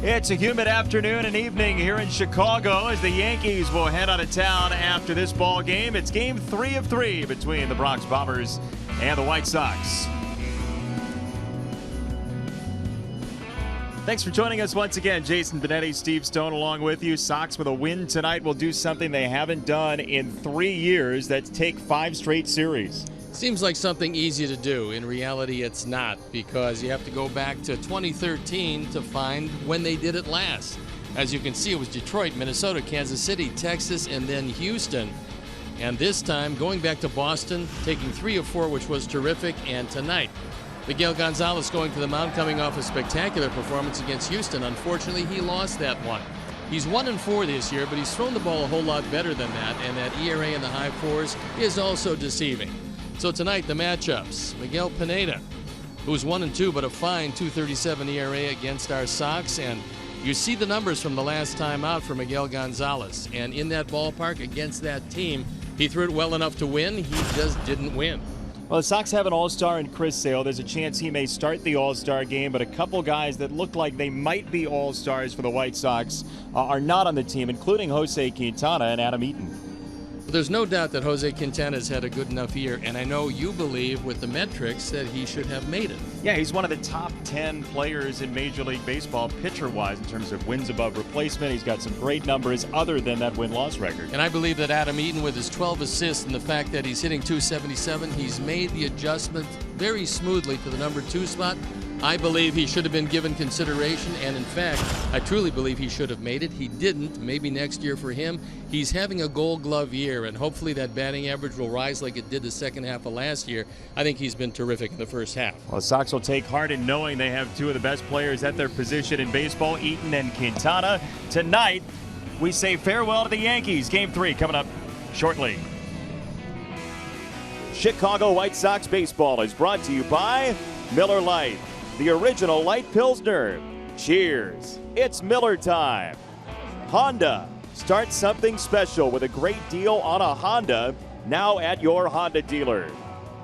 It's a humid afternoon and evening here in Chicago as the Yankees will head out of town after this ball game. It's game 3 of 3 between the Bronx Bombers and the White Sox. Thanks for joining us once again. Jason Benetti, Steve Stone along with you. Sox with a win tonight will do something they haven't done in 3 years. That's take 5 straight series. Seems like something easy to do. In reality, it's not, because you have to go back to 2013 to find when they did it last. As you can see, it was Detroit, Minnesota, Kansas City, Texas, and then Houston. And this time, going back to Boston, taking 3 of 4, which was terrific. And tonight, Miguel Gonzalez going to the mound, coming off a spectacular performance against Houston. Unfortunately, he lost that one. He's 1-4 this year, but he's thrown the ball a whole lot better than that, and that ERA in the high 4s is also deceiving. So tonight, the matchups. Miguel Pineda, who's 1-2, but a fine 2.37 ERA against our Sox. And you see the numbers from the last time out for Miguel Gonzalez. And in that ballpark against that team, he threw it well enough to win. He just didn't win. Well, the Sox have an all-star in Chris Sale. There's a chance he may start the all-star game, but a couple guys that look like they might be all-stars for the White Sox are not on the team, including Jose Quintana and Adam Eaton. Well, there's no doubt that Jose Quintana has had a good enough year, and I know you believe with the metrics that he should have made it. Yeah, he's one of the top 10 players in Major League Baseball pitcher-wise in terms of wins above replacement. He's got some great numbers other than that win-loss record. And I believe that Adam Eaton, with his 12 assists and the fact that he's hitting .277, he's made the adjustment very smoothly to the number 2 spot. I believe he should have been given consideration, and in fact, I truly believe he should have made it. He didn't. Maybe next year for him. He's having a Gold Glove year, and hopefully that batting average will rise like it did the second half of last year. I think he's been terrific in the first half. Well, the Sox will take heart in knowing they have 2 of the best players at their position in baseball, Eaton and Quintana. Tonight, we say farewell to the Yankees. Game 3 coming up shortly. Chicago White Sox baseball is brought to you by Miller Lite, the original light Pilsner. Cheers. It's Miller time. Honda. Start something special with a great deal on a Honda now at your Honda dealer.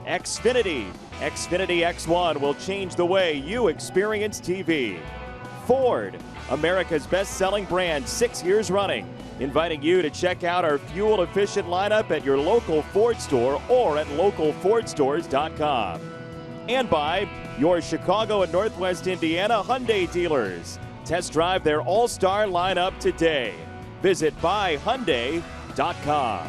Xfinity. Xfinity X1 will change the way you experience TV. Ford. America's best-selling brand 6 years running. Inviting you to check out our fuel-efficient lineup at your local Ford store or at localfordstores.com. And by your Chicago and Northwest Indiana Hyundai dealers. Test drive their all-star lineup today. Visit buyhyundai.com.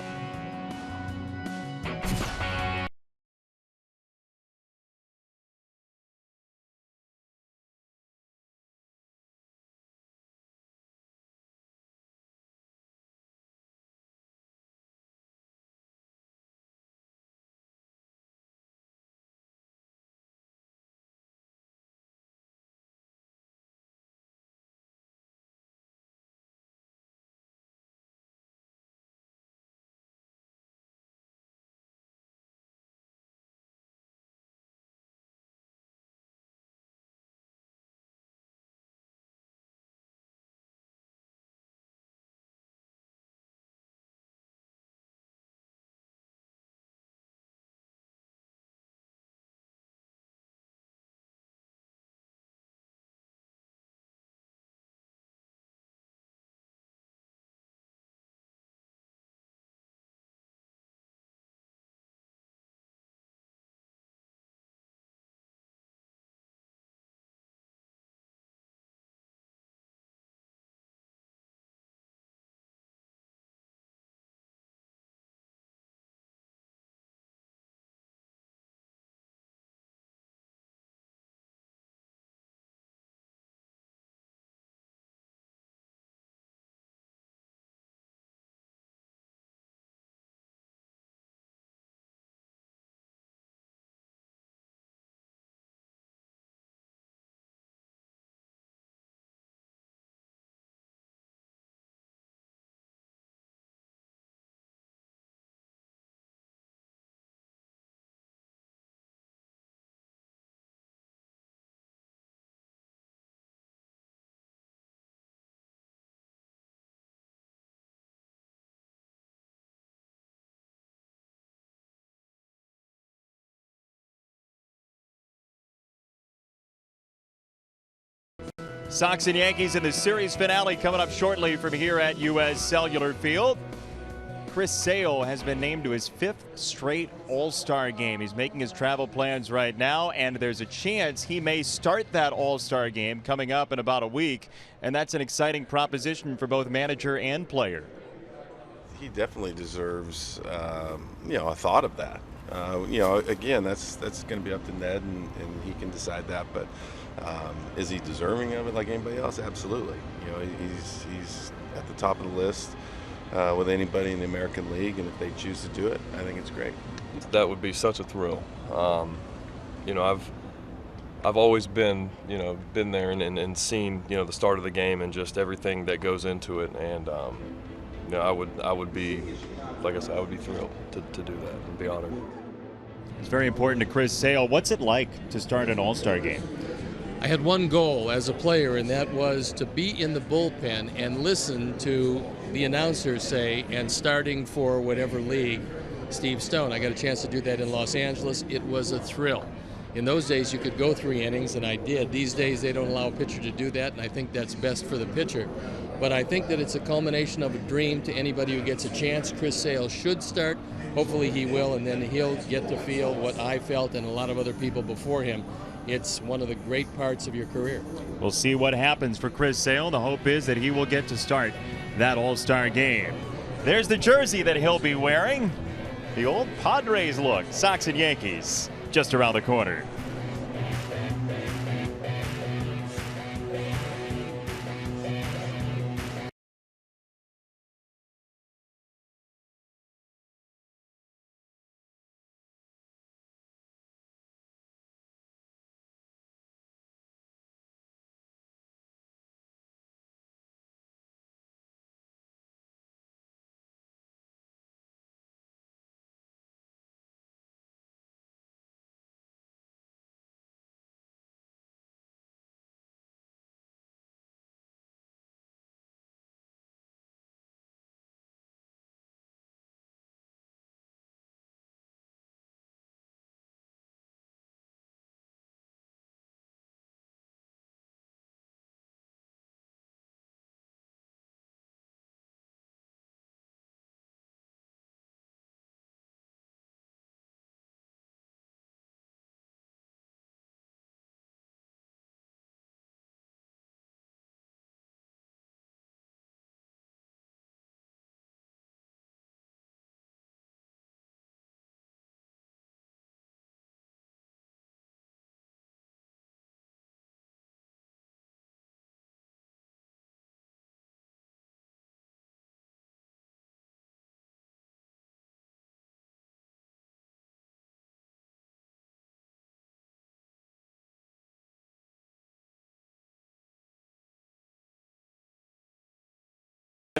Sox and Yankees in the series finale coming up shortly from here at U.S. Cellular Field. Chris Sale has been named to his 5th straight All-Star game. He's making his travel plans right now, and there's a chance he may start that All-Star game coming up in about a week, and that's an exciting proposition for both manager and player. He definitely deserves, a thought of that. Again, that's going to be up to Ned, and he can decide that. But is he deserving of it like anybody else? Absolutely. He's at the top of the list with anybody in the American League, and if they choose to do it, I think it's great. That would be such a thrill. I've always been there and seen the start of the game and just everything that goes into it, and I would be, like I said, I would be thrilled to do that and be honored. It's very important to Chris Sale. What's it like to start an All-Star game? I had one goal as a player, and that was to be in the bullpen and listen to the announcer say, and starting for whatever league, Steve Stone. I got a chance to do that in Los Angeles. It was a thrill. In those days, you could go 3 innings, and I did. These days, they don't allow a pitcher to do that, and I think that's best for the pitcher. But I think that it's a culmination of a dream to anybody who gets a chance. Chris Sale should start. Hopefully he will, and then he'll get to feel what I felt and a lot of other people before him. It's one of the great parts of your career. We'll see what happens for Chris Sale. The hope is that he will get to start that All-Star game. There's the jersey that he'll be wearing. The old Padres look. Sox and Yankees just around the corner.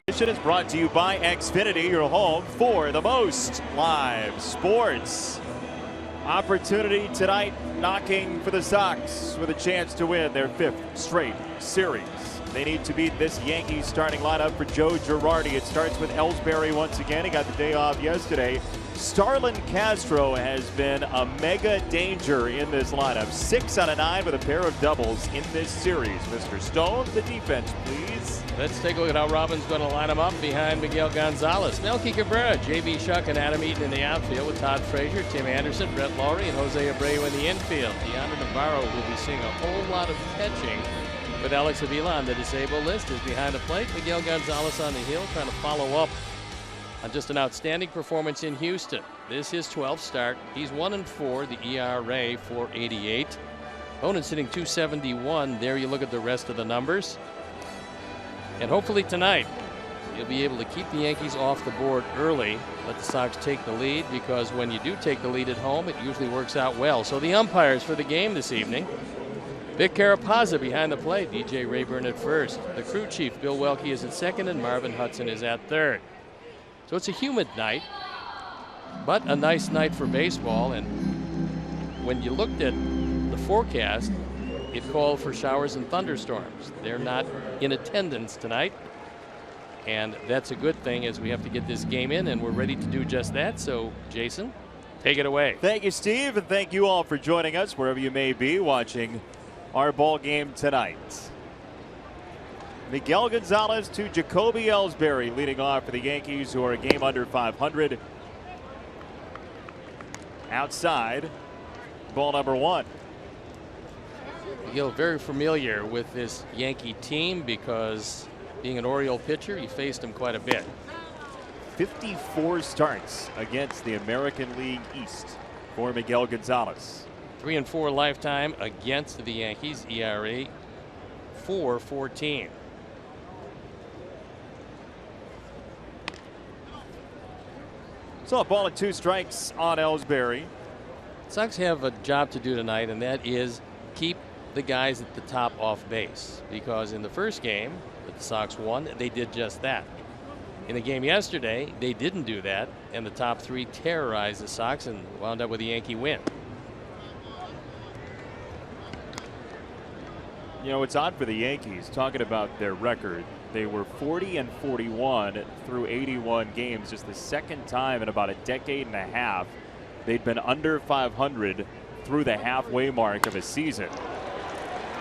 Is brought to you by Xfinity, your home for the most live sports. Opportunity tonight knocking for the Sox with a chance to win their 5th straight series. They need to beat this Yankees starting lineup for Joe Girardi. It starts with Ellsbury once again. He got the day off yesterday. Starlin Castro has been a mega danger in this lineup. 6 out of 9 with a pair of doubles in this series. Mr. Stone, the defense, please. Let's take a look at how Robin's going to line them up behind Miguel Gonzalez, Melky Cabrera, J.B. Shuck, and Adam Eaton in the outfield with Todd Frazier, Tim Anderson, Brett Lawrie, and Jose Abreu in the infield. Deander Navarro will be seeing a whole lot of catching with Alex Avila on the disabled list. Is behind the plate. Miguel Gonzalez on the hill trying to follow up on just an outstanding performance in Houston. This is his 12th start. He's 1-4, the ERA .488. Opponent sitting .271. There you look at the rest of the numbers. And hopefully tonight you'll be able to keep the Yankees off the board early. Let the Sox take the lead, because when you do take the lead at home, it usually works out well. So the umpires for the game this evening: Vic Carapazza behind the plate, DJ Rayburn at first. The crew chief, Bill Welke, is at second, and Marvin Hudson is at third. So it's a humid night, but a nice night for baseball. And when you looked at the forecast, it called for showers and thunderstorms. They're not in attendance tonight, and that's a good thing, as we have to get this game in, and we're ready to do just that. So, Jason, take it away. Thank you, Steve, and thank you all for joining us wherever you may be watching our ball game tonight. Miguel Gonzalez to Jacoby Ellsbury leading off for the Yankees, who are a game under 500. Outside, ball number 1. Miguel very familiar with this Yankee team because being an Oriole pitcher, he faced him quite a bit. 54 starts against the American League East for Miguel Gonzalez. 3-4 lifetime against the Yankees. ERA 4.14. So a ball and 2 strikes on Ellsbury. Sox have a job to do tonight, and that is keep the guys at the top off base, because in the first game that the Sox won, they did just that. In the game yesterday, they didn't do that, and the top 3 terrorized the Sox and wound up with a Yankee win. You know, it's odd for the Yankees, talking about their record. They were 40-41 through 81 games, just the second time in about a decade and a half they'd been under 500 through the halfway mark of a season.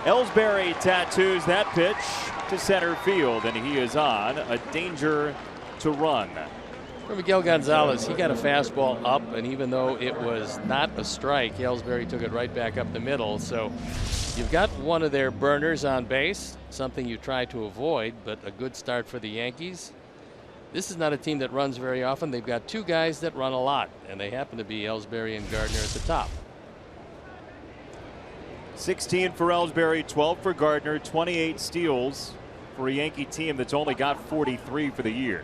Ellsbury tattoos that pitch to center field, and he is on. A danger to run. For Miguel Gonzalez, he got a fastball up, and even though it was not a strike, Ellsbury took it right back up the middle. So you've got one of their burners on base, something you try to avoid, but a good start for the Yankees. This is not a team that runs very often. They've got 2 guys that run a lot, and they happen to be Ellsbury and Gardner at the top. 16 for Ellsbury, 12 for Gardner, 28 steals for a Yankee team that's only got 43 for the year.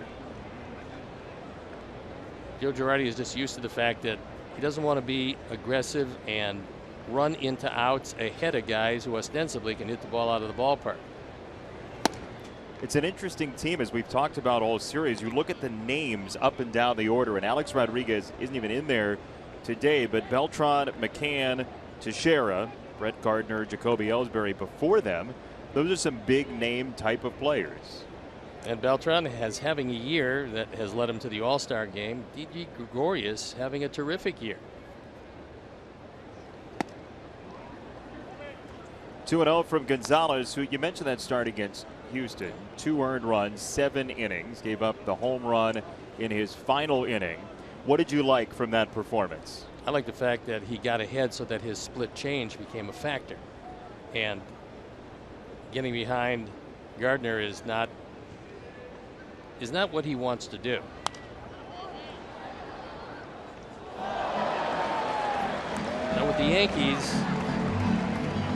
Joe Girardi is just used to the fact that he doesn't want to be aggressive and run into outs ahead of guys who ostensibly can hit the ball out of the ballpark. It's an interesting team, as we've talked about all series. You look at the names up and down the order, and Alex Rodriguez isn't even in there today, but Beltran, McCann, Teixeira, Brett Gardner, Jacoby Ellsbury before them, those are some big name type of players. And Beltran has having a year that has led him to the All-Star game. D.G. Gregorius having a terrific year. 2-0 from Gonzalez, who you mentioned that start against Houston. 2 earned runs, 7 innings, gave up the home run in his final inning. What did you like from that performance? I like the fact that he got ahead so that his split change became a factor. And getting behind Gardner is not what he wants to do. Now with the Yankees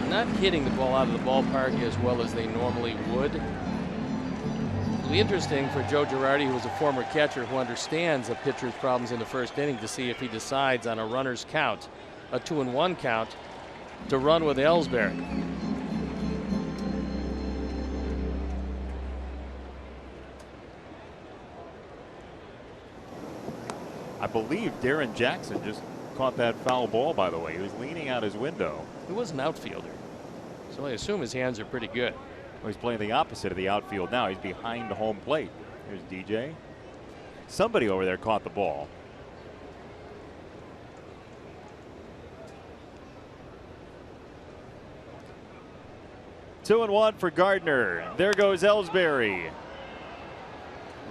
not hitting the ball out of the ballpark as well as they normally would, it'll be interesting for Joe Girardi, who is a former catcher who understands a pitcher's problems in the first inning, to see if he decides on a runner's count, a 2-1 count, to run with Ellsbury. I believe Darren Jackson just caught that foul ball, by the way. He was leaning out his window. He was an outfielder, so I assume his hands are pretty good. Well, he's playing the opposite of the outfield now. He's behind the home plate. Here's DJ. Somebody over there caught the ball. Two and one for Gardner. There goes Ellsbury.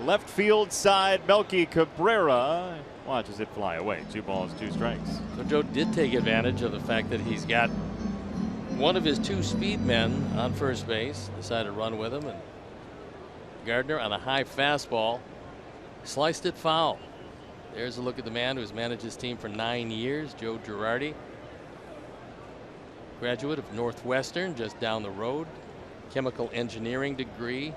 Left field side, Melky Cabrera watches it fly away. 2 balls, 2 strikes. So Joe did take advantage of the fact that he's got one of his 2 speed men on first base, decided to run with him, and Gardner on a high fastball sliced it foul. There's a look at the man who's managed his team for 9 years, Joe Girardi. Graduate of Northwestern, just down the road, chemical engineering degree.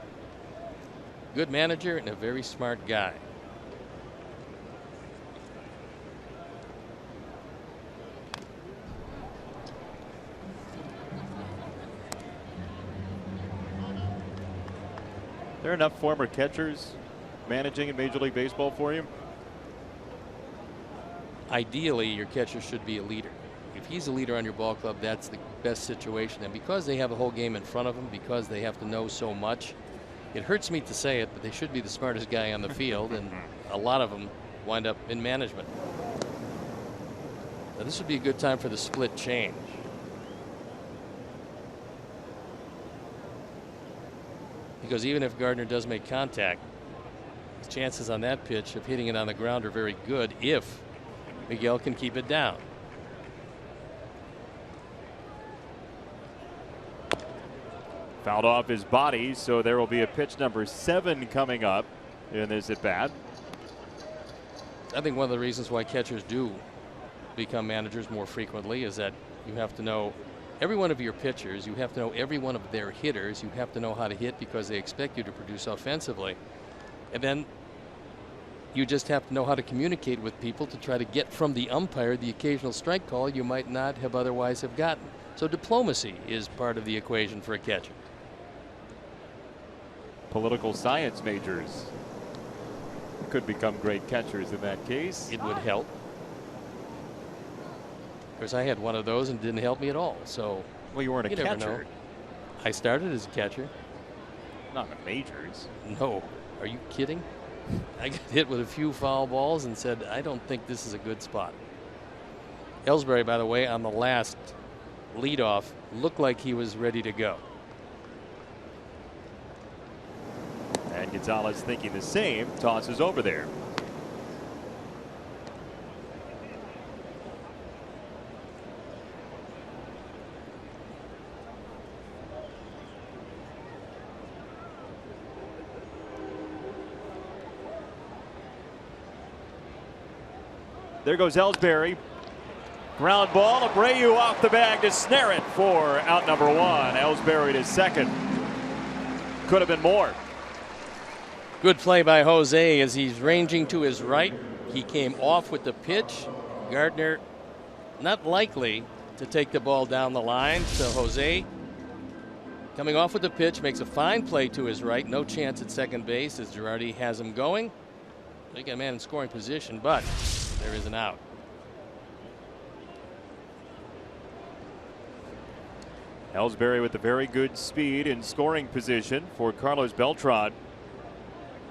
Good manager and a very smart guy. There are enough former catchers managing in Major League Baseball for you? Ideally, your catcher should be a leader. If he's a leader on your ball club, that's the best situation. And because they have the whole game in front of them, because they have to know so much, it hurts me to say it, but they should be the smartest guy on the field, and a lot of them wind up in management. Now, this would be a good time for the split change. because even if Gardner does make contact, his chances on that pitch of hitting it on the ground are very good if Miguel can keep it down. Fouled off his body, so there will be a pitch number 7 coming up in this at bat. I think one of the reasons why catchers do become managers more frequently is that you have to know every one of your pitchers, you have to know every one of their hitters, you have to know how to hit because they expect you to produce offensively. And then you just have to know how to communicate with people to try to get from the umpire the occasional strike call you might not have otherwise have gotten. So diplomacy is part of the equation for a catcher. Political science majors could become great catchers in that case. It would help. Of course, I had one of those and it didn't help me at all. So Well, you weren't a you never catcher. know. I started as a catcher. Not in the majors. No, are you kidding? I got hit with a few foul balls and said, I don't think this is a good spot. Ellsbury, by the way, on the last leadoff, looked like he was ready to go. And Gonzalez, thinking the same, tosses over there. There goes Ellsbury. Ground ball. Abreu off the bag to snare it for out number 1. Ellsbury to second. Could have been more. Good play by Jose as he's ranging to his right. He came off with the pitch. Gardner not likely to take the ball down the line. So Jose coming off with the pitch makes a fine play to his right. No chance at second base as Girardi has him going. They got a man in scoring position, but there is an out. Ellsbury with a very good speed in scoring position for Carlos Beltran.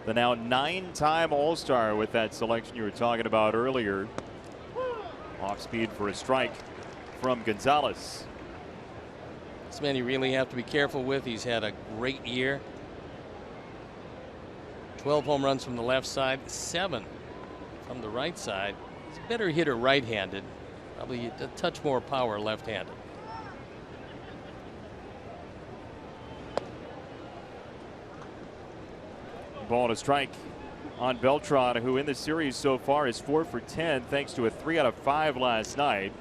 The now 9-time All-Star with that selection you were talking about earlier. Off speed for a strike from Gonzalez. This man you really have to be careful with. He's had a great year. 12 home runs from the left side, 7 from the right side. He's a better hitter right-handed. Probably a touch more power left-handed. Ball to strike on Beltran, who in the series so far is 4 for 10 thanks to a 3 out of 5 last night.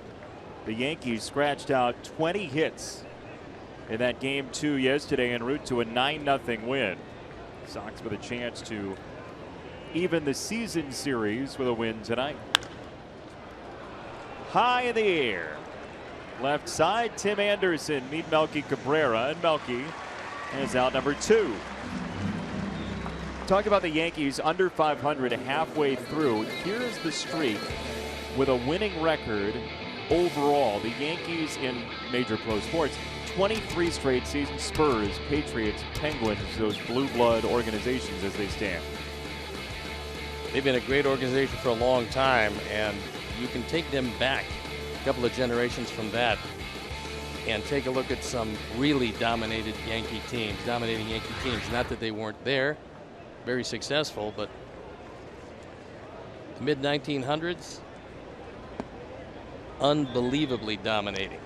The Yankees scratched out 20 hits in that game 2 yesterday en route to a 9-0 win. Sox with a chance to even the season series with a win tonight. High in the air. Left side, Tim Anderson meet Melky Cabrera, and Melky is out number 2. Talk about the Yankees under 500 halfway through. Here's the streak with a winning record overall. The Yankees in major pro sports, 23 straight seasons. Spurs, Patriots, Penguins, those blue blood organizations as they stand. They've been a great organization for a long time, and you can take them back a couple of generations from that and take a look at some really dominating Yankee teams. Not that they weren't there, very successful, but the mid-1900s, unbelievably dominating.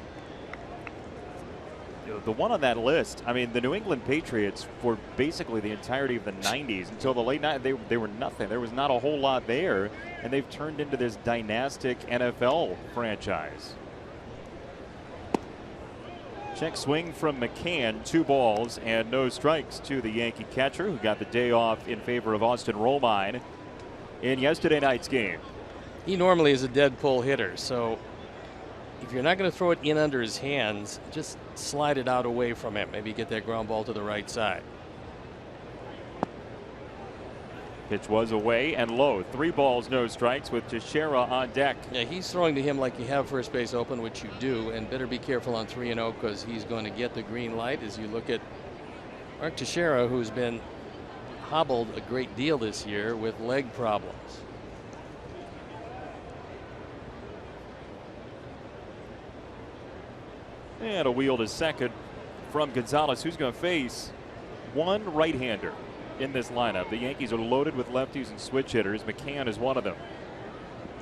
The one on that list, I mean, the New England Patriots for basically the entirety of the 90s until the late 90s, they were nothing. There was not a whole lot there, and they've turned into this dynastic NFL franchise. Check swing from McCann, 2 balls and no strikes to the Yankee catcher, who got the day off in favor of Austin Romine in yesterday night's game. He normally is a dead pull hitter, so if you're not going to throw it in under his hands, just slide it out away from him. Maybe get that ground ball to the right side. Pitch was away and low. 3 balls, no strikes with Teixeira on deck. Yeah, he's throwing to him like you have first base open, which you do, and better be careful on 3-0 because he's going to get the green light as you look at Mark Teixeira, who's been hobbled a great deal this year with leg problems. And a wheel to second from Gonzalez, who's going to face one right-hander in this lineup. The Yankees are loaded with lefties and switch hitters. McCann is one of them.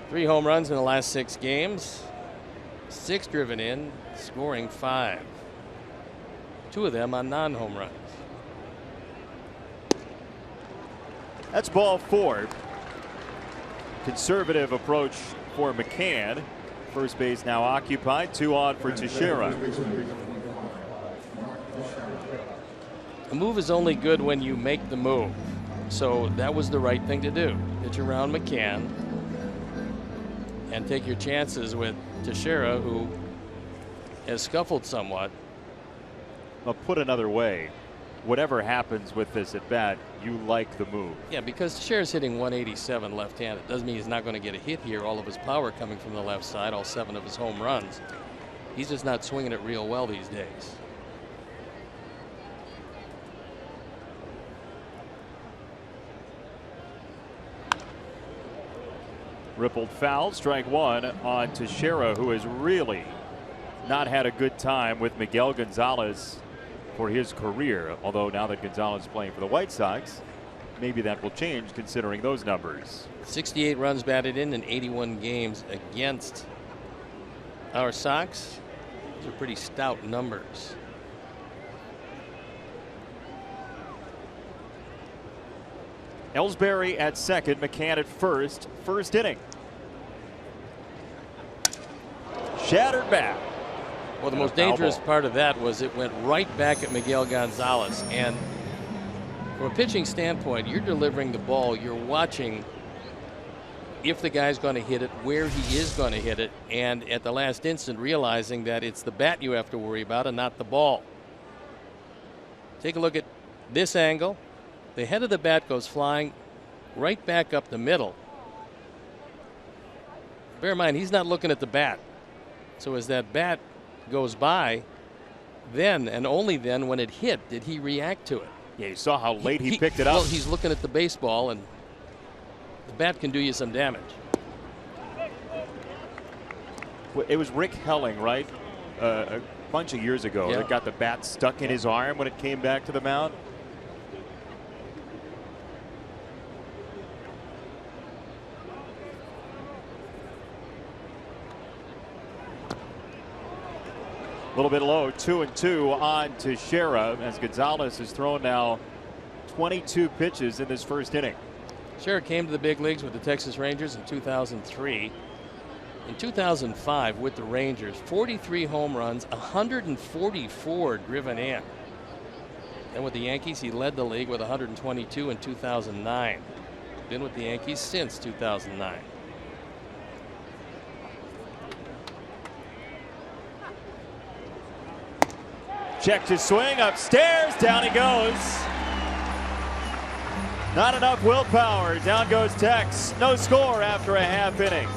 3 home runs in the last 6 games. 6 driven in, scoring 5. 2 of them on non-home runs. That's ball 4. Conservative approach for McCann. First base now occupied. 2 on for Teixeira. A move is only good when you make the move. So that was the right thing to do. Pitch around McCann and take your chances with Teixeira, who has scuffled somewhat. Well, put another way, whatever happens with this at bat, you like the move. Yeah, because Teixeira's hitting 187 left-handed. Doesn't mean he's not going to get a hit here. All of his power coming from the left side, all 7 of his home runs. He's just not swinging it real well these days. Rippled foul, strike 1 on Teixeira, who has really not had a good time with Miguel Gonzalez for his career. Although now that Gonzalez is playing for the White Sox, maybe that will change considering those numbers. 68 runs batted in 81 games against our Sox. Those are pretty stout numbers. Ellsbury at second, McCann at first. First inning. Shattered bat. Well, the most dangerous part of that was it went right back at Miguel Gonzalez. And from a pitching standpoint, you're delivering the ball. You're watching if the guy's going to hit it, where he is going to hit it, and at the last instant realizing that it's the bat you have to worry about and not the ball. Take a look at this angle. The head of the bat goes flying right back up the middle. Bear in mind, he's not looking at the bat. So as that bat goes by, then and only then when it hit did he react to it. Yeah, you saw how late he picked it up. Well, he's looking at the baseball, and the bat can do you some damage. It was Rick Helling, right? A bunch of years ago that got the bat stuck in his arm when it came back to the mound. A little bit low, 2-2 on Teixeira as Gonzalez has thrown now 22 pitches in this first inning. Teixeira came to the big leagues with the Texas Rangers in 2003. In 2005 with the Rangers, 43 home runs, 144 driven in. Then with the Yankees, he led the league with 122 in 2009. Been with the Yankees since 2009. Checked his swing upstairs, down he goes. Not enough willpower. Down goes Tex. No score after a half inning.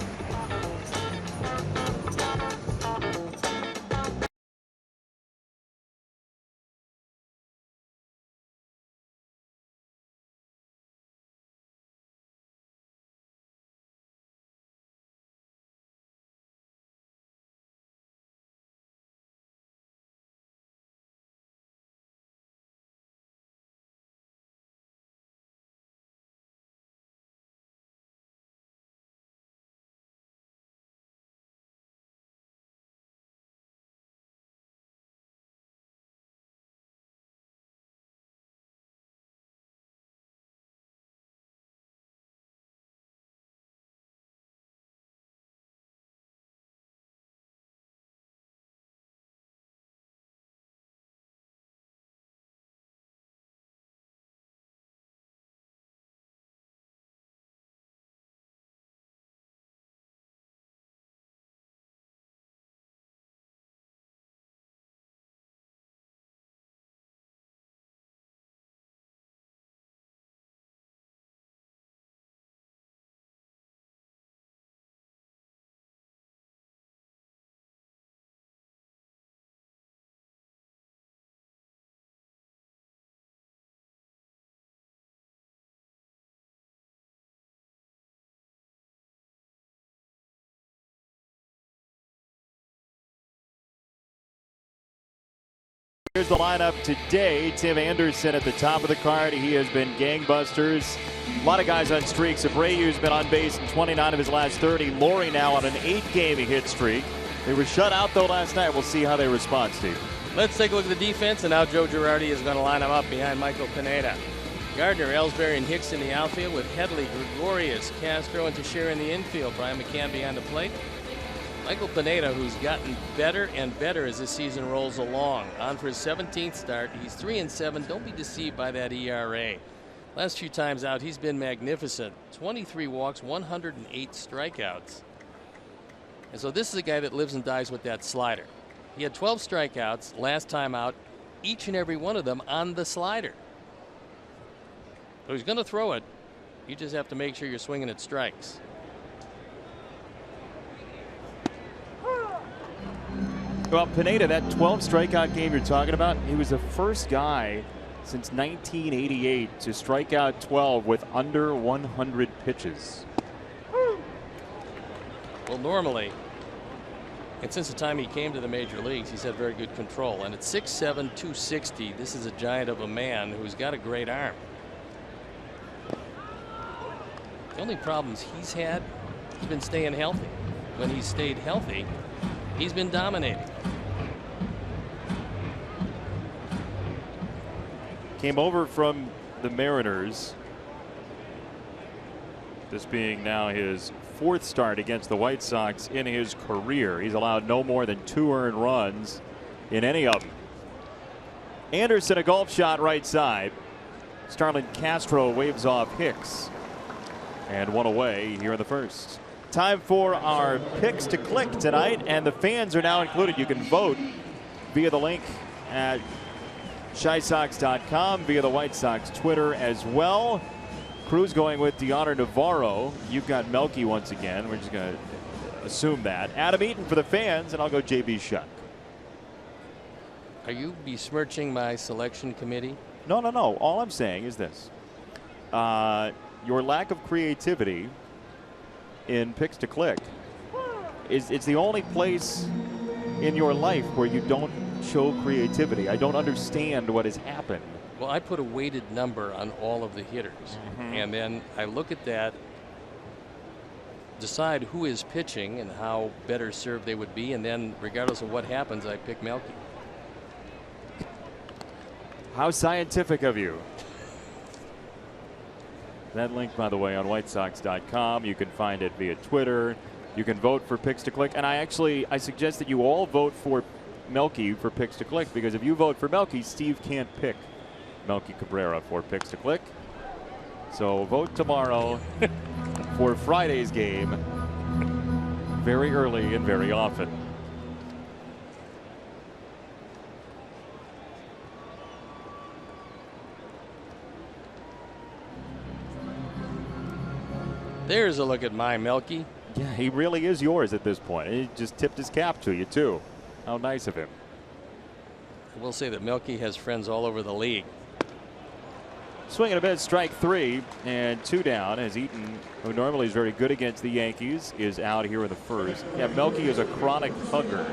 Here's the lineup today. Tim Anderson at the top of the card. He has been gangbusters. A lot of guys on streaks. Abreu's been on base in 29 of his last 30. Laurie now on an 8-game hit streak. They were shut out, though, last night. We'll see how they respond, Steve. Let's take a look at the defense, and now Joe Girardi is going to line them up behind Michael Pineda. Gardner, Ellsbury, and Hicks in the outfield with Headley, Gregorius, Castro, and Teixeira in the infield. Brian McCann behind the plate. Michael Pineda, who's gotten better and better as this season rolls along. On for his 17th start. He's 3-7. Don't be deceived by that ERA. Last few times out, he's been magnificent. 23 walks, 108 strikeouts. And so this is a guy that lives and dies with that slider. He had 12 strikeouts last time out, each and every one of them on the slider. So he's going to throw it. You just have to make sure you're swinging at strikes. Well, Pineda, that 12 strikeout game you're talking about, he was the first guy since 1988 to strike out 12 with under 100 pitches. Well, normally, and since the time he came to the major leagues, he's had very good control. And at 6'7", 260, this is a giant of a man who's got a great arm. The only problems he's had, he's been staying healthy. When he's stayed healthy, he's been dominating. Came over from the Mariners. This being now his 4th start against the White Sox in his career. He's allowed no more than 2 earned runs in any of them. Anderson, a golf shot right side. Starlin Castro waves off Hicks. And one away here in the first. Time for our picks to click tonight, and the fans are now included. You can vote via the link at ChiSox.com, via the White Sox Twitter as well. Cruz going with Deoner Navarro. You've got Melky once again. We're just going to assume that. Adam Eaton for the fans, and I'll go JB Shuck. Are you besmirching my selection committee? No. All I'm saying is this. Your lack of creativity in picks to click it's the only place in your life where you don't show creativity. I don't understand what has happened. Well, I put a weighted number on all of the hitters, and then I look at that, decide who is pitching and how better served they would be, and then regardless of what happens, I pick Melky. How scientific of you. That link, by the way, on WhiteSox.com. You can find it via Twitter. You can vote for picks to click. And I suggest that you all vote for Melky for picks to click, because if you vote for Melky, Steve can't pick Melky Cabrera for picks to click. So vote tomorrow for Friday's game very early and very often. There's a look at my Melky. Yeah, he really is yours at this point. He just tipped his cap to you, too. How nice of him. I will say that Melky has friends all over the league. Swinging a bit, strike 3 and 2 down as Eaton, who normally is very good against the Yankees, is out here in the first. Yeah, Melky is a chronic hugger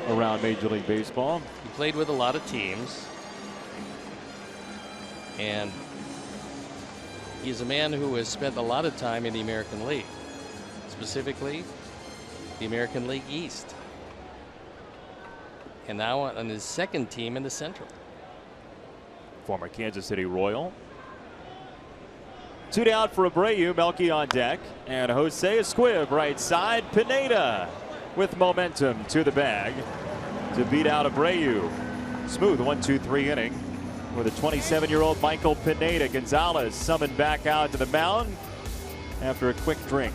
around Major League Baseball. He played with a lot of teams, and he's a man who has spent a lot of time in the American League, specifically the American League East, and now on his 2nd team in the Central. Former Kansas City Royal. 2 down for Abreu, Melky on deck, and Jose Esquivel right side. Pineda with momentum to the bag to beat out Abreu. Smooth 1-2-3 inning with a 27-year-old Michael Pineda. Gonzalez summoned back out to the mound after a quick drink.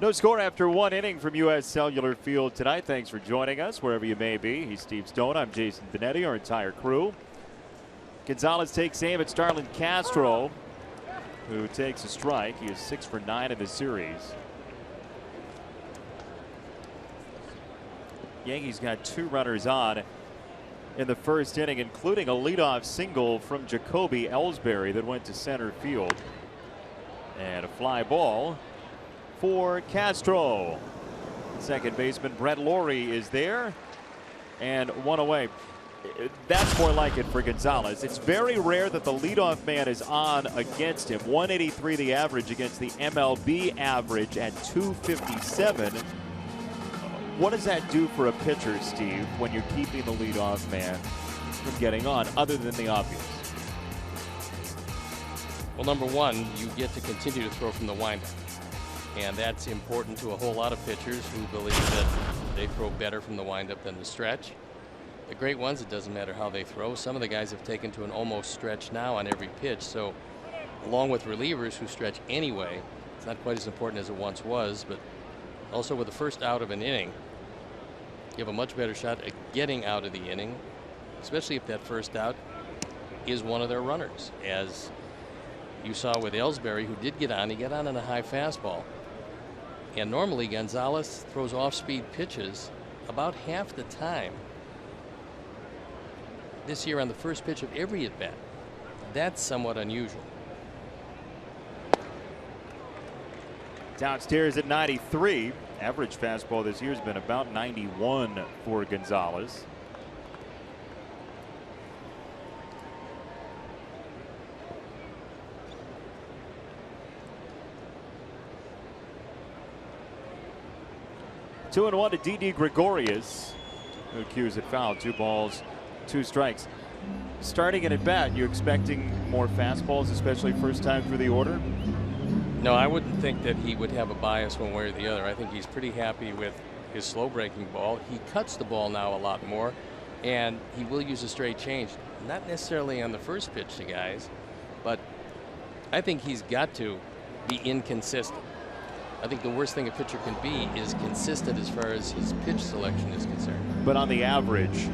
No score after 1 inning from U.S. Cellular Field tonight. Thanks for joining us wherever you may be. He's Steve Stone. I'm Jason Benetti, our entire crew. Gonzalez takes aim at Starlin Castro, who takes a strike. He is 6 for 9 in the series. Yankees got 2 runners on in the first inning, including a leadoff single from Jacoby Ellsbury that went to center field. And a fly ball for Castro. Second baseman Brett Lawrie is there, and 1 away. That's more like it for Gonzalez. It's very rare that the leadoff man is on against him. 183 the average against the MLB average at 257. What does that do for a pitcher, Steve, when you're keeping the leadoff man from getting on, other than the obvious? Well, number one, you get to continue to throw from the windup. And that's important to a whole lot of pitchers who believe that they throw better from the windup than the stretch. The great ones, it doesn't matter how they throw. Some of the guys have taken to an almost stretch now on every pitch. So along with relievers who stretch anyway, it's not quite as important as it once was. But also with the first out of an inning, you have a much better shot at getting out of the inning, especially if that first out is one of their runners. As you saw with Ellsbury, who did get on, he got on a high fastball. And normally Gonzalez throws off-speed pitches about half the time this year on the first pitch of every at-bat. That's somewhat unusual. Downstairs at 93. Average fastball this year has been about 91 for Gonzalez. Two and 1 to Didi Gregorius, who cues it foul. 2 balls, 2 strikes. Starting it at bat, you expecting more fastballs, especially first time through the order? No, I wouldn't think that he would have a bias one way or the other. I think he's pretty happy with his slow breaking ball. He cuts the ball now a lot more, and he will use a straight change. Not necessarily on the first pitch to guys, but I think he's got to be inconsistent. I think the worst thing a pitcher can be is consistent as far as his pitch selection is concerned. But on the average,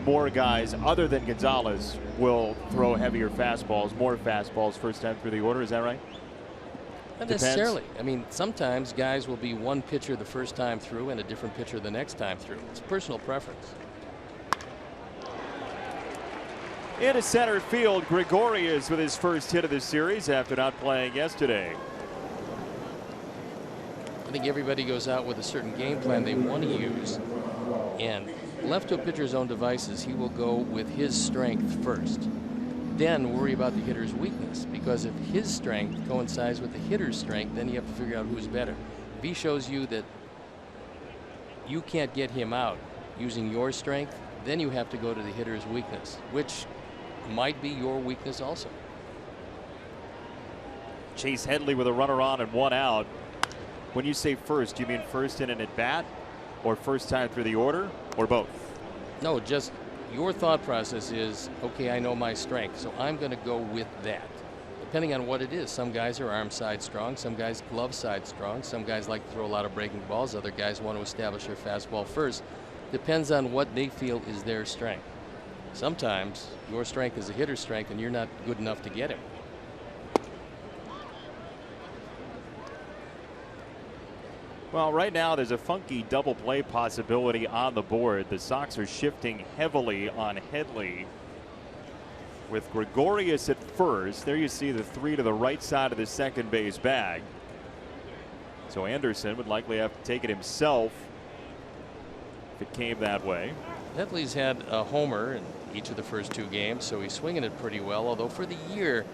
more guys other than Gonzalez will throw heavier fastballs, more fastballs first time through the order. Is that right? Not necessarily. I mean, sometimes guys will be one pitcher the first time through and a different pitcher the next time through. It's personal preference. Into center field, Gregorius with his first hit of the series after not playing yesterday. I think everybody goes out with a certain game plan they want to use, and left to a pitcher's own devices, he will go with his strength first, then worry about the hitter's weakness, because if his strength coincides with the hitter's strength, then you have to figure out who's better. If he shows you that you can't get him out using your strength, then you have to go to the hitter's weakness, which might be your weakness also. Chase Headley with a runner on and 1 out. When you say first, do you mean first in an at-bat, or first time through the order, or both? No, just your thought process is, okay, I know my strength, so I'm going to go with that. Depending on what it is. Some guys are arm side strong, some guys glove side strong, some guys like to throw a lot of breaking balls, other guys want to establish their fastball first. Depends on what they feel is their strength. Sometimes your strength is a hitter's strength and you're not good enough to get him. Well, right now there's a funky double play possibility on the board. The Sox are shifting heavily on Headley with Gregorius at first. There you see the 3 to the right side of the second base bag. So Anderson would likely have to take it himself if it came that way. Headley's had a homer in each of the first 2 games, so he's swinging it pretty well, although for the year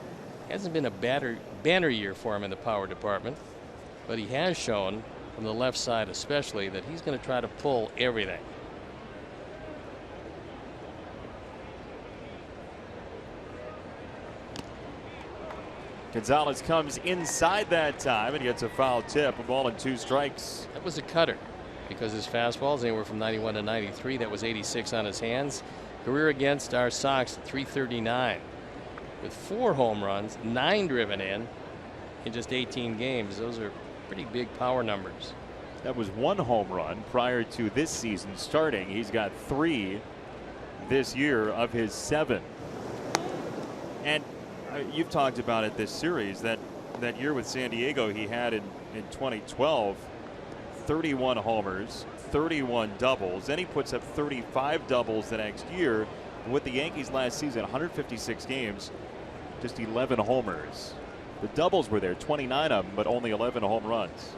it hasn't been a banner year for him in the power department. But he has shown, from the left side especially, that he's going to try to pull everything. Gonzalez comes inside that time and gets a foul tip. A ball and 2 strikes. That was a cutter because his fastball is anywhere from 91 to 93. That was 86 on his hands. Career against our Sox, 339 with 4 home runs, 9 driven in just 18 games. Those are Pretty big power numbers. That was 1 home run prior to this season starting. He's got 3 this year of his 7. And you've talked about it this series, that year with San Diego he had in 2012, 31 homers, 31 doubles. Then he puts up 35 doubles the next year. With the Yankees last season, 156 games, just 11 homers. The doubles were there, 29 of them, but only 11 home runs.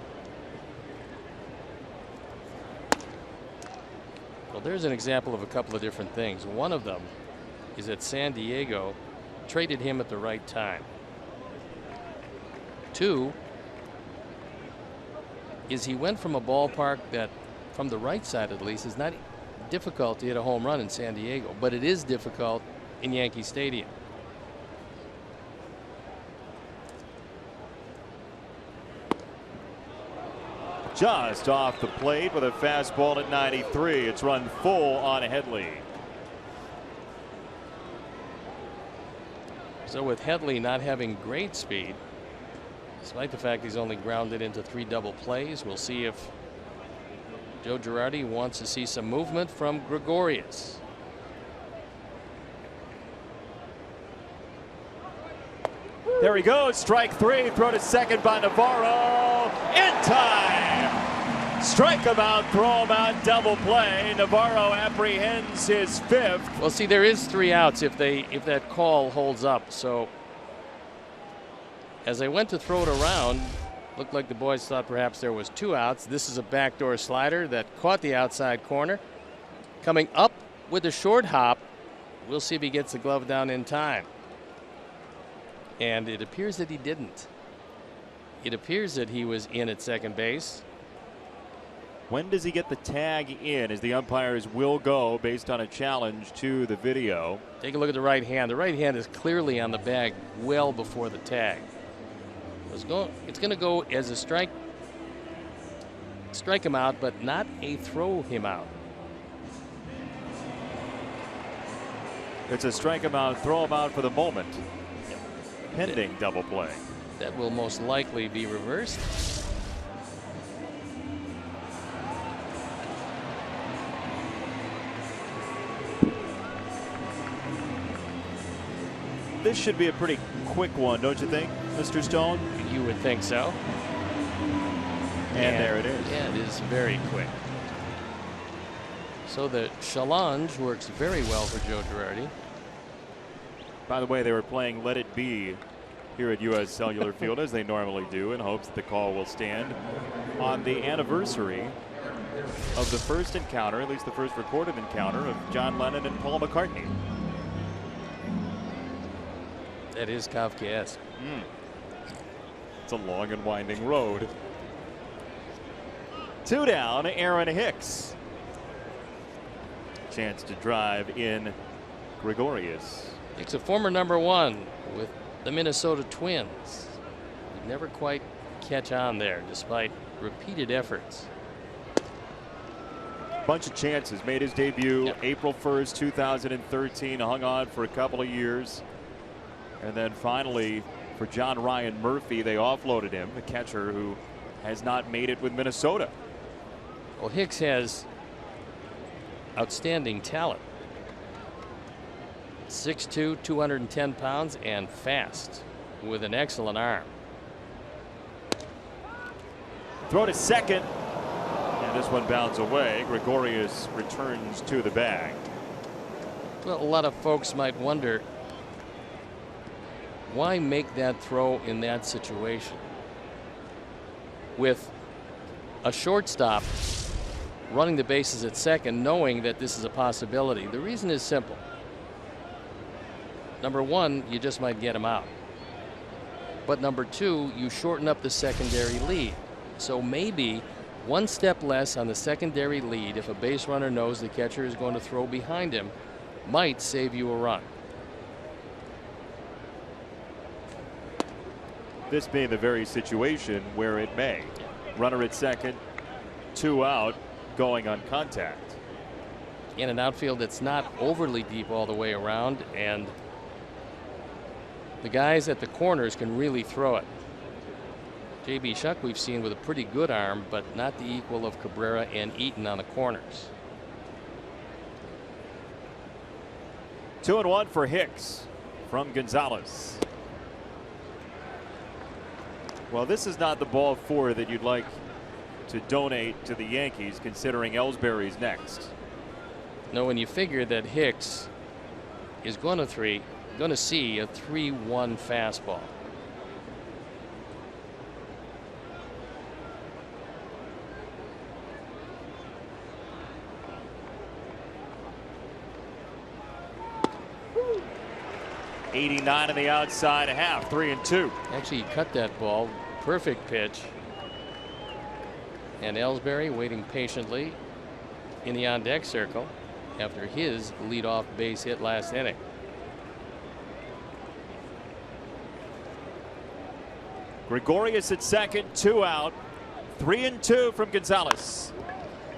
Well, there's an example of a couple of different things. One of them is that San Diego traded him at the right time. 2 is he went from a ballpark that, from the right side at least, is not difficult to hit a home run in San Diego, but it is difficult in Yankee Stadium. Just off the plate with a fastball at 93. It's run full on Headley. So with Headley not having great speed, despite the fact he's only grounded into 3 double plays, we'll see if Joe Girardi wants to see some movement from Gregorius. There he goes, strike 3, throw to second by Navarro, in time. Strike him out, throw him out, double play. Navarro apprehends his 5th. Well, see, there is 3 outs if that call holds up. So as I went to throw it around, looked like the boys thought perhaps there was 2 outs. This is a backdoor slider that caught the outside corner. Coming up with a short hop. We'll see if he gets the glove down in time. And it appears that he didn't. It appears that he was in at second base. When does he get the tag in, as the umpires will go based on a challenge to the video? Take a look at the right hand. The right hand is clearly on the bag well before the tag. It's going to go as a strike him out, but not a throw him out. It's a strike him out, throw him out for the moment. Pending double play. That will most likely be reversed. This should be a pretty quick one, don't you think, Mr. Stone? You would think so. And there it is. Yeah, it is very quick. So the challenge works very well for Joe Girardi. By the way, they were playing Let It Be here at U.S. Cellular Field, as they normally do, in hopes that the call will stand on the anniversary of the first encounter, at least the first recorded encounter, of John Lennon and Paul McCartney. That is Kafkaesque. It's a long and winding road. 2 down, Aaron Hicks. Chance to drive in Gregorius. Hicks, a former #1 with the Minnesota Twins. He'd never quite catch on there despite repeated efforts. Bunch of chances. Made his debut April 1st, 2013. Hung on for a couple of years. And then finally, for John Ryan Murphy, they offloaded him, the catcher who has not made it with Minnesota. Well, Hicks has outstanding talent. 6'2", 210 pounds, and fast with an excellent arm. Throw to second. And this one bounds away. Gregorius returns to the bag. Well, a lot of folks might wonder, why make that throw in that situation? With a shortstop running the bases at second, knowing that this is a possibility. The reason is simple. Number 1, you just might get him out. But number 2, you shorten up the secondary lead. So maybe 1 step less on the secondary lead, if a base runner knows the catcher is going to throw behind him, might save you a run. This being the very situation where it may. Runner at second, 2 out, going on contact. In an outfield that's not overly deep all the way around, and the guys at the corners can really throw it. J.B. Shuck we've seen with a pretty good arm, but not the equal of Cabrera and Eaton on the corners. 2-1 for Hicks from Gonzalez. Well, this is not the ball four that you'd like to donate to the Yankees, considering Ellsbury's next. No, when you figure that Hicks is going to see a 3-1 fastball. '89 on the outside half, 3-2. Actually, he cut that ball. Perfect pitch. And Ellsbury waiting patiently in the on-deck circle after his leadoff base hit last inning. Gregorius at second, 2 out. 3-2 from Gonzalez.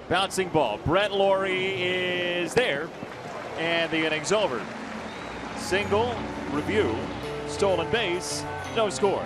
Bouncing ball. Brett Lawrie is there. And the inning's over. Single, review, stolen base, no score.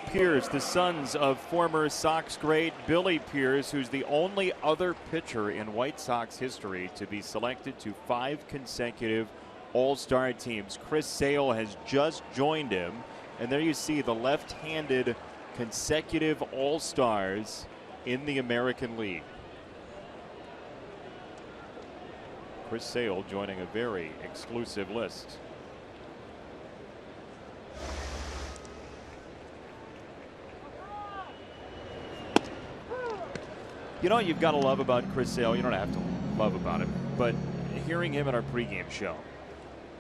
Pierce, the sons of former Sox great Billy Pierce, who's the only other pitcher in White Sox history to be selected to 5 consecutive All-Star teams. Chris Sale has just joined him, and there you see the left-handed consecutive All-Stars in the American League. Chris Sale joining a very exclusive list. You know what you've got to love about Chris Sale? You don't have to love about him, but hearing him in our pregame show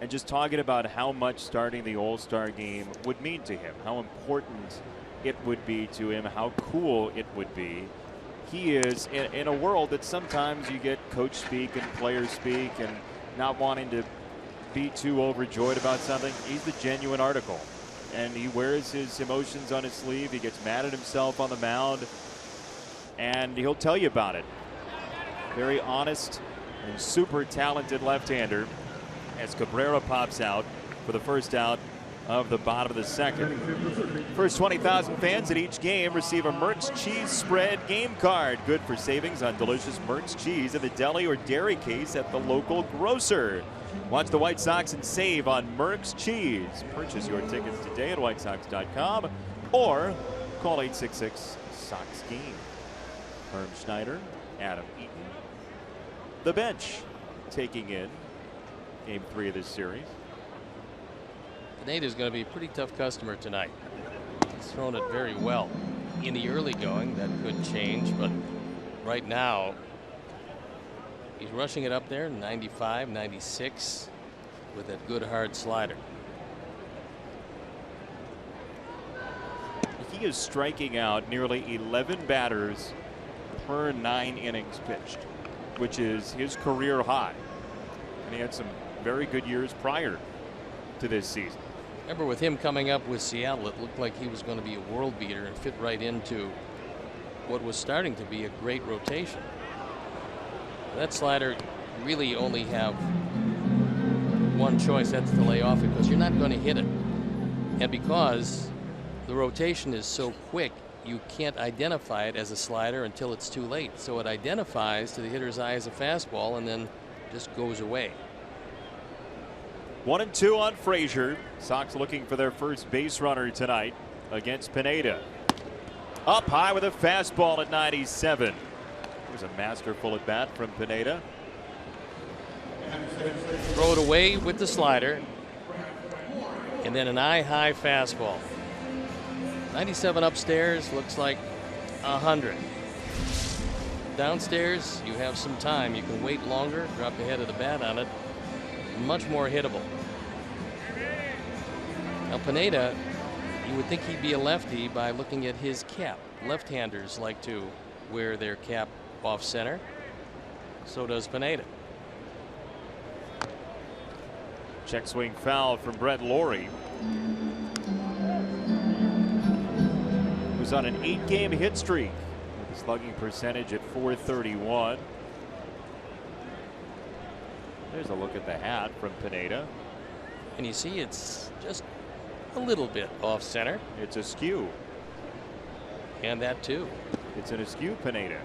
and just talking about how much starting the All-Star game would mean to him, how important it would be to him, how cool it would be. He is in a world that sometimes you get coach speak and players speak and not wanting to be too overjoyed about something. He's the genuine article, and he wears his emotions on his sleeve. He gets mad at himself on the mound, and he'll tell you about it. Very honest and super talented left-hander as Cabrera pops out for the first out of the bottom of the second. First 20,000 fans at each game receive a Merck's Cheese Spread game card. Good for savings on delicious Merck's cheese in the deli or dairy case at the local grocer. Watch the White Sox and save on Merck's cheese. Purchase your tickets today at whitesox.com or call 866-SOX-GAME. Herm Schneider, Adam Eaton. The bench taking in game 3 of this series. Nate is going to be a pretty tough customer tonight. He's thrown it very well in the early going. That could change, but right now he's rushing it up there, 95, 96, with that good hard slider. he is striking out nearly 11 batters per 9 innings pitched, which is his career high. And he had some very good years prior to this season. Remember, with him coming up with Seattle, it looked like he was going to be a world beater and fit right into what was starting to be a great rotation. That slider, really only have one choice, that's to lay off it, because you're not going to hit it. And because the rotation is so quick, you can't identify it as a slider until it's too late. So it identifies to the hitter's eye as a fastball and then just goes away. 1-2 on Frazier. Sox looking for their first base runner tonight against Pineda. Up high with a fastball at 97. Here's a masterful at bat from Pineda. Throw it away with the slider, and then an eye-high fastball. 97 upstairs, looks like 100. Downstairs, you have some time. You can wait longer, drop the head of the bat on it. Much more hittable. Now Pineda, you would think he'd be a lefty by looking at his cap. Left-handers like to wear their cap off center. So does Pineda. Check swing foul from Brett Lawrie, who's on an 8-game hit streak with a slugging percentage at .431. There's a look at the hat from Pineda. And you see it's just a little bit off center. It's askew. And that too. It's an askew Pineda.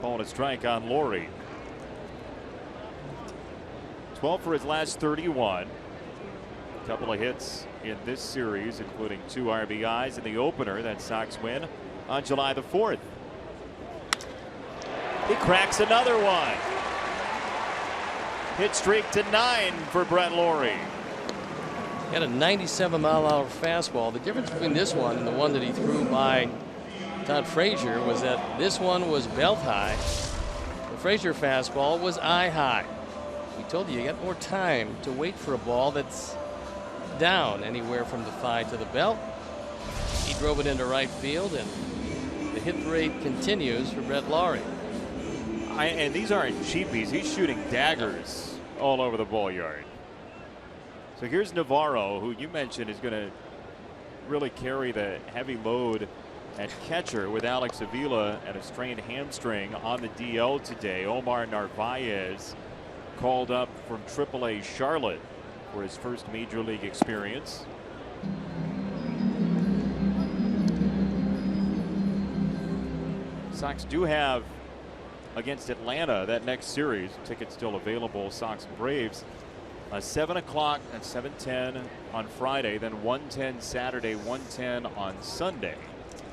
Calling a strike on Lawrie. 12 for his last 31. A couple of hits in this series, including 2 RBIs in the opener. That Sox win on July the 4th. He cracks another one. Hit streak to 9 for Brett Lawrie. He had a 97-mile-an-hour fastball. The difference between this one and the one that he threw by Todd Frazier was that this one was belt high. The Frazier fastball was eye high. We told you got more time to wait for a ball that's down anywhere from the thigh to the belt. He drove it into right field, and the hit rate continues for Brett Lawrie. And these aren't cheapies. He's shooting daggers all over the ball yard. So here's Navarro, who you mentioned is going to really carry the heavy load at catcher with Alex Avila and a strained hamstring on the DL today. Omar Narvaez called up from AAA Charlotte for his first major league experience. Sox do have against Atlanta that next series. Tickets still available. Sox and Braves. 7 o'clock and 7:10 on Friday, then 1:10 Saturday, 1:10 on Sunday.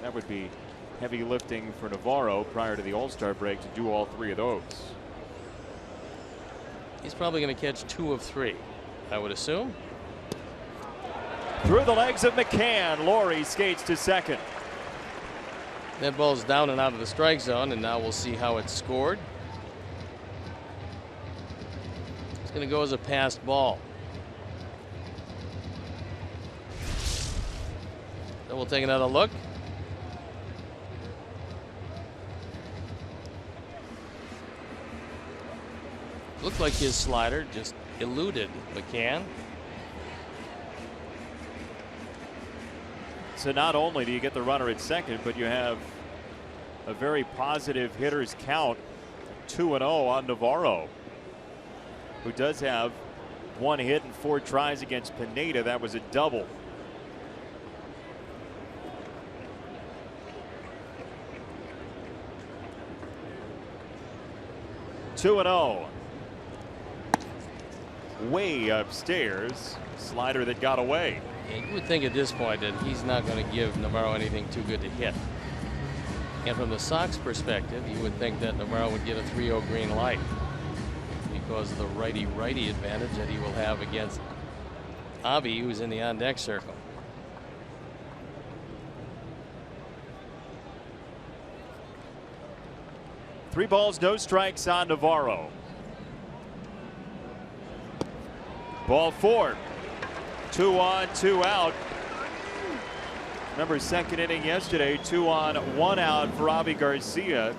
That would be heavy lifting for Navarro prior to the All-Star break to do all 3 of those. He's probably going to catch 2 of 3, I would assume. Through the legs of McCann, Lawrie skates to second. That ball's down and out of the strike zone, and now we'll see how it's scored. It's going to go as a passed ball. Then we'll take another look. Looked like his slider just eluded McCann. So not only do you get the runner at second, but you have a very positive hitter's count, 2-0 on Navarro, who does have 1 hit and 4 tries against Pineda. That was a double. (2-0). Way upstairs, slider that got away. Yeah, you would think at this point that he's not going to give Navarro anything too good to hit. And from the Sox perspective, you would think that Navarro would get a 3-0 green light because of the righty-righty advantage that he will have against Avi, who's in the on-deck circle. Three balls, no strikes on Navarro. Ball 4. 2 on, 2 out. Remember, second inning yesterday, 2 on, 1 out for Avi Garcia.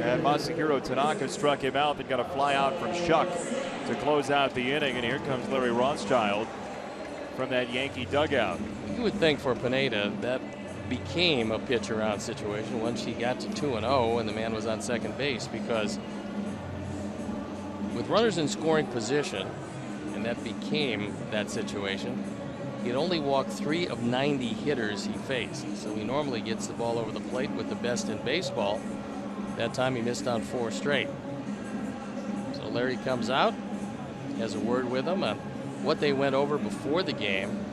And Masahiro Tanaka struck him out, then got a fly out from Shuck to close out the inning. And here comes Larry Rothschild from that Yankee dugout. You would think for Pineda that became a pitch around situation once he got to 2-0 and the man was on second base, because with runners in scoring position, and that became that situation, he had only walked 3 of 90 hitters he faced. So he normally gets the ball over the plate with the best in baseball. That time he missed on 4 straight. So Larry comes out, has a word with him on what they went over before the game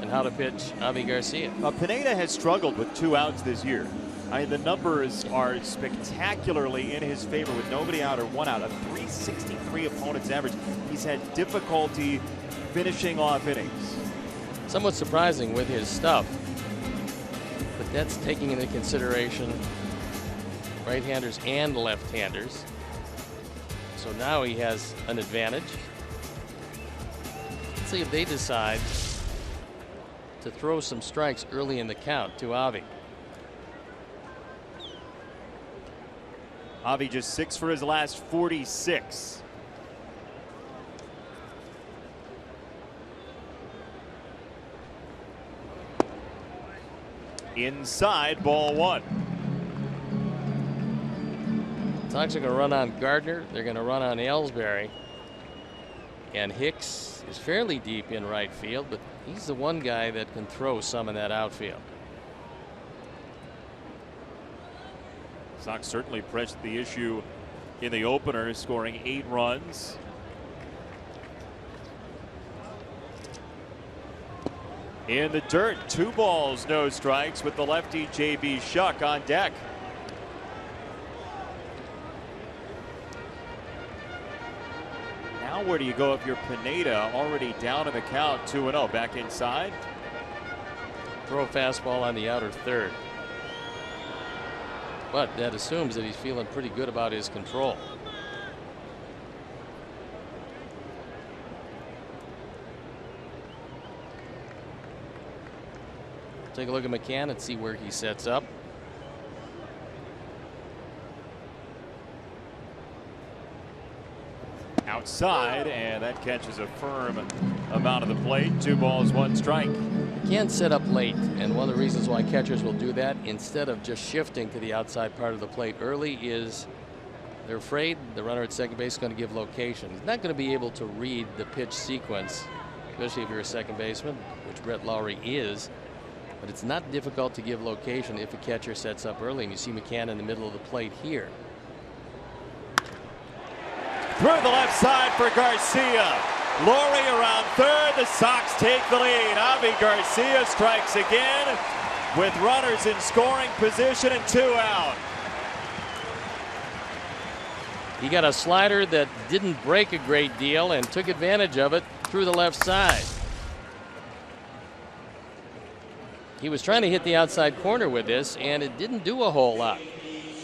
and how to pitch Avi Garcia. Pineda has struggled with 2 outs this year. I mean, the numbers are spectacularly in his favor with nobody out or 1 out. A .363 opponent's average. He's had difficulty finishing off innings. Somewhat surprising with his stuff, but that's taking into consideration right-handers and left-handers. So now he has an advantage. Let's see if they decide to throw some strikes early in the count to Avi. Avi just 6 for his last 46. Inside, ball 1. Sox are going to run on Gardner. They're going to run on Ellsbury. And Hicks is fairly deep in right field, but he's the one guy that can throw some in that outfield. Sox certainly pressed the issue in the opener, scoring 8 runs. In the dirt, 2 balls, no strikes with the lefty J.B. Shuck on deck. Now where do you go if you're Pineda, already down in the count, 2-0, back inside? Throw a fastball on the outer third. But that assumes that he's feeling pretty good about his control. Take a look at McCann and see where he sets up. Outside, and that catches a firm amount of the plate. 2 balls, 1 strike. McCann set up late, and one of the reasons why catchers will do that instead of just shifting to the outside part of the plate early is they're afraid the runner at second base is going to give location. He's not going to be able to read the pitch sequence, especially if you're a second baseman, which Brett Lawrie is. But it's not difficult to give location if a catcher sets up early, and you see McCann in the middle of the plate here. Through the left side for Garcia. Lawrie around third. The Sox take the lead. Avi Garcia strikes again with runners in scoring position and 2 out. He got a slider that didn't break a great deal and took advantage of it through the left side. He was trying to hit the outside corner with this, and it didn't do a whole lot.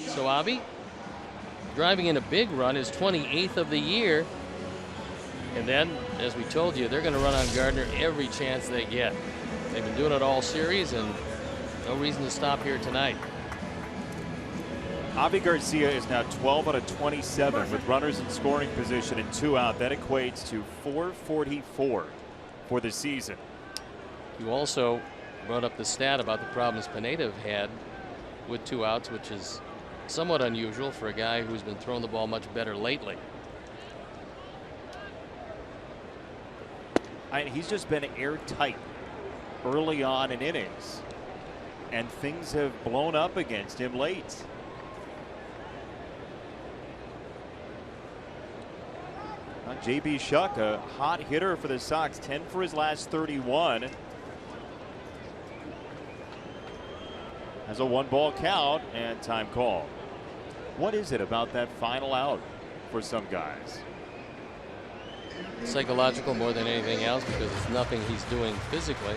So Avi driving in a big run, his 28th of the year. And then, as we told you, they're going to run on Gardner every chance they get. They've been doing it all series, and no reason to stop here tonight. Avi Garcia is now 12 out of 27 with runners in scoring position and 2 out. That equates to .444 for the season. You also brought up the stat about the problems Pineda have had with 2 outs, which is somewhat unusual for a guy who's been throwing the ball much better lately. He's just been airtight early on in innings, and things have blown up against him late. J.B. Shuck, a hot hitter for the Sox, 10 for his last 31. Has a 1-ball count and time called. What is it about that final out for some guys? Psychological more than anything else, because it's nothing he's doing physically.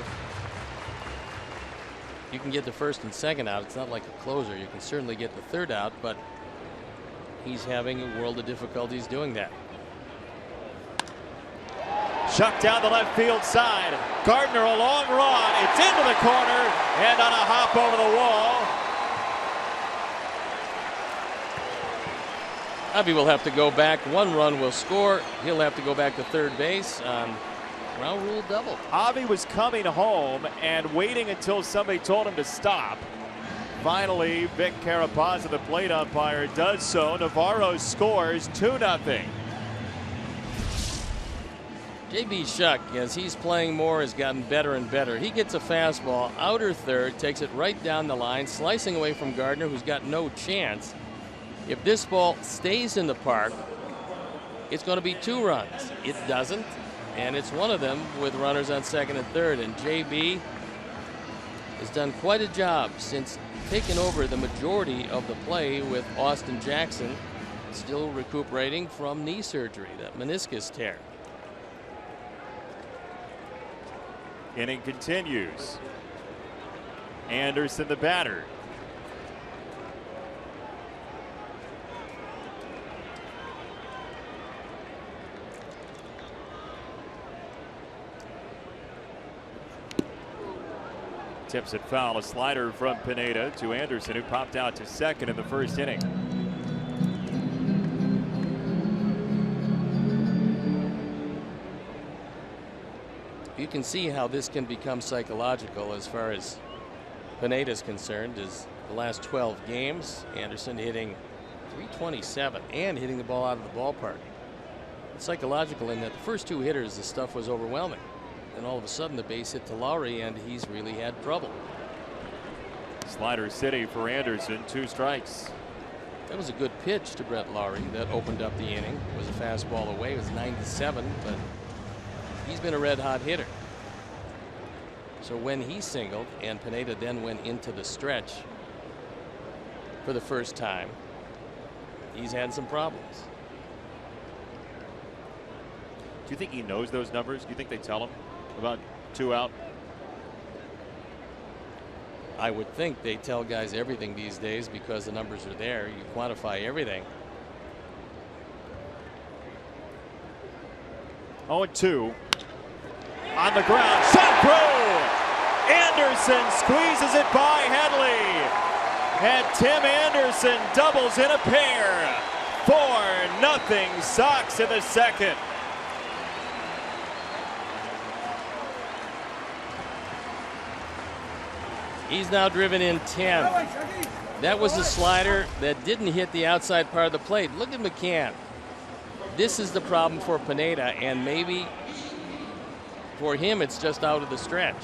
You can get the first and second out. It's not like a closer. You can certainly get the third out, but he's having a world of difficulties doing that. Shuck down the left field side. Gardner a long run. It's into the corner and on a hop over the wall. Avi will have to go back. 1 run will score. He'll have to go back to third base on ground rule double. Avi was coming home and waiting until somebody told him to stop. Finally, Vic Carapazza, the plate umpire, does so. Navarro scores 2-0. J.B. Shuck, as he's playing more, has gotten better and better. He gets a fastball, outer third, takes it right down the line, slicing away from Gardner, who's got no chance. If this ball stays in the park, it's going to be 2 runs. It doesn't, and it's one of them with runners on second and third. And J.B. has done quite a job since taking over the majority of the play with Austin Jackson, still recuperating from knee surgery, that meniscus tear. Inning continues. Anderson, the batter. Tips it foul. A slider from Pineda to Anderson, who popped out to second in the first inning. You can see how this can become psychological as far as Pineda is concerned. Is the last 12 games, Anderson hitting .327 and hitting the ball out of the ballpark. It's psychological in that the first 2 hitters, the stuff was overwhelming. And all of a sudden the base hit to Lowry and he's really had trouble. Slider city for Anderson, 2 strikes. That was a good pitch to Brett Lowry that opened up the inning. It was a fastball away. It was 97, but he's been a red hot hitter. So when he singled and Pineda then went into the stretch for the first time, he's had some problems. Do you think he knows those numbers? Do you think they tell him about 2 out? I would think they tell guys everything these days because the numbers are there. You quantify everything. 0-2. On the ground, shot through! Anderson squeezes it by Headley. And Tim Anderson doubles in a pair. 4-0 Sox in the second. He's now driven in 10. That was a slider that didn't hit the outside part of the plate. Look at McCann. This is the problem for Pineda, and maybe for him it's just out of the stretch.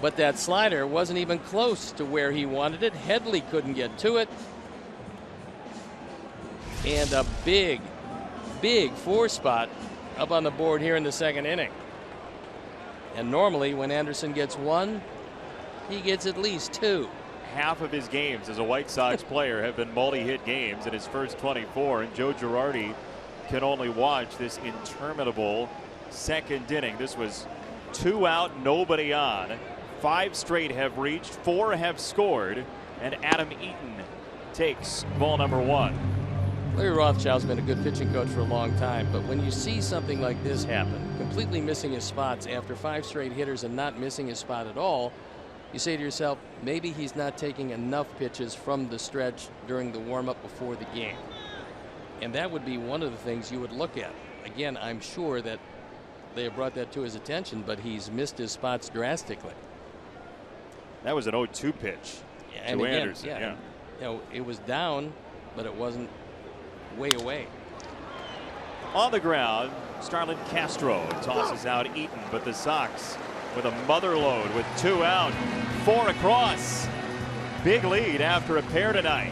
But that slider wasn't even close to where he wanted it. Headley couldn't get to it. And a big 4 spot up on the board here in the second inning. And normally when Anderson gets 1, he gets at least 2. Half of his games as a White Sox player have been multi-hit games in his first 24, and Joe Girardi can only watch this interminable second inning. This was 2 out, nobody on. 5 straight have reached, 4 have scored, and Adam Eaton takes ball number 1. Larry Rothschild's been a good pitching coach for a long time, but when you see something like this happen, completely missing his spots after 5 straight hitters and not missing his spot at all, you say to yourself, maybe he's not taking enough pitches from the stretch during the warm-up before the game. And that would be one of the things you would look at. Again, I'm sure that they have brought that to his attention, but he's missed his spots drastically. That was an 0-2 pitch and to again, Anderson. Yeah. You know, it was down, but it wasn't way away. On the ground, Starlin Castro tosses out Eaton, but the Sox with a mother load with 2 out, 4 across. Big lead after a pair tonight.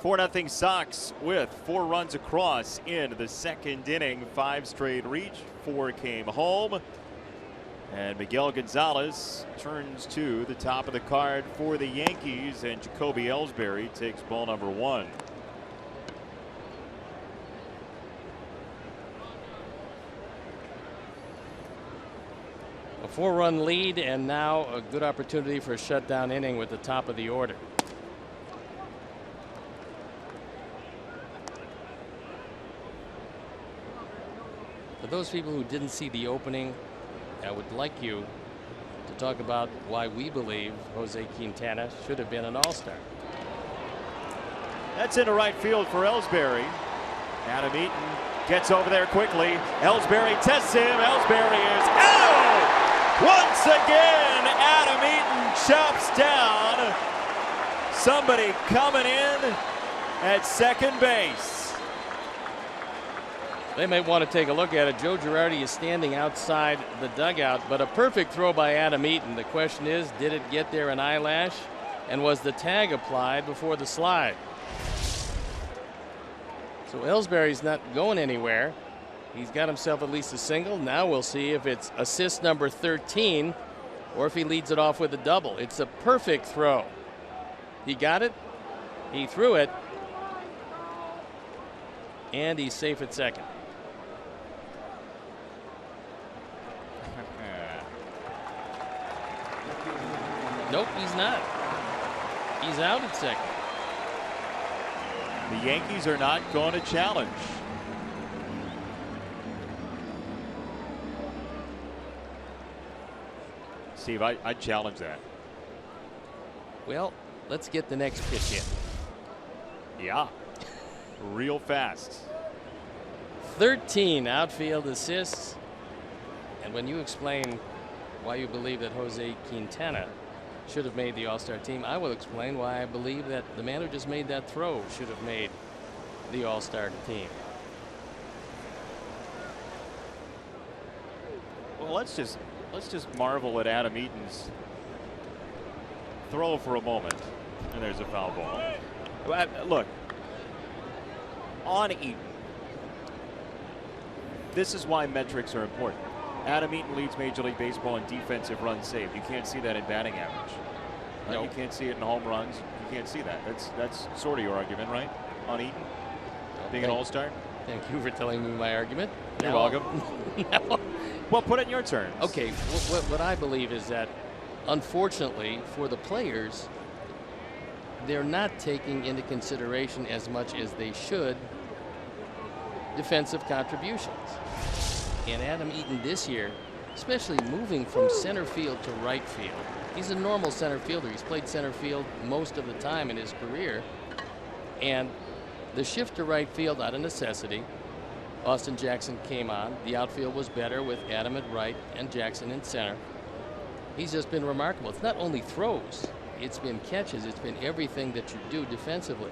4-0 Sox with 4 runs across in the second inning. 5 straight reach, 4 came home. And Miguel Gonzalez turns to the top of the card for the Yankees, and Jacoby Ellsbury takes ball number 1. A 4-run lead, and now a good opportunity for a shutdown inning with the top of the order. For those people who didn't see the opening, I would like you to talk about why we believe Jose Quintana should have been an All-Star. That's into right field for Ellsbury. Adam Eaton gets over there quickly. Ellsbury tests him. Ellsbury is out! Once again, Adam Eaton chops down somebody coming in at second base. They may want to take a look at it. Joe Girardi is standing outside the dugout, but a perfect throw by Adam Eaton. The question is, did it get there an eyelash? And was the tag applied before the slide? So Ellsbury's not going anywhere. He's got himself at least a single. Now we'll see if it's assist number 13 or if he leads it off with a double. It's a perfect throw. He got it. He threw it. And he's safe at second. Nope, he's not. He's out at second. The Yankees are not going to challenge. Steve, I'd challenge that. Well, let's get the next pitch in. Yeah. Real fast. 13 outfield assists. And when you explain why you believe that Jose Quintana should have made the All-Star team, I will explain why I believe that the man who just made that throw should have made the All-Star team. Well, let's just marvel at Adam Eaton's throw for a moment. And there's a foul ball. Look, on Eaton, this is why metrics are important. Adam Eaton leads Major League Baseball in defensive runs saved. You can't see that in batting average. Right? Nope. You can't see it in home runs. You can't see that. That's sort of your argument, right? On Eaton being an All-Star. Thank you for telling me my argument. You're welcome. Now, well, put it in your terms. okay, what I believe is that, unfortunately, for the players, they're not taking into consideration as much as they should defensive contributions. And Adam Eaton this year, especially moving from center field to right field, he's a normal center fielder. He's played center field most of the time in his career. And the shift to right field out of necessity, Austin Jackson came on. The outfield was better with Adam at right and Jackson in center. He's just been remarkable. It's not only throws, it's been catches, it's been everything that you do defensively.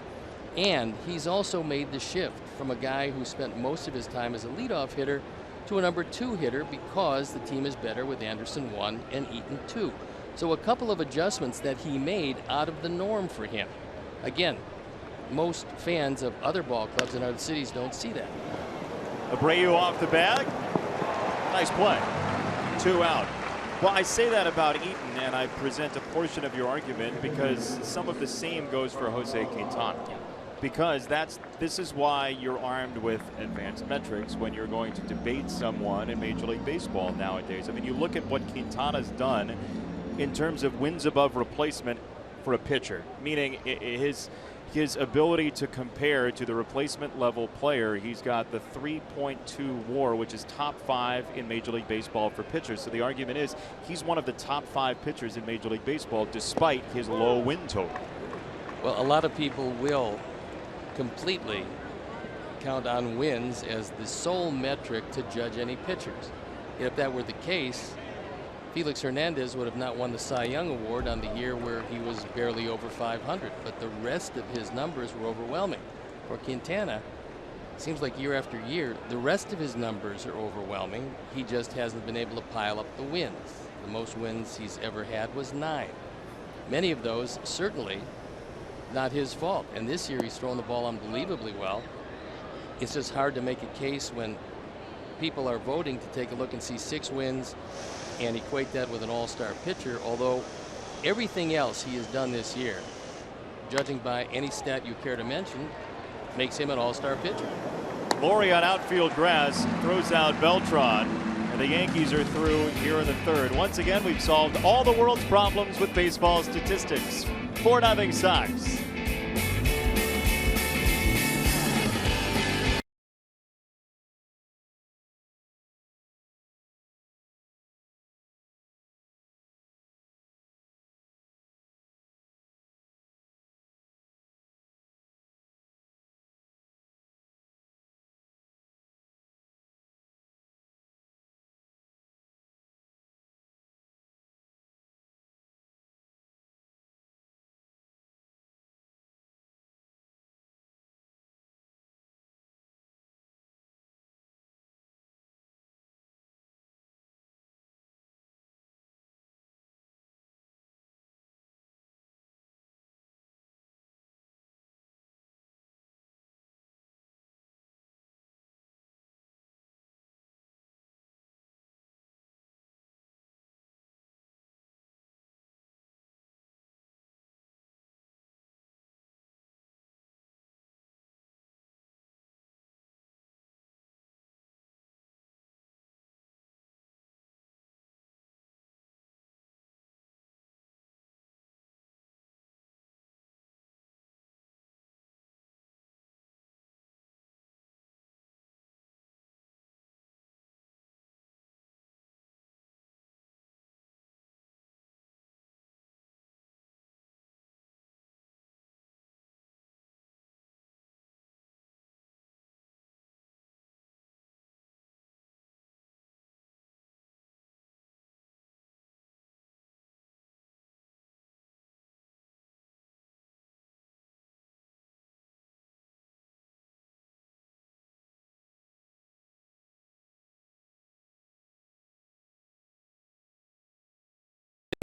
And he's also made the shift from a guy who spent most of his time as a leadoff hitter to a number 2 hitter because the team is better with Anderson 1 and Eaton 2. So a couple of adjustments that he made out of the norm for him. Again, most fans of other ball clubs in other cities don't see that. Abreu off the bag. Nice play. 2 out. Well, I say that about Eaton, and I present a portion of your argument because some of the same goes for Jose Quintana. Because this is why you're armed with advanced metrics when you're going to debate someone in Major League Baseball nowadays. I mean, you look at what Quintana's done in terms of wins above replacement for a pitcher, meaning his ability to compare to the replacement level player. He's got the 3.2 WAR, which is top 5 in Major League Baseball for pitchers. So the argument is he's one of the top 5 pitchers in Major League Baseball despite his low win total. Well, a lot of people will completely count on wins as the sole metric to judge any pitchers. If that were the case, Felix Hernandez would have not won the Cy Young Award on the year where he was barely over 500, but the rest of his numbers were overwhelming. For Quintana, it seems like year after year, the rest of his numbers are overwhelming. He just hasn't been able to pile up the wins. The most wins he's ever had was 9. Many of those certainly not his fault. And this year he's thrown the ball unbelievably well. It's just hard to make a case when people are voting to take a look and see 6 wins and equate that with an all-star pitcher, although everything else he has done this year, judging by any stat you care to mention, makes him an all-star pitcher. Laurie on outfield grass throws out Beltran, and the Yankees are through here in the third. Once again, we've solved all the world's problems with baseball statistics. 4-0 Sox.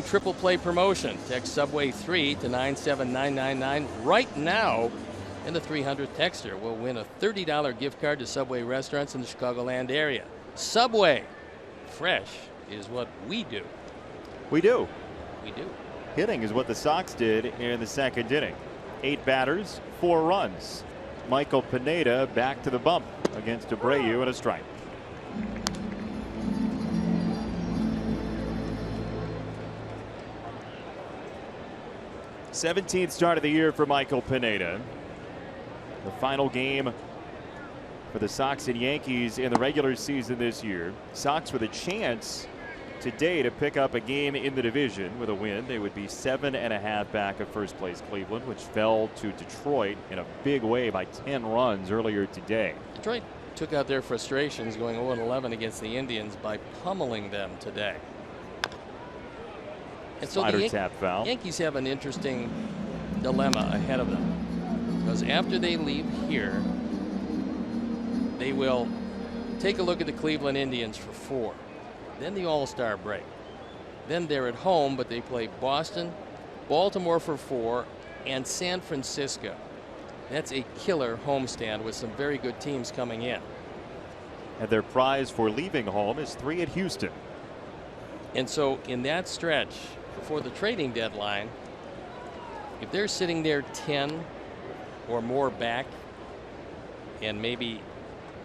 Triple play promotion. Text Subway 3 to 97999 right now, and the 300th texter will win a $30 gift card to Subway restaurants in the Chicagoland area. Subway, fresh is what we do. We do. We do. Hitting is what the Sox did in the second inning. 8 batters, 4 runs. Michael Pineda back to the bump against Abreu and a strike. '17th start of the year for Michael Pineda. The final game for the Sox and Yankees in the regular season this year. Sox with a chance today to pick up a game in the division. With a win, they would be 7.5 back of first place Cleveland, which fell to Detroit in a big way by 10 runs earlier today. Detroit took out their frustrations going 0-11 against the Indians by pummeling them today. And so the Yankees have an interesting dilemma ahead of them, because after they leave here, they will take a look at the Cleveland Indians for 4, then the All-Star break, then they're at home, but they play Boston, Baltimore for 4, and San Francisco. That's a killer homestand with some very good teams coming in. And their prize for leaving home is 3 at Houston. And so in that stretch before the trading deadline, if they're sitting there 10 or more back and maybe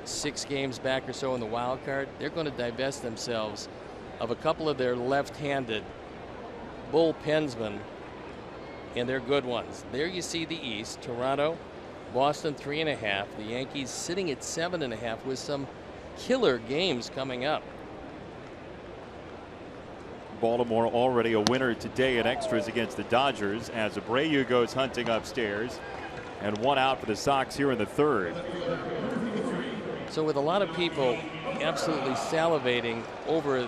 6 games back or so in the wild card, they're going to divest themselves of a couple of their left-handed bullpensmen, and they're good ones. There you see the East. Toronto, Boston 3.5. The Yankees sitting at 7.5 with some killer games coming up. Baltimore already a winner today in extras against the Dodgers as Abreu goes hunting upstairs, and 1 out for the Sox here in the third. So with a lot of people absolutely salivating over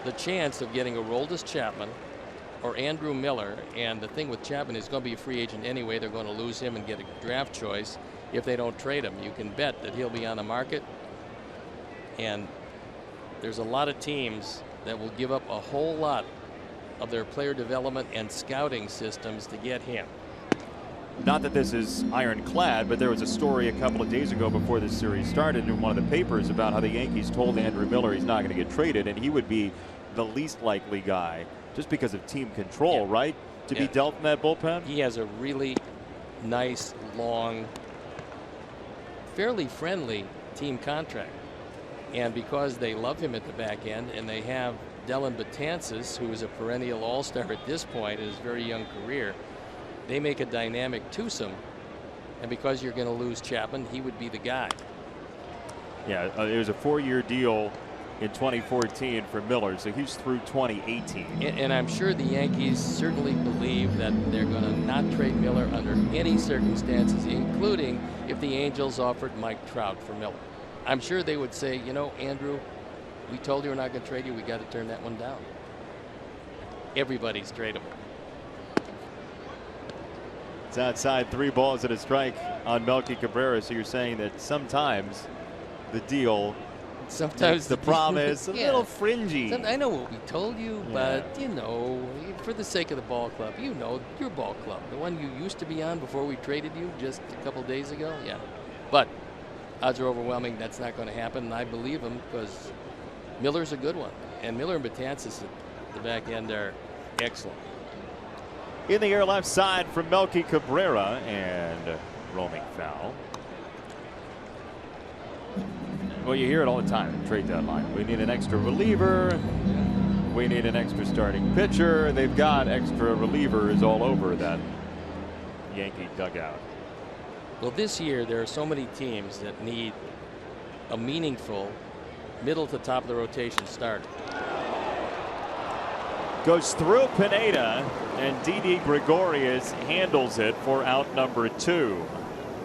the chance of getting Aroldis Chapman or Andrew Miller, and the thing with Chapman is going to be a free agent anyway. They're going to lose him and get a draft choice if they don't trade him. You can bet that he'll be on the market, and there's a lot of teams that will give up a whole lot of their player development and scouting systems to get him. not that this is ironclad, but there was a story a couple of days ago before this series started in one of the papers about how the Yankees told Andrew Miller he's not going to get traded, and he would be the least likely guy just because of team control, right? To be dealt in that bullpen? He has a really nice, long, fairly friendly team contract. And because they love him at the back end, and they have Dellin Betances, who is a perennial all-star at this point in his very young career, they make a dynamic twosome. And because you're going to lose Chapman, he would be the guy. Yeah, it was a 4-year deal in 2014 for Miller, so he's through 2018. And I'm sure the Yankees certainly believe that they're going to not trade Miller under any circumstances, including if the Angels offered Mike Trout for Miller. I'm sure they would say, you know, Andrew, we told you we're not going to trade you. We got to turn that one down. Everybody's tradable. It's outside, 3 balls and a strike on Melky Cabrera. So you're saying that sometimes the deal, sometimes the promise, a little fringy. I know what we told you, but you know, for the sake of the ball club, you know, your ball club, the one you used to be on before we traded you just a couple days ago, But odds are overwhelming that's not going to happen, and I believe him because Miller's a good one, and Miller and Betances at the back end are excellent. In the air left side from Melky Cabrera, and roaming foul. Well, you hear it all the time at the trade deadline. We need an extra reliever. We need an extra starting pitcher. They've got extra relievers all over that Yankee dugout. Well, this year there are so many teams that need a meaningful middle to top of the rotation starter. Goes through Pineda, and Didi Gregorius handles it for out number 2.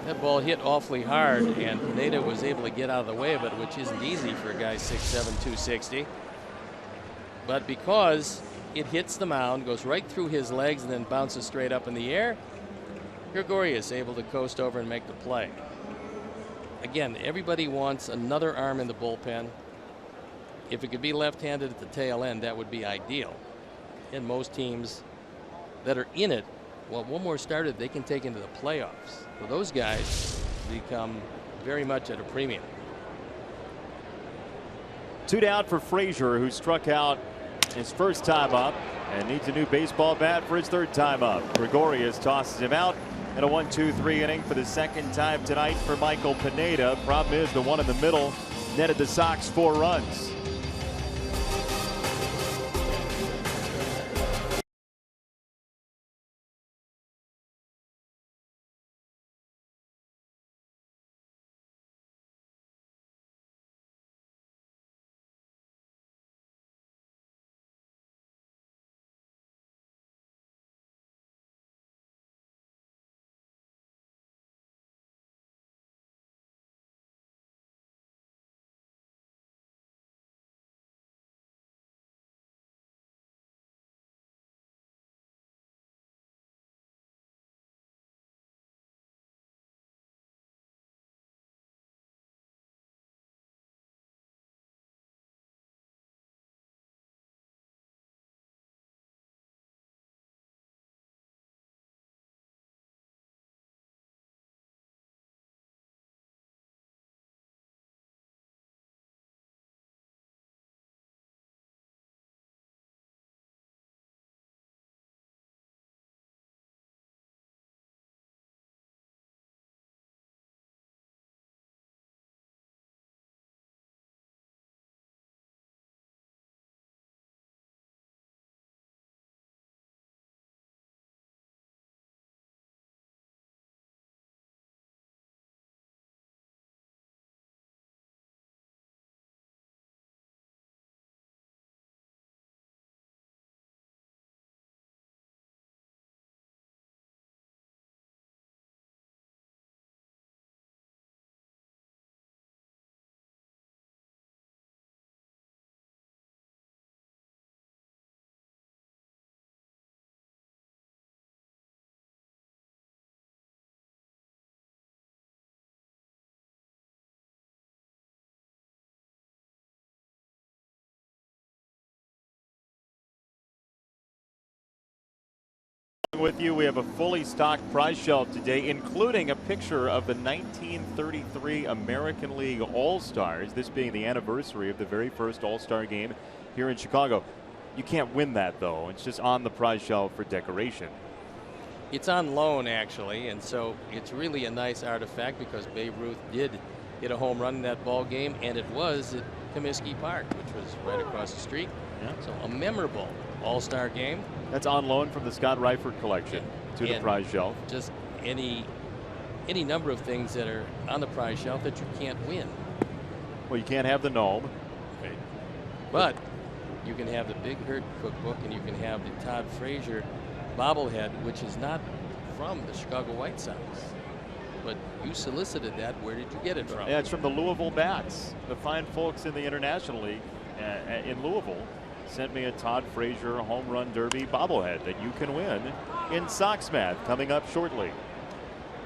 That ball hit awfully hard, and Pineda was able to get out of the way of it, which isn't easy for a guy 6'7", 260. But because it hits the mound, goes right through his legs, and then bounces straight up in the air, Gregorius able to coast over and make the play. Again, everybody wants another arm in the bullpen. If it could be left-handed at the tail end, that would be ideal. And most teams that are in it, well, one more starter they can take into the playoffs. So those guys become very much at a premium. 2 down for Frazier, who struck out his first time up and needs a new baseball bat for his 3rd time up. Gregorius tosses him out in a 1-2-3 inning for the 2nd time tonight for Michael Pineda. Problem is the one in the middle netted the Sox 4 runs. With you, we have a fully stocked prize shelf today, including a picture of the 1933 American League All-Stars, this being the anniversary of the very first All-Star game here in Chicago. You can't win that, though. It's just on the prize shelf for decoration. It's on loan, actually, and so it's really a nice artifact because Babe Ruth did hit a home run in that ball game, and it was at Comiskey Park, which was right across the street. Yeah. So a memorable All-Star game. That's on loan from the Scott Reifert collection to the prize shelf. Just any number of things that are on the prize shelf that you can't win. Well, you can't have the gnome. Okay. But you can have the Big Hurt cookbook, and you can have the Todd Frazier bobblehead, which is not from the Chicago White Sox. But you solicited that. Where did you get it from? Yeah, it's from the Louisville Bats. The fine folks in the International League in Louisville sent me a Todd Frazier home run derby bobblehead that you can win in Sox Math coming up shortly.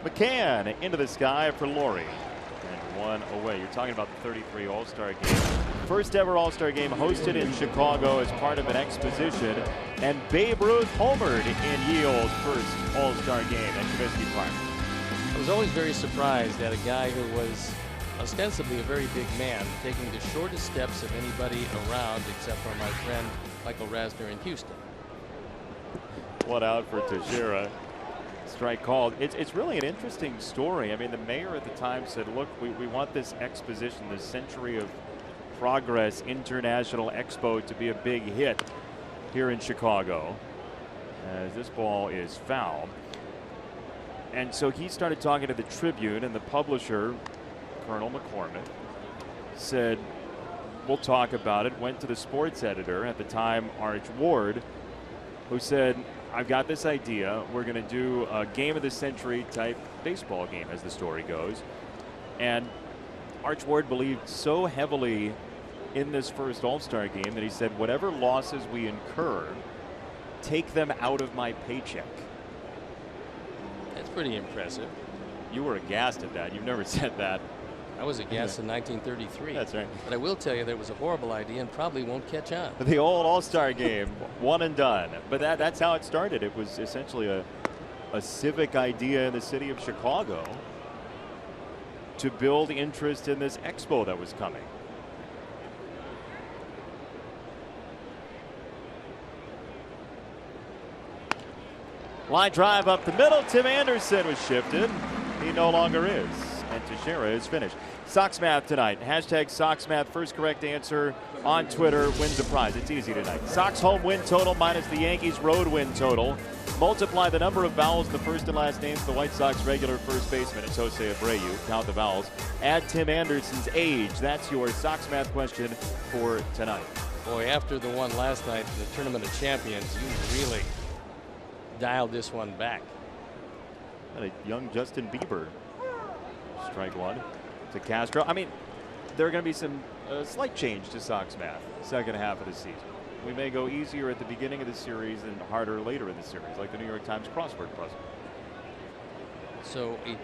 McCann into the sky for Laurie. And one away. You're talking about the 33 All-Star game. First ever All-Star game hosted in Chicago as part of an exposition. And Babe Ruth homered in Yale's first All-Star game at Comiskey Park. I was always very surprised at a guy who was ostensibly a very big man taking the shortest steps of anybody around except for my friend Michael Rasner in Houston. One out for Teixeira. Strike called. It's really an interesting story. I mean, the mayor at the time said, look, we want this exposition, this Century of Progress International Expo to be a big hit here in Chicago, as this ball is foul. And so he started talking to the Tribune, and the publisher, Colonel McCormick, said, we'll talk about it. Went to the sports editor at the time, Arch Ward, who said, I've got this idea. We're going to do a game of the century type baseball game, as the story goes. And Arch Ward believed so heavily in this first All-Star game that he said, whatever losses we incur, take them out of my paycheck. That's pretty impressive. You were aghast at that. You've never said that. I was aghast in 1933. That's right. But I will tell you that it was a horrible idea and probably won't catch on. The old All-Star game, one and done. But that's how it started. It was essentially a civic idea in the city of Chicago to build interest in this expo that was coming. Line drive up the middle. Tim Anderson was shifted. He no longer is. And Teixeira is finished. Sox Math tonight. Hashtag Sox Math. First correct answer on Twitter wins a prize. It's easy tonight. Sox home win total minus the Yankees road win total. Multiply the number of vowels in the first and last names of the White Sox regular first baseman. It's Jose Abreu. Count the vowels. Add Tim Anderson's age. That's your Sox Math question for tonight. Boy, after the one last night, the Tournament of Champions, you really dialed this one back. And a young Justin Bieber. Strike one to Castro. I mean, there are going to be some slight change to Sox Math second half of the season. We may go easier at the beginning of the series and harder later in the series, like the New York Times crossword puzzle. So a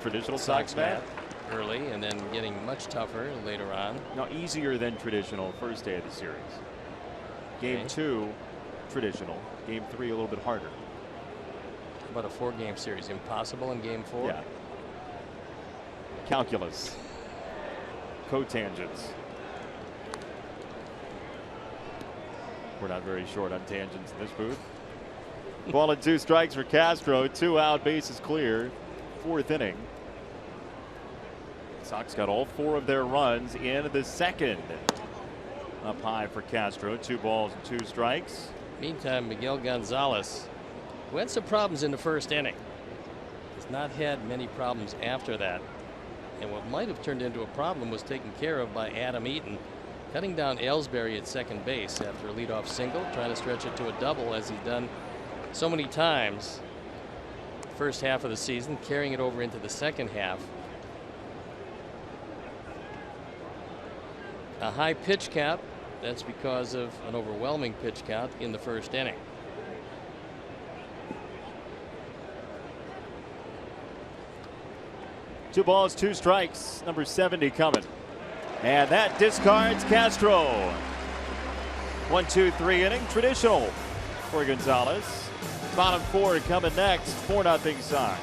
traditional Sox Math early and then getting much tougher later on. Now easier than traditional first day of the series. Game 2 traditional. Game 3 a little bit harder. About a 4-game series. Impossible in game 4? Yeah. Calculus. Cotangents. We're not very short on tangents in this booth. Ball and 2 strikes for Castro. 2 out, bases clear. 4th inning. Sox got all 4 of their runs in the second. Up high for Castro. 2 balls and 2 strikes. Meantime, Miguel Gonzalez, who had some problems in the first inning, has not had many problems after that. And what might have turned into a problem was taken care of by Adam Eaton, cutting down Ellsbury at second base after a leadoff single, trying to stretch it to a double as he's done so many times first half of the season, carrying it over into the second half. A high pitch count. That's because of an overwhelming pitch count in the first inning. Two balls, 2 strikes. Number 70 coming. And that discards Castro. 1-2-3 inning. Traditional for Gonzalez. Bottom four coming next. 4-0 Sox.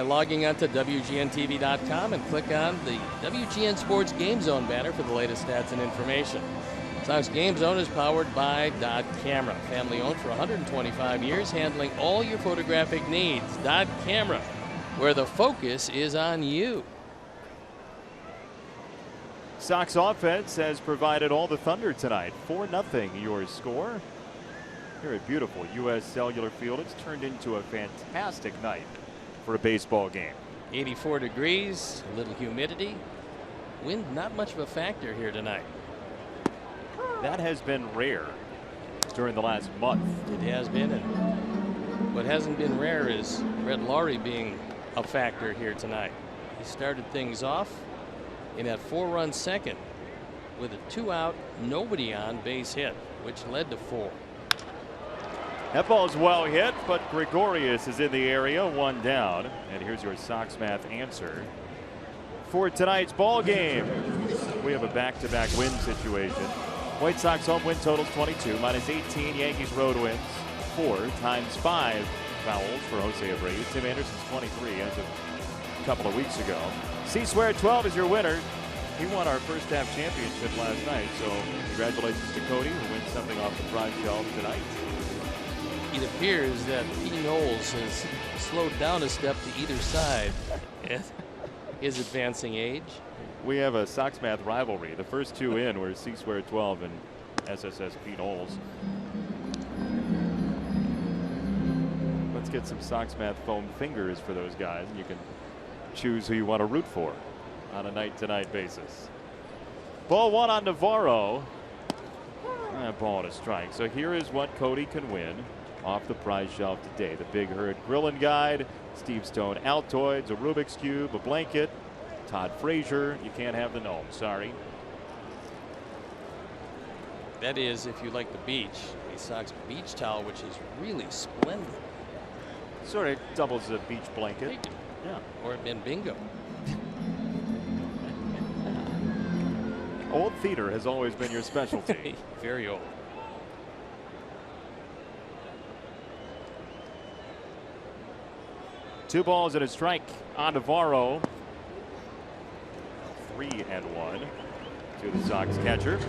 Logging on to WGNTV.com and click on the WGN Sports Game Zone banner for the latest stats and information. Sox Game Zone is powered by Dot Camera, family owned for 125 years, handling all your photographic needs. Dot Camera, where the focus is on you. Sox offense has provided all the thunder tonight. 4-0 your score. Here at beautiful U.S. Cellular Field, it's turned into a fantastic night for a baseball game. 84 degrees, a little humidity. Wind not much of a factor here tonight. That has been rare during the last month. It has been, and what hasn't been rare is Brett Lawrie being a factor here tonight. He started things off in that 4-run second with a 2-out, nobody on base hit, which led to 4. That ball's well hit, but Gregorius is in the area, 1 down. And here's your Sox math answer for tonight's ball game. We have a back-to-back win situation. White Sox home win totals 22, minus 18. Yankees road wins 4 times 5 fouls for Jose Abreu. Tim Anderson's 23 as of a couple of weeks ago. C-Square 12 is your winner. He won our first half championship last night, so congratulations to Cody, who wins something off the prize shelf tonight. It appears that P. Knowles has slowed down a step to either side at his advancing age. We have a Sox math rivalry. The first two in were C-Square 12 and SSS P. Knowles. Let's get some Sox math foam fingers for those guys, and you can choose who you want to root for on a night-to-night basis. Ball 1 on Navarro. Ball and a strike. So here is what Cody can win off the prize shelf today. The Big Herd Grilling Guide, Steve Stone Altoids, a Rubik's Cube, a blanket, Todd Frazier. You can't have the gnome, sorry. That is, if you like the beach, a Sox beach towel, which is really splendid. Sort of doubles as a beach blanket. Yeah, or in bingo. Old theater has always been your specialty. Very old. Two balls and a strike on Navarro. 3-1 to the Sox catcher.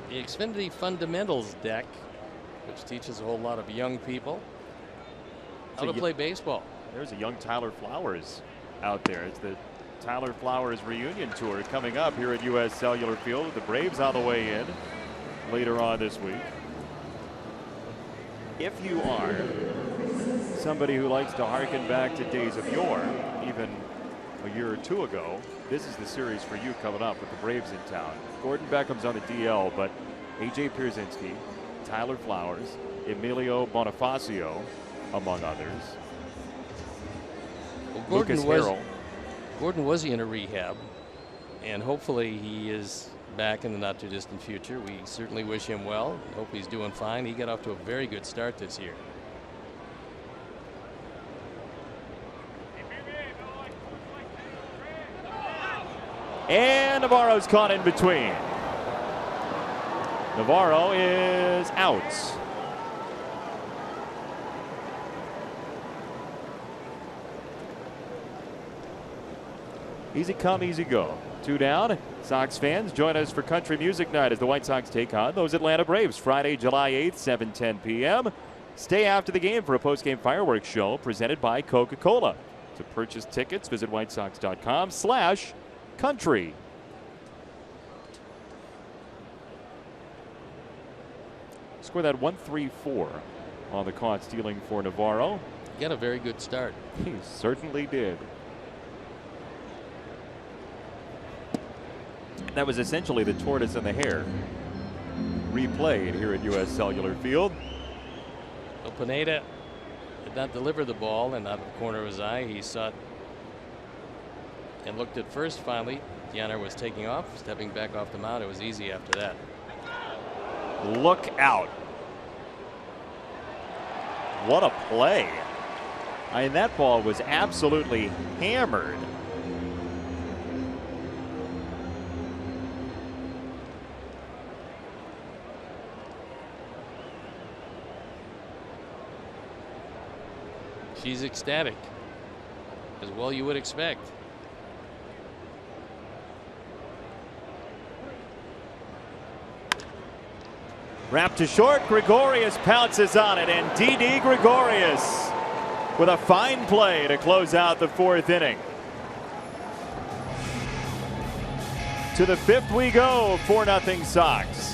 The Xfinity Fundamentals deck, which teaches a whole lot of young people how to play baseball. There's a young Tyler Flowers out there. It's the Tyler Flowers reunion tour coming up here at U.S. Cellular Field with the Braves on the way in later on this week. If you are somebody who likes to harken back to days of yore, even a year or two ago, this is the series for you coming up with the Braves in town. Gordon Beckham's on the DL, but A.J. Pierzynski, Tyler Flowers, Emilio Bonifacio, among others. Well, Lucas Harrell. Gordon was in a rehab, and hopefully he is back in the not too distant future. We certainly wish him well. Hope he's doing fine. He got off to a very good start this year. And Navarro's caught in between. Navarro is out. Easy come, easy go. 2 down. Sox fans, join us for Country Music Night as the White Sox take on those Atlanta Braves. Friday, July 8th, 7:10 p.m. Stay after the game for a post-game fireworks show presented by Coca-Cola. To purchase tickets, visit whitesox.com/country. Score that 1-3-4 on the caught stealing for Navarro. He got a very good start. He certainly did. That was essentially the tortoise and the hare replayed here at U.S. Cellular Field. So Pineda did not deliver the ball, and out of the corner of his eye, he saw it and looked at first. Finally, Yanner was taking off, stepping back off the mound. It was easy after that. Look out. What a play. I mean, that ball was absolutely hammered. She's ecstatic, as well you would expect. Wrapped to short, Gregorius pounces on it, and Didi Gregorius with a fine play to close out the 4th inning. To the 5th we go, 4-0 Sox.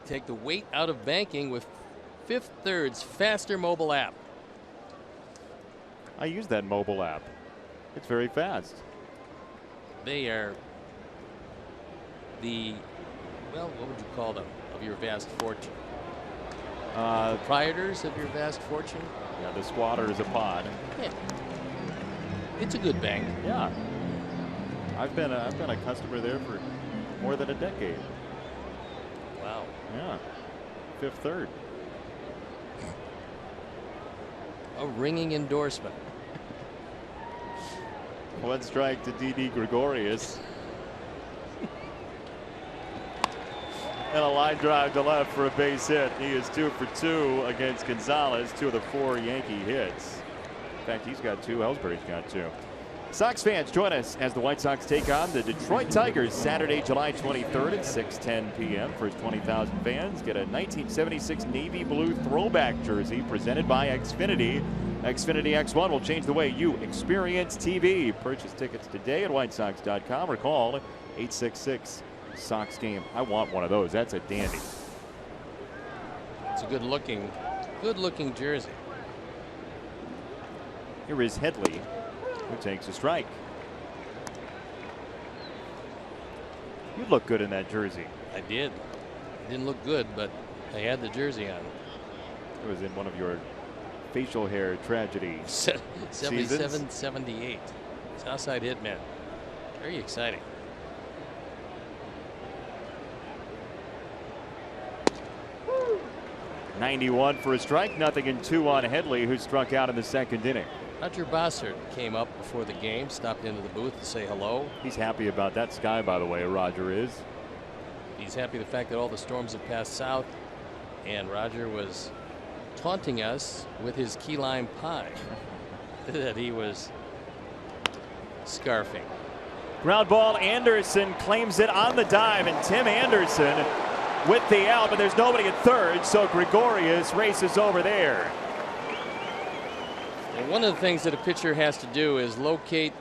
Take the weight out of banking with Fifth Third's faster mobile app. I use that mobile app. It's very fast. They are the, well, what would you call them, of your vast fortune? Proprietors of your vast fortune? Yeah, the squatters upon. Yeah. It's a good bank. Yeah. I've been a customer there for more than a decade. Wow. Yeah. Fifth third. A ringing endorsement. 1 strike to Didi Gregorius. And a line drive to left for a base hit. He is 2 for 2 against Gonzalez. 2 of the 4 Yankee hits. In fact, he's got 2. Ellsbury's got 2. Sox fans, join us as the White Sox take on the Detroit Tigers Saturday, July 23rd at 6:10 p.m. For his 20,000 fans, get a 1976 navy blue throwback jersey presented by Xfinity. Xfinity X1 will change the way you experience TV. Purchase tickets today at WhiteSox.com or call 866-SOX-GAME. I want one of those. That's a dandy. It's a good looking jersey. Here is Headley, who takes a strike. You look good in that jersey. I did. It didn't look good, but I had the jersey on. It was in one of your facial hair tragedy 77, 78. Southside Hitman. Very exciting. .91 for a strike, 0-2 on Headley, who struck out in the second inning. Roger Bossert came up before the game, stopped into the booth to say hello. He's happy about that sky, by the way. Roger is. He's happy the fact that all the storms have passed south, and Roger was taunting us with his key lime pie that he was scarfing. Ground ball, Anderson claims it on the dive, and Tim Anderson with the out, but there's nobody at third, so Gregorius races over there. And one of the things that a pitcher has to do is locate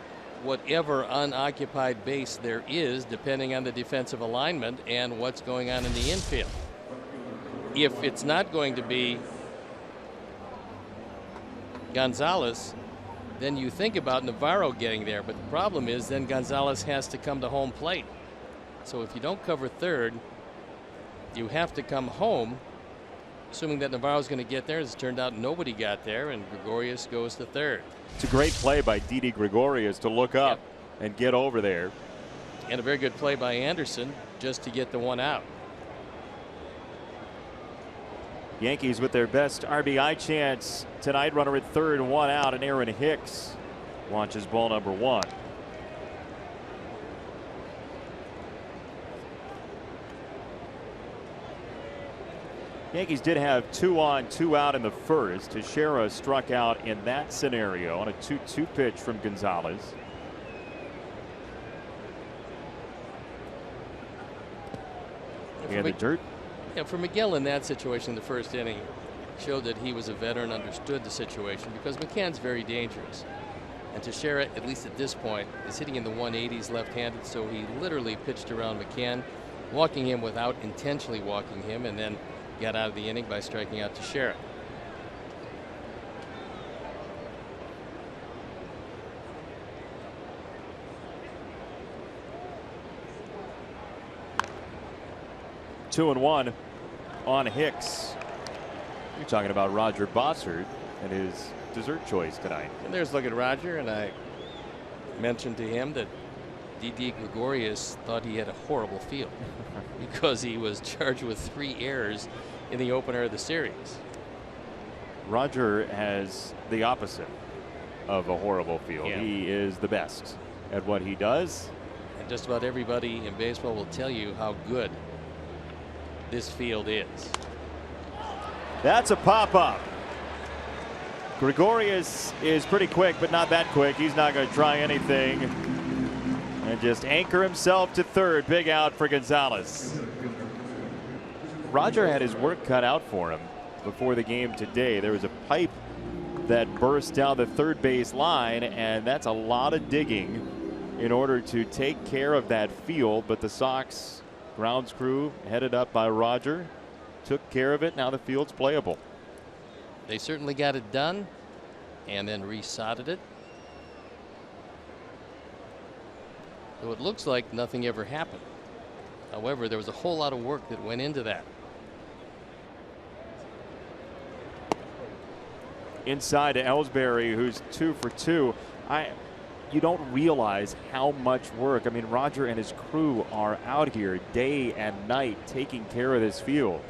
whatever unoccupied base there is, depending on the defensive alignment and what's going on in the infield. If it's not going to be Gonzalez, then you think about Navarro getting there, but the problem is then Gonzalez has to come to home plate. So if you don't cover third, you have to come home, assuming that Navarro's going to get there. As it turned out, nobody got there, and Gregorius goes to third. It's a great play by Didi Gregorius to look up and get over there. And a very good play by Anderson just to get the one out. Yankees with their best RBI chance tonight. Runner at third, 1 out, and Aaron Hicks launches ball number 1. Yankees did have 2 on, 2 out in the first. Teixeira struck out in that scenario on a 2-2 pitch from Gonzalez. In the dirt. Yeah, for Miguel in that situation in the first inning showed that he was a veteran, understood the situation, because McCann's very dangerous. And Teixeira, at least at this point, is hitting in the 180s left-handed, so he literally pitched around McCann, walking him without intentionally walking him, and then got out of the inning by striking out Teixeira. Two and one on Hicks. You're talking about Roger Bossert and his dessert choice tonight. And there's look at Roger, and I mentioned to him that Didi Gregorius thought he had a horrible field because he was charged with 3 errors in the opener of the series. Roger has the opposite of a horrible field. Yeah. He is the best at what he does. And just about everybody in baseball will tell you how good this field is. That's a pop-up. Gregorius is pretty quick, but not that quick. He's not going to try anything and just anchor himself to third. Big out for Gonzalez. Roger had his work cut out for him before the game today. There was a pipe that burst down the third base line, and that's a lot of digging in order to take care of that field. But the Sox grounds crew, headed up by Roger, took care of it. Now the field's playable. They certainly got it done and then resodded it. So it looks like nothing ever happened. However, there was a whole lot of work that went into that. Inside to Ellsbury, who's 2 for 2. You don't realize how much work. I mean, Roger and his crew are out here day and night taking care of this field.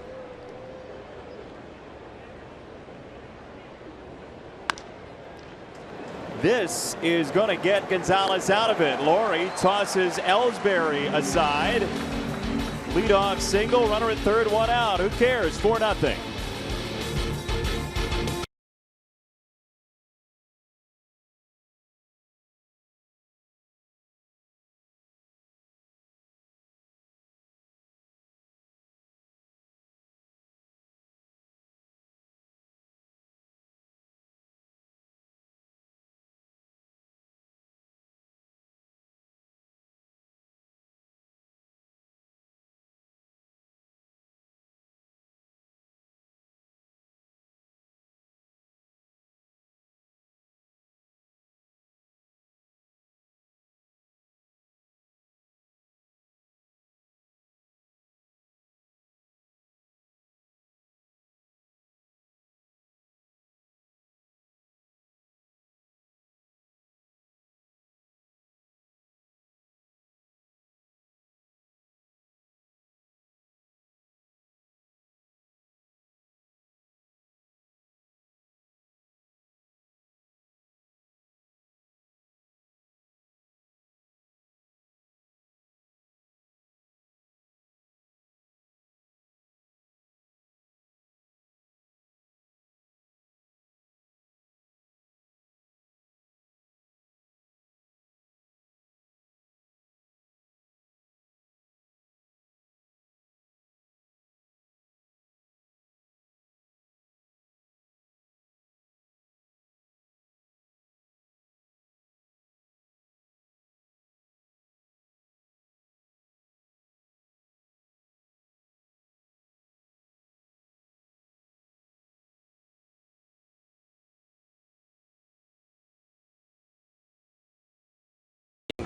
this is going to get Gonzalez out of it. Laurie tosses Ellsbury aside. Leadoff single, runner at third, one out. Who cares? 4-0.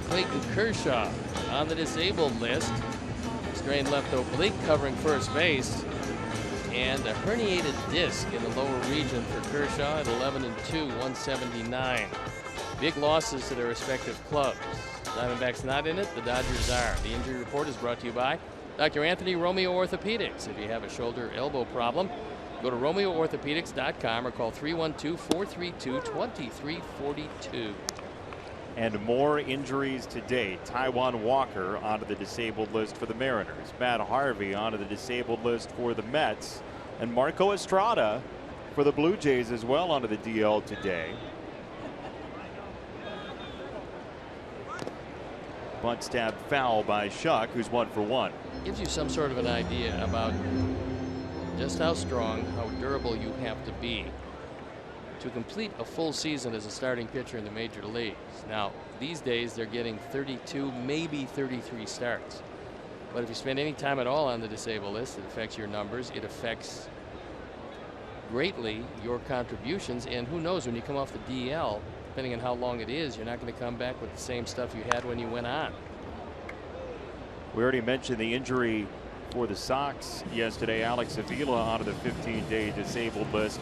Clayton Kershaw on the disabled list. Strained left oblique covering first base. And a herniated disc in the lower region for Kershaw at 11-2, 179. Big losses to their respective clubs. Diamondbacks not in it, the Dodgers are. The injury report is brought to you by Dr. Anthony Romeo Orthopedics. If you have a shoulder elbow problem, go to RomeoOrthopedics.com or call 312-432-2342. And more injuries today. Taijuan Walker onto the disabled list for the Mariners. Matt Harvey onto the disabled list for the Mets. And Marco Estrada for the Blue Jays as well onto the DL today. Bunt stab foul by Shuck, who's 1 for 1. Gives you some sort of an idea about just how strong, how durable you have to be to complete a full season as a starting pitcher in the major leagues. Now, these days they're getting 32, maybe 33 starts. But if you spend any time at all on the disabled list, it affects your numbers. It affects greatly your contributions. And who knows, when you come off the DL, depending on how long it is, you're not going to come back with the same stuff you had when you went on. We already mentioned the injury for the Sox yesterday. Alex Avila onto the 15-day disabled list.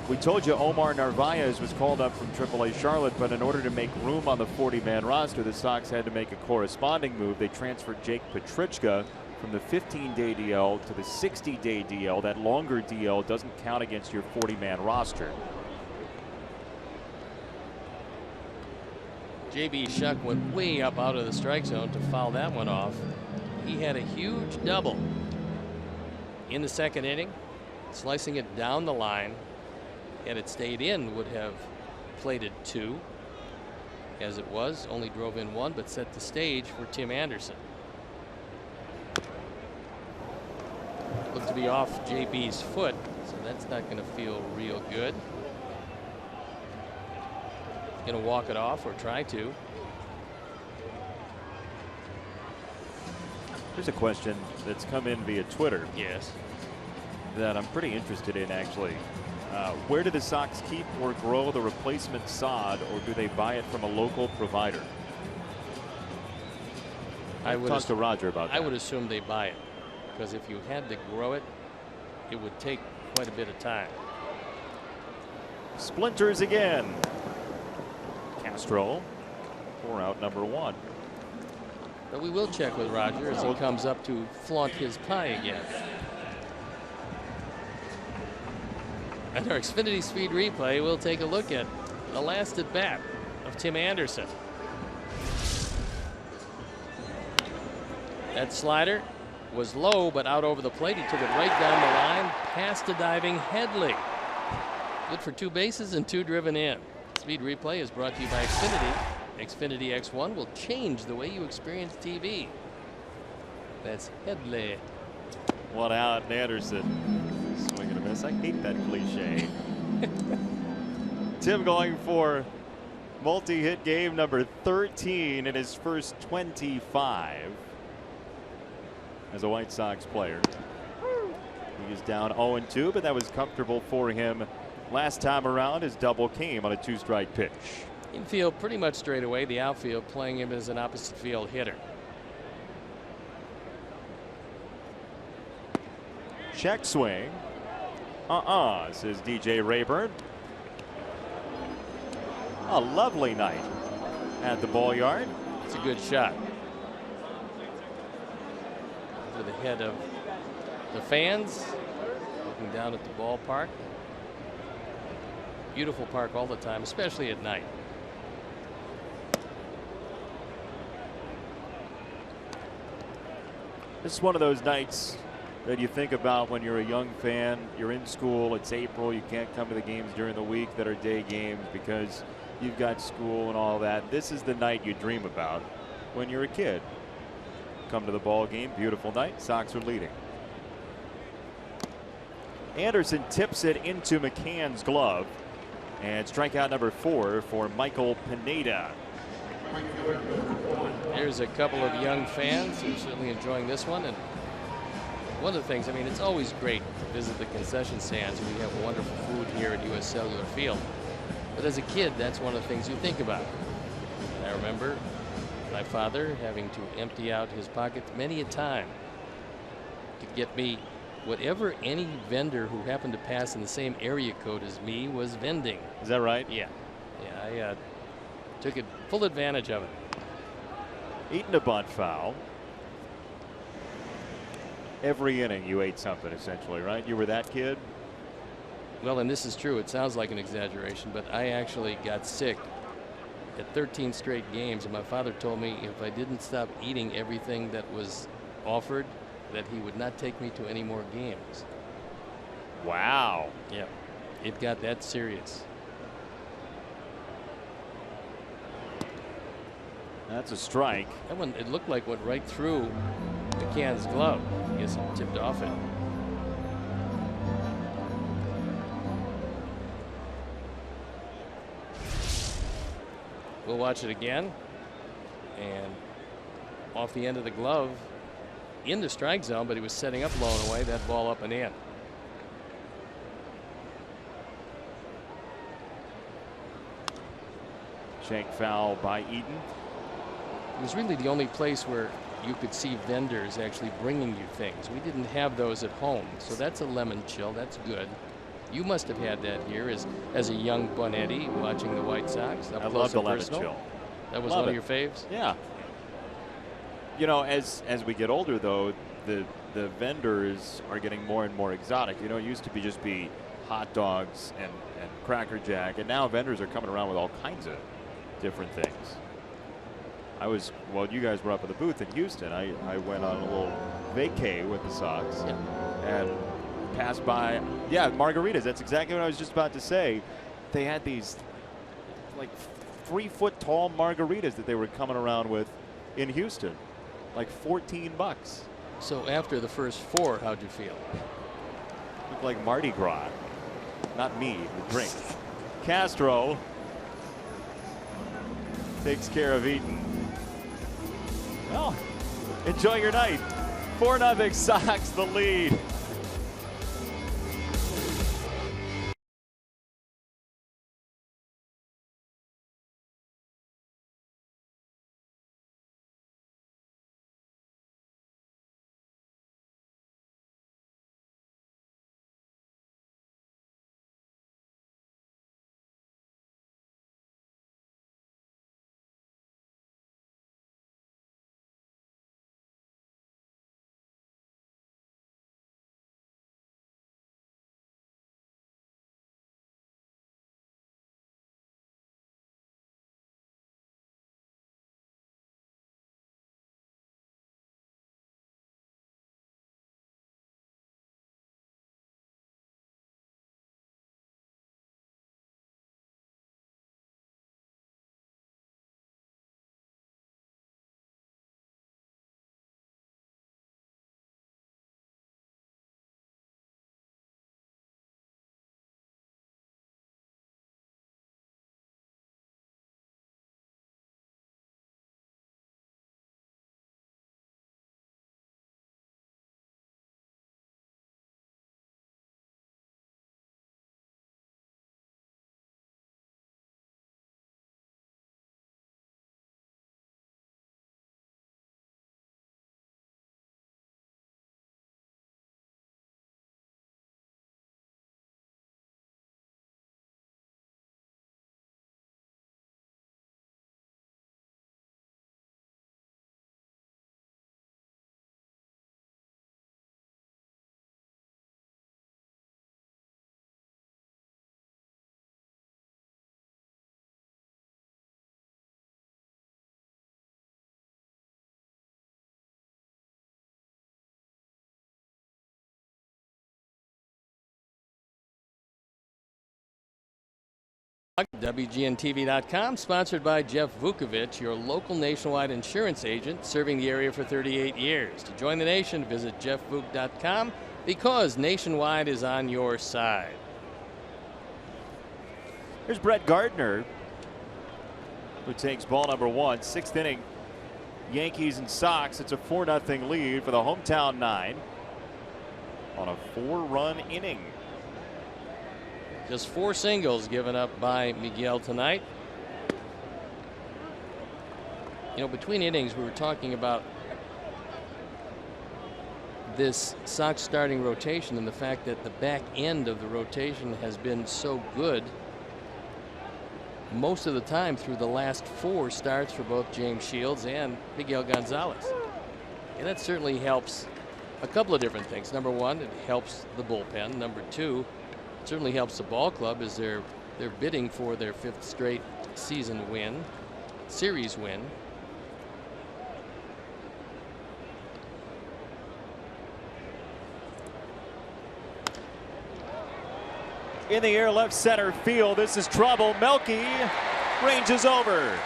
We told you Omar Narvaez was called up from AAA Charlotte, but in order to make room on the 40-man roster, the Sox had to make a corresponding move. They transferred Jake Petrichka from the 15-day DL to the 60-day DL. That longer DL doesn't count against your 40-man roster. J.B. Shuck went way up out of the strike zone to foul that one off. He had a huge double in the second inning, slicing it down the line. Had it stayed in, would have plated 2. As it was, only drove in 1, but set the stage for Tim Anderson. Looked to be off JB's foot, so that's not going to feel real good. Going to walk it off or try to. Here's a question that's come in via Twitter. Yes. That I'm pretty interested in, actually. Where do the Sox keep or grow the replacement sod, or do they buy it from a local provider? I would talk to Roger about that. I would assume they buy it, because if you had to grow it, it would take quite a bit of time. Splinters again. Castro, 4 out, number 1. But we will check with Roger as he comes up to flaunt his pie again. And our Xfinity Speed Replay will take a look at the last at bat of Tim Anderson. That slider was low, but out over the plate. He took it right down the line, past a diving Headley. Good for 2 bases and 2 driven in. Speed Replay is brought to you by Xfinity. Xfinity X1 will change the way you experience TV. That's Headley. 1 out, and Anderson swing and a miss. I hate that cliche. Tim going for multi-hit game number 13 in his first 25 as a White Sox player. He is down 0-2, but that was comfortable for him last time around. His double came on a 2-strike pitch. Infield pretty much straight away. The outfield playing him as an opposite field hitter. Check swing. Says DJ Rayburn. A lovely night at the ball yard. It's a good shot. To the head of the fans looking down at the ballpark. Beautiful park all the time, especially at night. This is one of those nights that you think about when you're a young fan. You're in school, it's April, you can't come to the games during the week that are day games because you've got school and all that. This is the night you dream about when you're a kid. Come to the ball game, beautiful night, Sox are leading. Anderson tips it into McCann's glove, and strikeout number 4 for Michael Pineda. There's a couple of young fans who are certainly enjoying this one. And one of the things, I mean, it's always great to visit the concession stands. We have wonderful food here at U.S. Cellular Field. But as a kid, that's one of the things you think about. And I remember my father having to empty out his pockets many a time to get me whatever any vendor who happened to pass in the same area code as me was vending. Is that right? Yeah. I took full advantage of it. Eating a bunt foul. Every inning you ate something, essentially, right? You were that kid? Well, and this is true. It sounds like an exaggeration, but I actually got sick at 13 straight games, and my father told me if I didn't stop eating everything that was offered, that he would not take me to any more games. Wow. Yeah, it got that serious. That's a strike. That one, it looked like went right through McCann's glove. I guess it tipped off it. We'll watch it again. And off the end of the glove in the strike zone, but he was setting up low and away. That ball up and in. Shank foul by Eaton. It was really the only place where you could see vendors actually bringing you things. We didn't have those at home, so that's a lemon chill. That's good. You must have had that here as a young Bonetti watching the White Sox. I love the lemon chill. That was love one it. of your faves? Yeah. You know, as we get older, though, the vendors are getting more and more exotic. You know, it used to just be hot dogs and Cracker Jack, and now vendors are coming around with all kinds of different things. Well, you guys were up at the booth in Houston. I went on a little vacay with the Sox and passed by, margaritas. That's exactly what I was just about to say. They had these like 3-foot tall margaritas that they were coming around with in Houston, like $14. So after the first 4, how'd you feel? Looked like Mardi Gras. Not me, the drink. Castro takes care of Eaton. Well, enjoy your night. 4-0 Sox the lead. WGNTV.com, sponsored by Jeff Vukovich, your local nationwide insurance agent serving the area for 38 years. To join the nation, visit jeffvuk.com because Nationwide is on your side. Here's Brett Gardner, who takes ball number 1, 6th inning. Yankees and Sox. It's a 4-0 lead for the hometown 9 on a 4-run inning. Just 4 singles given up by Miguel tonight. You know, between innings, we were talking about this Sox starting rotation and the fact that the back end of the rotation has been so good most of the time through the last 4 starts for both James Shields and Miguel Gonzalez. And that certainly helps a couple of different things. Number one, it helps the bullpen. Number two, it certainly helps the ball club as they're bidding for their 5th straight season win, series win. In the air, left center field. This is trouble. Melky ranges over.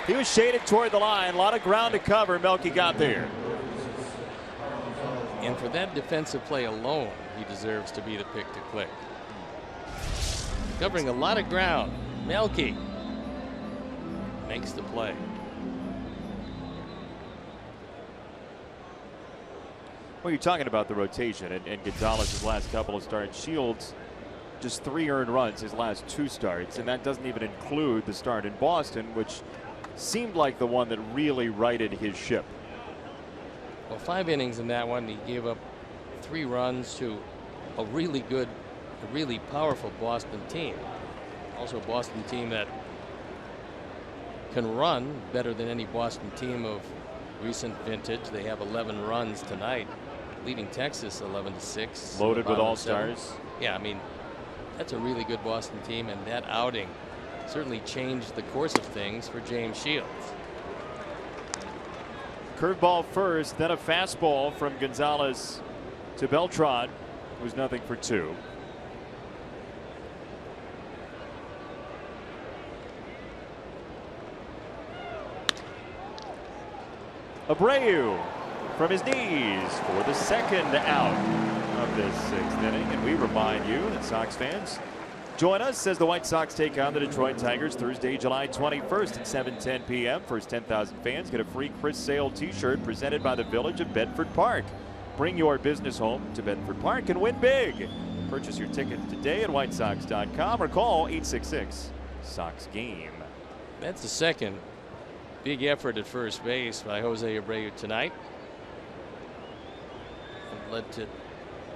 He was shaded toward the line. A lot of ground to cover. Melky got there. And for that defensive play alone, he deserves to be the pick to click. Covering a lot of ground. Melky makes the play. Well, you're talking about the rotation and Gonzalez's last couple of starts. Shields just 3 earned runs his last 2 starts, and that doesn't even include the start in Boston, which seemed like the one that really righted his ship. Well, 5 innings in that one. He gave up 3 runs to a really good, a really powerful Boston team. Also a Boston team that can run better than any Boston team of recent vintage. They have 11 runs tonight, leading Texas 11-6. Loaded with all-stars. Yeah, I mean, that's a really good Boston team, and that outing certainly changed the course of things for James Shields. Curveball first, then a fastball from Gonzalez to Beltran. It was nothing for 2. Abreu from his knees for the 2nd out of this 6th inning. And we remind you that Sox fans, join us as the White Sox take on the Detroit Tigers Thursday, July 21st at 7:10 p.m. First 10,000 fans get a free Chris Sale t-shirt presented by the Village of Bedford Park. Bring your business home to Bedford Park and win big. Purchase your ticket today at whitesox.com or call 866-SOX-GAME. That's the second big effort at first base by Jose Abreu tonight. It led to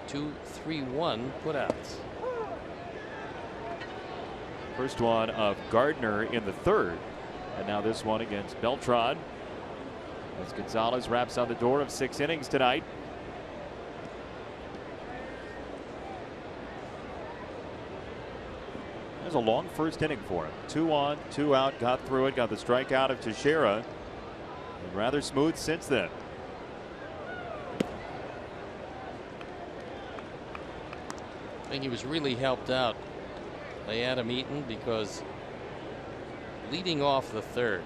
2-3-1 putouts. First one of Gardner in the 3rd. And now this one against Beltran. As Gonzalez wraps on the door of 6 innings tonight. It was a long first inning for him. 2 on, 2 out, got through it, got the strikeout of Teixeira. And rather smooth since then. I think he was really helped out by Adam Eaton because leading off the 3rd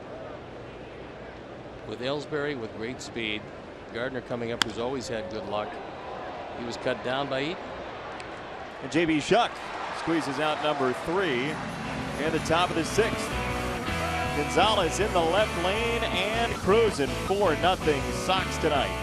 with Ellsbury with great speed, Gardner coming up, who's always had good luck. He was cut down by Eaton. And J.B. Shuck squeezes out number 3 in the top of the 6th. Gonzalez in the left lane and cruising 4-0 Sox tonight.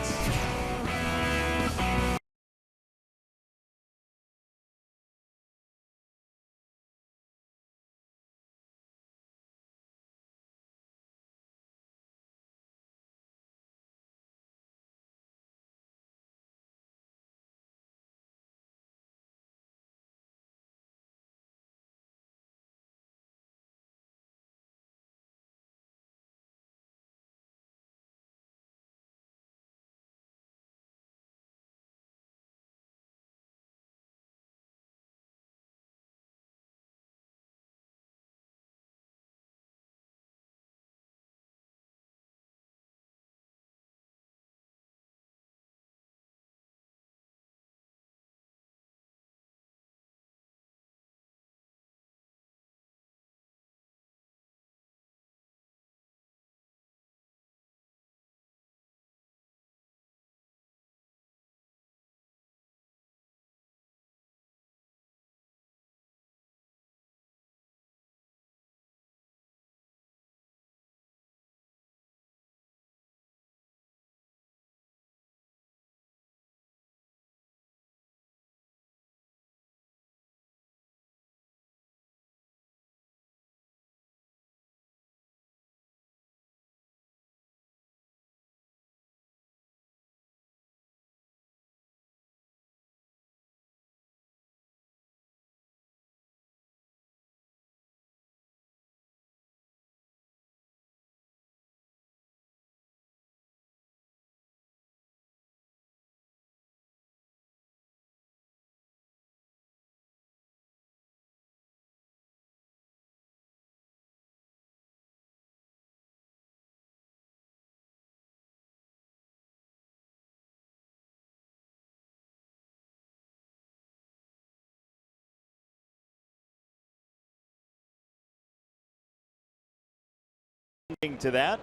To that,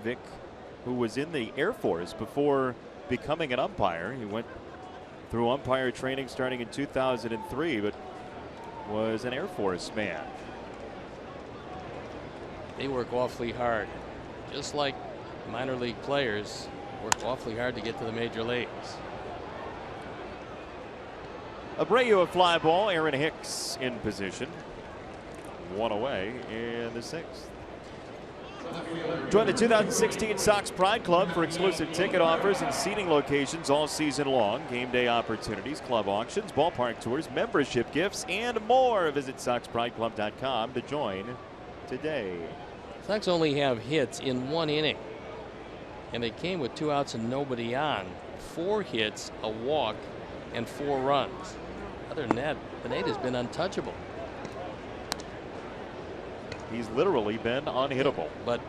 Vic, who was in the Air Force before becoming an umpire, he went through umpire training starting in 2003, but was an Air Force man. They work awfully hard, just like minor league players work awfully hard to get to the major leagues. Abreu a fly ball. Aaron Hicks in position. One away in the 6th. Join the 2016 Sox Pride Club for exclusive ticket offers and seating locations all season long. Game day opportunities, club auctions, ballpark tours, membership gifts, and more. Visit SoxPrideClub.com to join today. Sox only have hits in 1 inning, and they came with 2 outs and nobody on. 4 hits, a walk, and 4 runs. Other than that, Pineda's been untouchable. He's literally been unhittable. But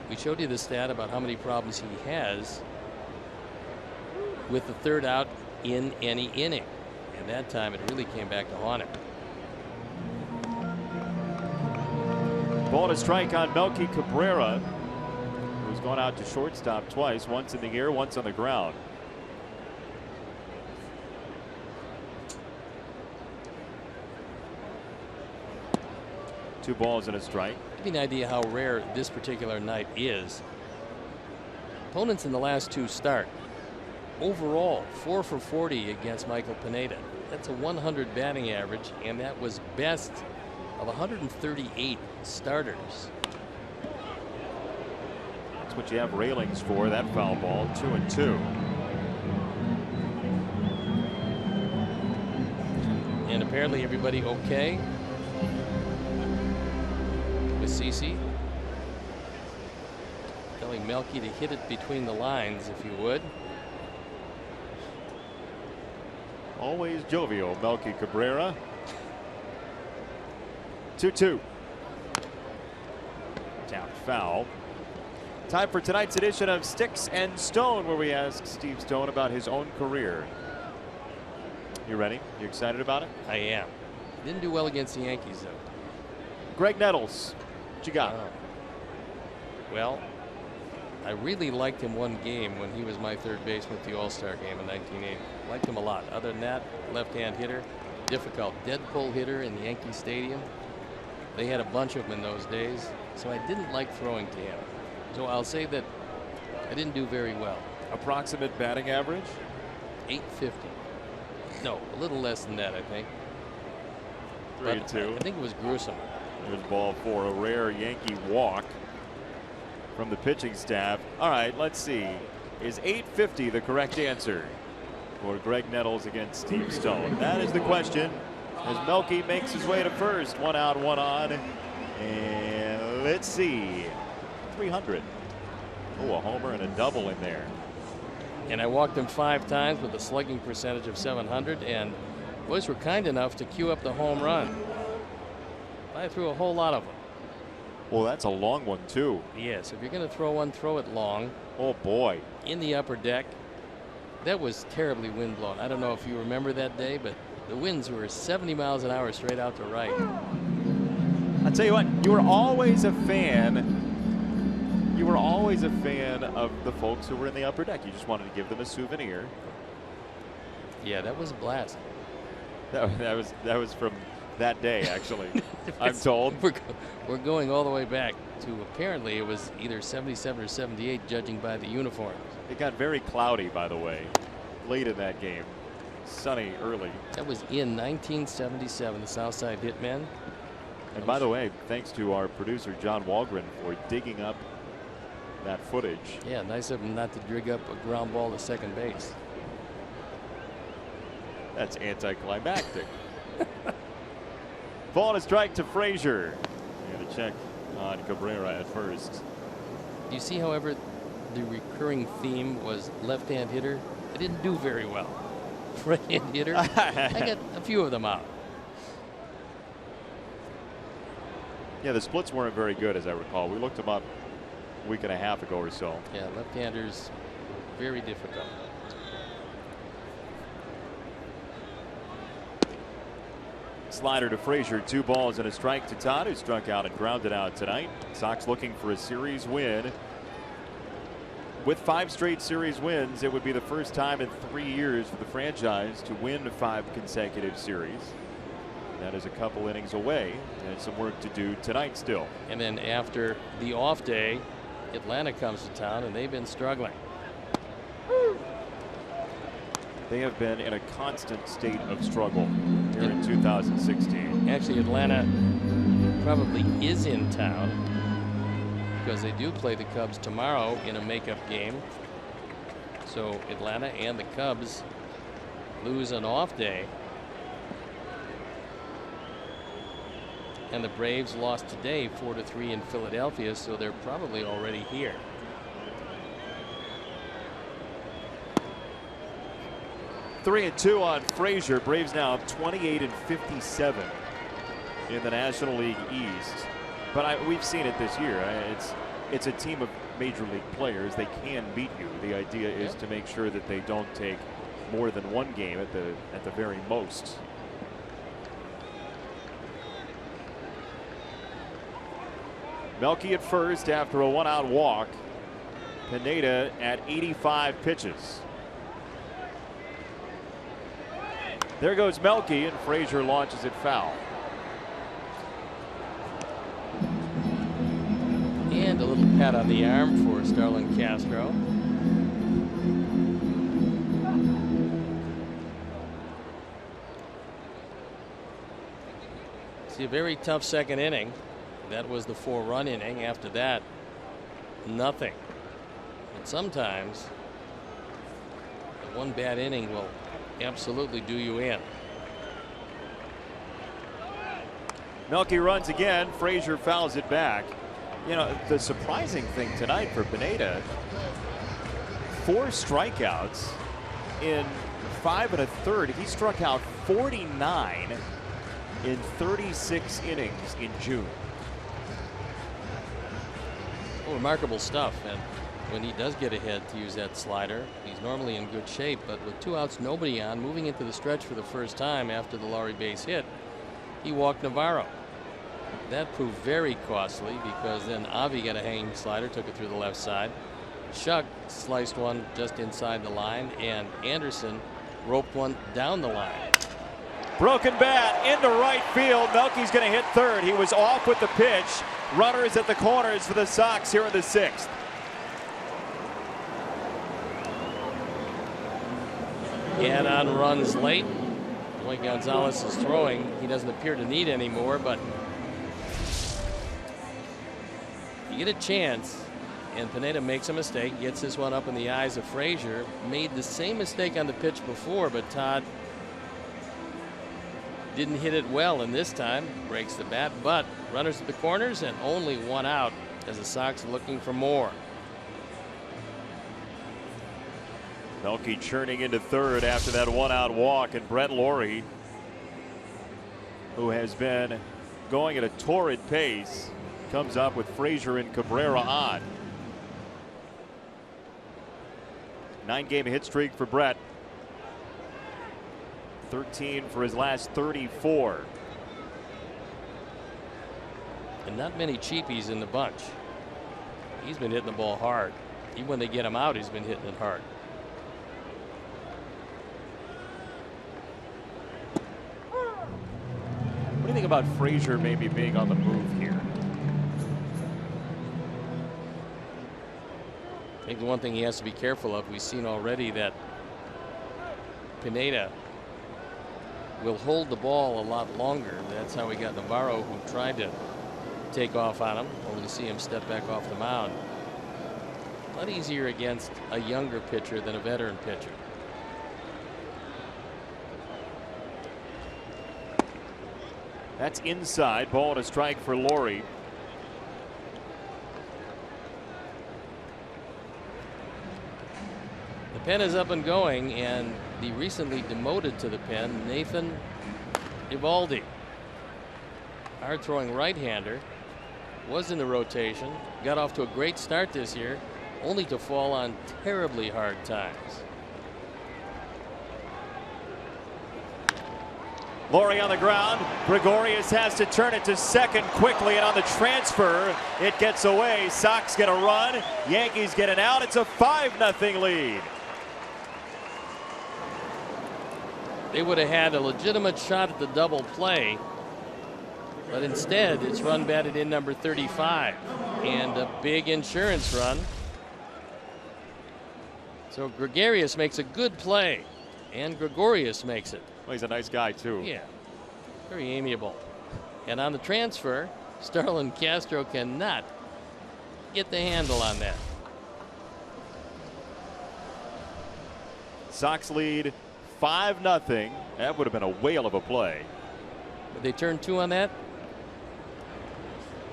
we showed you the stat about how many problems he has with the 3rd out in any inning. And that time it really came back to haunt him. Ball to strike on Melky Cabrera, who's gone out to shortstop twice, once in the air, once on the ground. Two balls and a strike. Give you an idea how rare this particular night is. Opponents in the last 2 start. Overall, 4 for 40 against Michael Pineda. That's a 100 batting average, and that was best of 138 starters. That's what you have railings for, that foul ball. 2-2. And apparently everybody okay with CC. Telling Melky to hit it between the lines, if you would. Always jovial, Melky Cabrera. 2-2. Down foul. Time for tonight's edition of Sticks and Stone, where we ask Steve Stone about his own career. You ready? You excited about it? I am. Didn't do well against the Yankees, though. Greg Nettles, what you got? Well, I really liked him one game when he was my 3rd baseman at the All-Star game in 1980. Liked him a lot. Other than that, left-hand hitter, difficult dead pull hitter in Yankee Stadium. They had a bunch of them in those days, so I didn't like throwing to him. So I'll say that I didn't do very well. Approximate batting average? 850. No, a little less than that, I think. 3-2. I think it was gruesome. There's ball 4, a rare Yankee walk from the pitching staff. All right, let's see. Is 850 the correct answer for Greg Nettles against Steve Stone? That is the question as Melky makes his way to first. 1 out, 1 on. And let's see. 300. Oh, a homer and a double in there. And I walked him 5 times with a slugging percentage of 700, and boys were kind enough to queue up the home run. I threw a whole lot of them. Well, that's a long one, too. Yes, if you're going to throw one, throw it long. Oh, boy. In the upper deck. That was terribly windblown. I don't know if you remember that day, but the winds were 70 miles an hour straight out to right. I'll tell you what, you were always a fan. You were always a fan of the folks who were in the upper deck. You just wanted to give them a souvenir. Yeah, that was a blast. That was from that day, actually. I'm told. We're going all the way back to, apparently it was either 77 or 78, judging by the uniforms. It got very cloudy, by the way, late in that game. Sunny early. That was in 1977, the Southside Hitmen. And by the way, thanks to our producer John Walgren for digging up that footage. Yeah, nice of him not to dig up a ground ball to second base. That's anticlimactic. Ball to strike to Frazier. And a check on Cabrera at first. You see, however, the recurring theme was left-hand hitter. I didn't do very well. Right-hand hitter, I got a few of them out. Yeah, the splits weren't very good, as I recall. We looked them up a week and a half ago or so. Yeah, left-handers, very difficult. slider to Frazier. 2 balls and a strike to Todd, who struck out and grounded out tonight. Sox looking for a series win. With 5 straight series wins, it would be the first time in 3 years for the franchise to win 5 consecutive series. That is a couple innings away, and some work to do tonight still. And then after the off day, Atlanta comes to town, and they've been struggling. They have been in a constant state of struggle here in 2016. Actually, Atlanta probably is in town because they do play the Cubs tomorrow in a makeup game. So Atlanta and the Cubs lose an off day. And the Braves lost today 4-3 in Philadelphia, so they're probably already here. Three and 2 on Frazier. Braves now 28-57 in the National League East. But we've seen it this year. It's a team of major league players. They can beat you. The idea is to make sure that they don't take more than 1 game at the very most. Melky at first after a 1-out walk. Pineda at 85 pitches. There goes Melky, and Frazier launches it foul. And a little pat on the arm for Starlin Castro. See, a very tough second inning. That was the 4-run inning. After that, nothing. And sometimes the 1 bad inning will absolutely do you in. Melky runs again. Frazier fouls it back. You know, the surprising thing tonight for Pineda, 4 strikeouts in 5 1/3. He struck out 49 in 36 innings in June. Remarkable stuff. And when he does get ahead to use that slider, he's normally in good shape. But with 2 outs, nobody on, moving into the stretch for the first time after the Lowry base hit, he walked Navarro. That proved very costly because then Avi got a hanging slider, took it through the left side. Shuck sliced one just inside the line, and Anderson roped one down the line. Broken bat into right field. Melky's going to hit third. He was off with the pitch. Runners at the corners for the Sox here in the 6th. And on runs late, the way Gonzalez is throwing, he doesn't appear to need anymore, but you get a chance, and Pineda makes a mistake, gets this one up in the eyes of Frazier. Made the same mistake on the pitch before, but Todd didn't hit it well, and this time breaks the bat. But runners at the corners and only 1 out as the Sox are looking for more. Melky churning into third after that 1-out walk, and Brett Lawrie, who has been going at a torrid pace, comes up with Frazier and Cabrera on. 9-game hit streak for Brett. 13 for his last 34. And not many cheapies in the bunch. He's been hitting the ball hard. Even when they get him out, he's been hitting it hard. What do you think about Frazier maybe being on the move here? I think the one thing he has to be careful of, we've seen already that Pineda will hold the ball a lot longer. That's how we got Navarro, who tried to take off on him, only to see him step back off the mound. A lot easier against a younger pitcher than a veteran pitcher. That's inside. Ball and a strike for Lawrie. The pen is up and going, and the recently demoted to the pen, Nathan Eovaldi. Hard throwing right-hander, was in the rotation, got off to a great start this year, only to fall on terribly hard times. Laurie on the ground. Gregorius has to turn it to second quickly, and on the transfer, it gets away. Sox get a run. Yankees get an out. It's a 5-0 lead. They would have had a legitimate shot at the double play, but instead it's run batted in number 35, and a big insurance run. So Gregorius makes a good play, and Gregorius makes it. Well, he's a nice guy, too. Yeah, very amiable. And on the transfer, Starlin Castro cannot get the handle on that. Sox lead 5-0. That would have been a whale of a play. Would they turn 2 on that?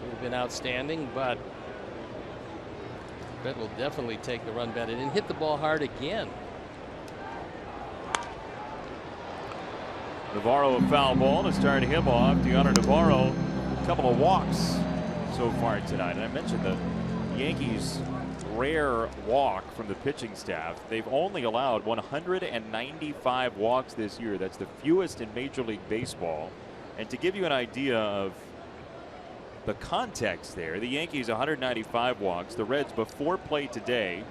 Would have been outstanding, but Brett will definitely take the run batted and hit the ball hard again. Navarro a foul ball to start him off. Deoner Navarro, a couple of walks so far tonight. And I mentioned the Yankees' rare walk from the pitching staff. They've only allowed 195 walks this year. That's the fewest in Major League Baseball. And to give you an idea of the context there, the Yankees 195 walks. The Reds, before play today,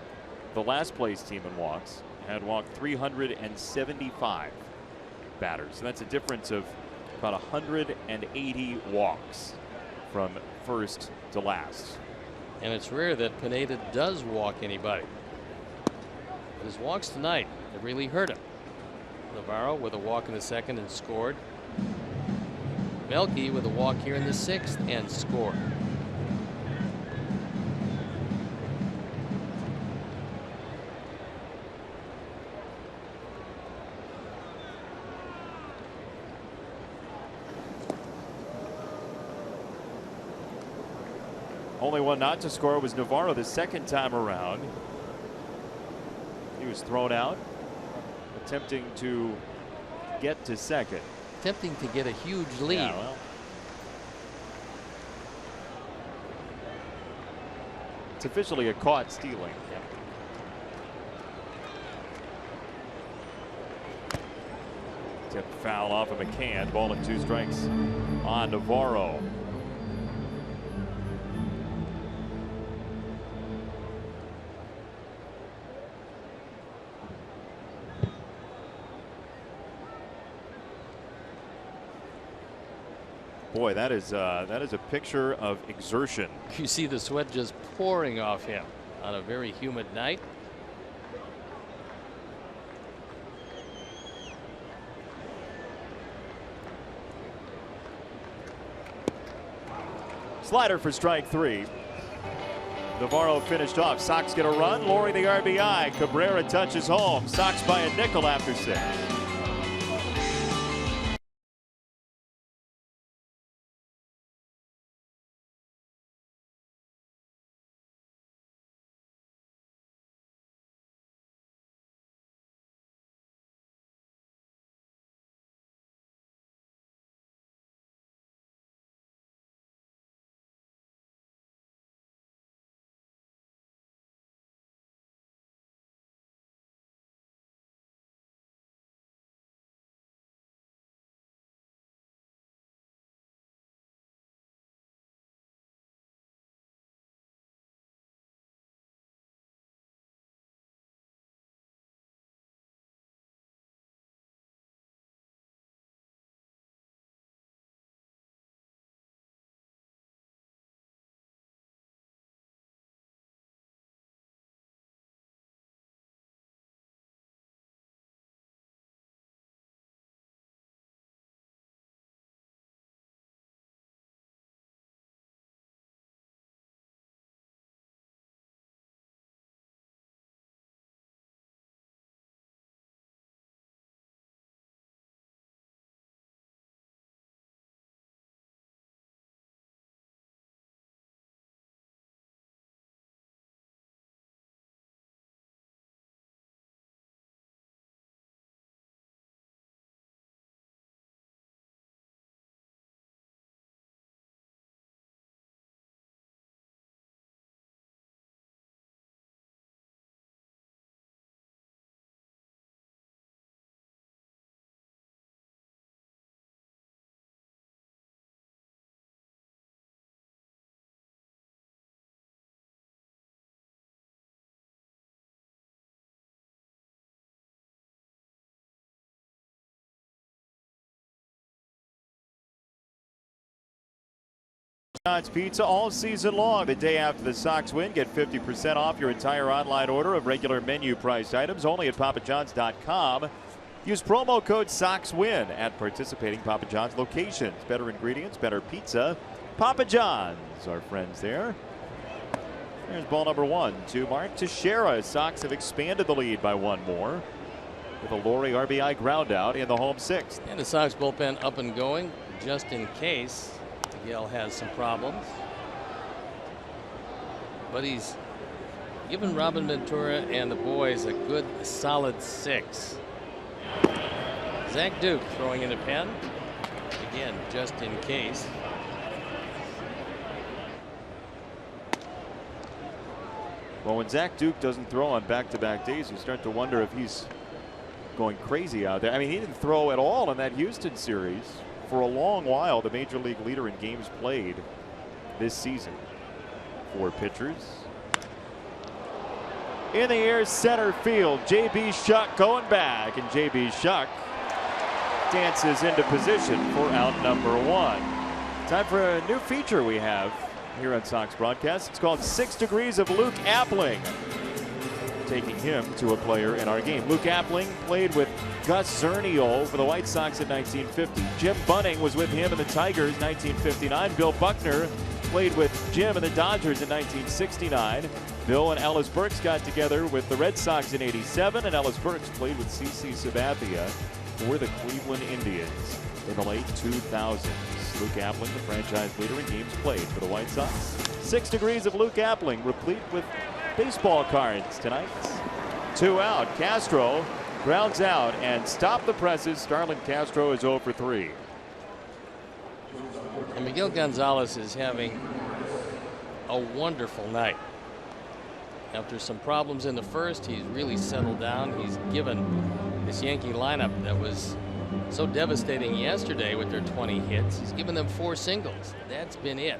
the last place team in walks, had walked 375 batters. So that's a difference of about 180 walks from first to last. And it's rare that Pineda does walk anybody. But his walks tonight have really hurt him. Navarro with a walk in the second and scored. Melky with a walk here in the sixth and scored. Only one not to score was Navarro the second time around. He was thrown out, attempting to get to second. Attempting to get a huge lead. Yeah, well, it's officially a caught stealing. Tip foul off of McCann. Ball and 2 strikes on Navarro. Boy, that is a picture of exertion. You see the sweat just pouring off him on a very humid night. Slider for strike 3. Navarro finished off. Sox get a run. Laurie the RBI. Cabrera touches home. Sox by a nickel after 6. John's Pizza all season long. The day after the Sox win, get 50% off your entire online order of regular menu priced items only at papajohns.com. Use promo code SOXWIN at participating Papa John's locations. Better ingredients, better pizza. Papa John's, our friends there. There's ball number 1 to Mark Teixeira. Sox have expanded the lead by 1 more with a Laurie RBI ground out in the home 6th. And the Sox bullpen up and going just in case Miguel has some problems. But he's given Robin Ventura and the boys a good solid 6. Zach Duke throwing in the pen. Again, just in case. Well, when Zach Duke doesn't throw on back-to-back days, you start to wonder if he's going crazy out there. I mean, he didn't throw at all in that Houston series for a long while. The major league leader in games played this season. 4 pitchers. In the air, center field. J.B. Shuck going back, and J.B. Shuck dances into position for out number 1. Time for a new feature we have here on Sox Broadcast. It's called 6 Degrees of Luke Appling, taking him to a player in our game. Luke Appling played with Gus Zernial for the White Sox in 1950. Jim Bunning was with him in the Tigers 1959. Bill Buckner played with Jim in the Dodgers in 1969. Bill and Ellis Burks got together with the Red Sox in '87, and Ellis Burks played with CC Sabathia for the Cleveland Indians in the late 2000s. Luke Appling, the franchise leader in games played for the White Sox. 6 Degrees of Luke Appling, replete with baseball cards tonight. 2 out. Castro grounds out and stop the presses. Starlin Castro is 0 for 3. And Miguel Gonzalez is having a wonderful night. After some problems in the first, he's really settled down. He's given this Yankee lineup that was so devastating yesterday with their 20 hits. He's given them 4 singles. That's been it.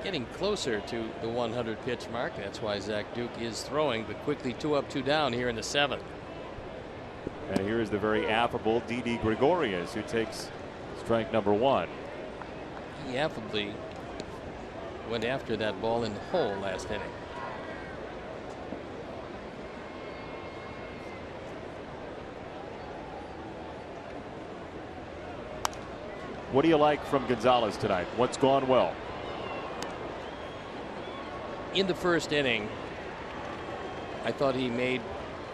Getting closer to the 100 pitch mark. That's why Zach Duke is throwing, but quickly 2 up, 2 down here in the 7th. And here is the very affable Didi Gregorius, who takes strike number 1. He affably went after that ball in the hole last inning. What do you like from Gonzalez tonight? What's gone well? In the first inning, I thought he made,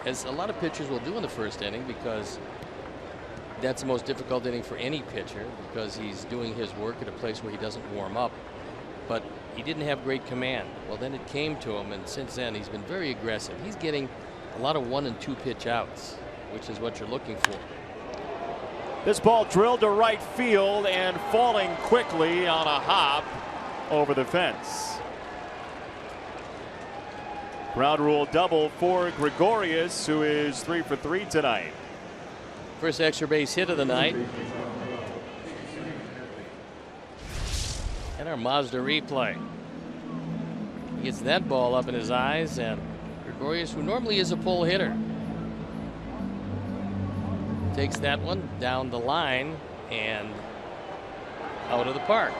as a lot of pitchers will do in the first inning, because that's the most difficult inning for any pitcher, because he's doing his work at a place where he doesn't warm up. But he didn't have great command. Well, then it came to him, and since then he's been very aggressive. He's getting a lot of 1 and 2 pitch outs, which is what you're looking for. This ball drilled to right field and falling quickly on a hop over the fence. Ground rule double for Gregorius, who is 3 for 3 tonight. First extra base hit of the night. And our Mazda replay. He gets that ball up in his eyes, and Gregorius, who normally is a pull hitter, takes that one down the line and out of the park.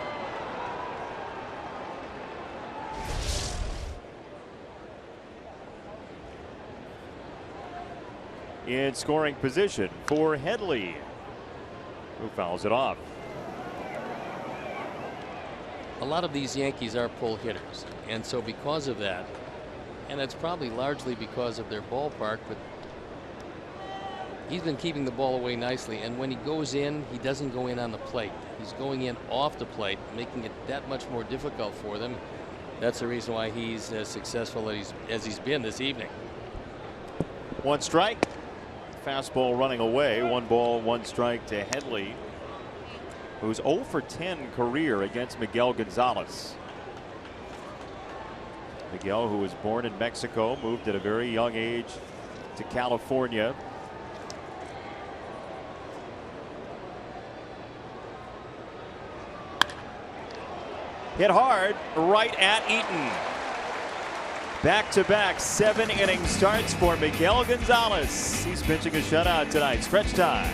In scoring position for Headley, who fouls it off. A lot of these Yankees are pull hitters, and so because of that, and that's probably largely because of their ballpark, but he's been keeping the ball away nicely, and when he goes in, he doesn't go in on the plate. He's going in off the plate, making it that much more difficult for them. That's the reason why he's as successful as he's been this evening. 1 strike. Fastball running away. 1 ball, 1 strike to Headley, who's 0 for 10 career against Miguel Gonzalez. Miguel, who was born in Mexico, moved at a very young age to California. Hit hard right at Eaton. Back-to-back 7-inning starts for Miguel Gonzalez. He's pitching a shutout tonight. Stretch time.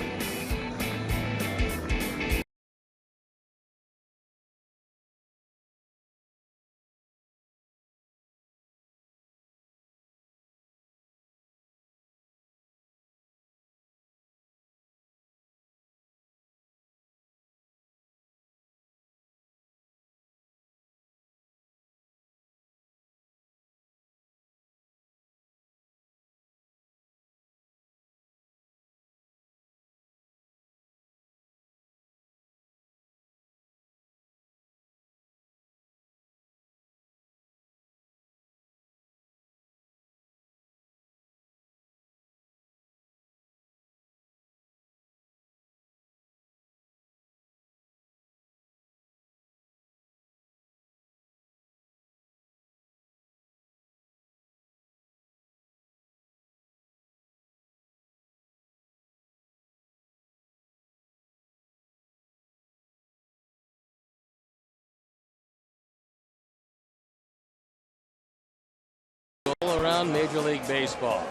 All around Major League Baseball.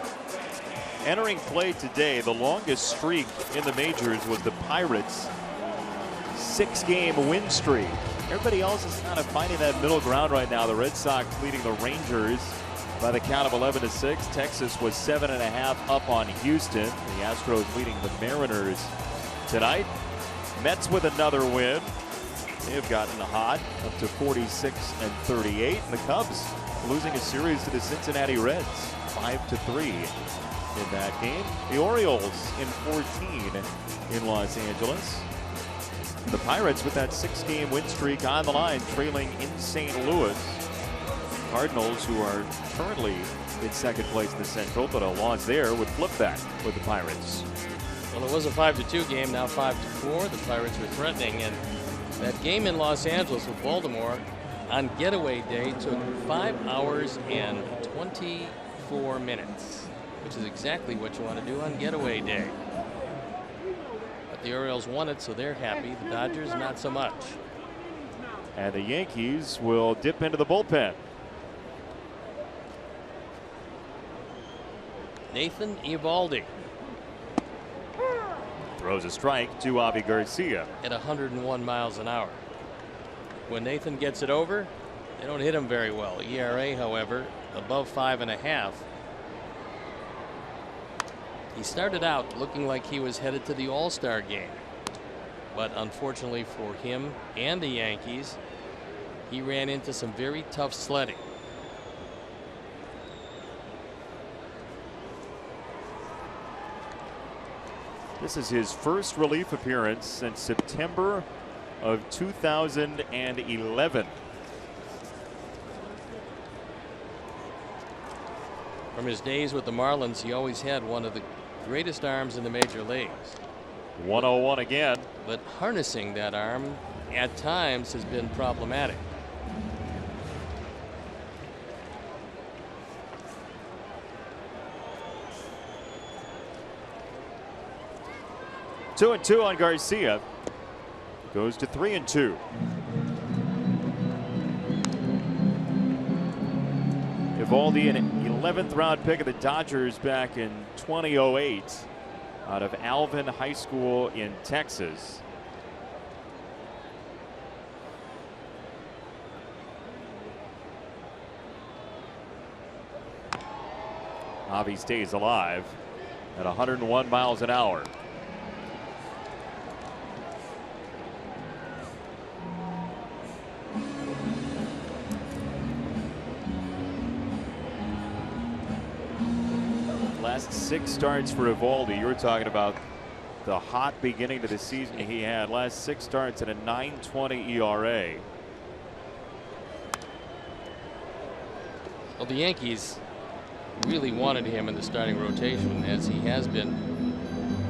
Entering play today, the longest streak in the majors was the Pirates' 6-game win streak. Everybody else is kind of finding that middle ground right now. The Red Sox leading the Rangers by the count of 11-6. Texas was 7.5 up on Houston. The Astros leading the Mariners tonight. Mets with another win. They've gotten hot, up to 46-38. And the Cubs losing a series to the Cincinnati Reds, 5-3 in that game. The Orioles in 14 in Los Angeles. The Pirates with that 6-game win streak on the line, trailing in St. Louis. Cardinals, who are currently in second place in the Central, but a loss there would flip that with the Pirates. Well, it was a 5-2 game, now 5-4. The Pirates were threatening, and that game in Los Angeles with Baltimore on getaway day took 5 hours and 24 minutes, which is exactly what you want to do on getaway day. But the Orioles won it, so they're happy. The Dodgers, not so much. And the Yankees will dip into the bullpen. Nathan Eovaldi Throws a strike to Avi Garcia. at 101 miles an hour. When Nathan gets it over, they don't hit him very well. ERA, however, above 5.5. He started out looking like he was headed to the All-Star game, but unfortunately for him and the Yankees, he ran into some very tough sledding. This is his first relief appearance since September of 2011. From his days with the Marlins, he always had one of the greatest arms in the major leagues. 101 again. But harnessing that arm at times has been problematic. Two and two on Garcia. Goes to 3-2. Eovaldi, an 11th round pick of the Dodgers back in 2008 out of Alvin High School in Texas. Avi stays alive at 101 miles an hour. Last 6 starts for Eovaldi. You were talking about the hot beginning to the season he had. Last 6 starts at a 9.20 ERA. Well, the Yankees really wanted him in the starting rotation, as he has been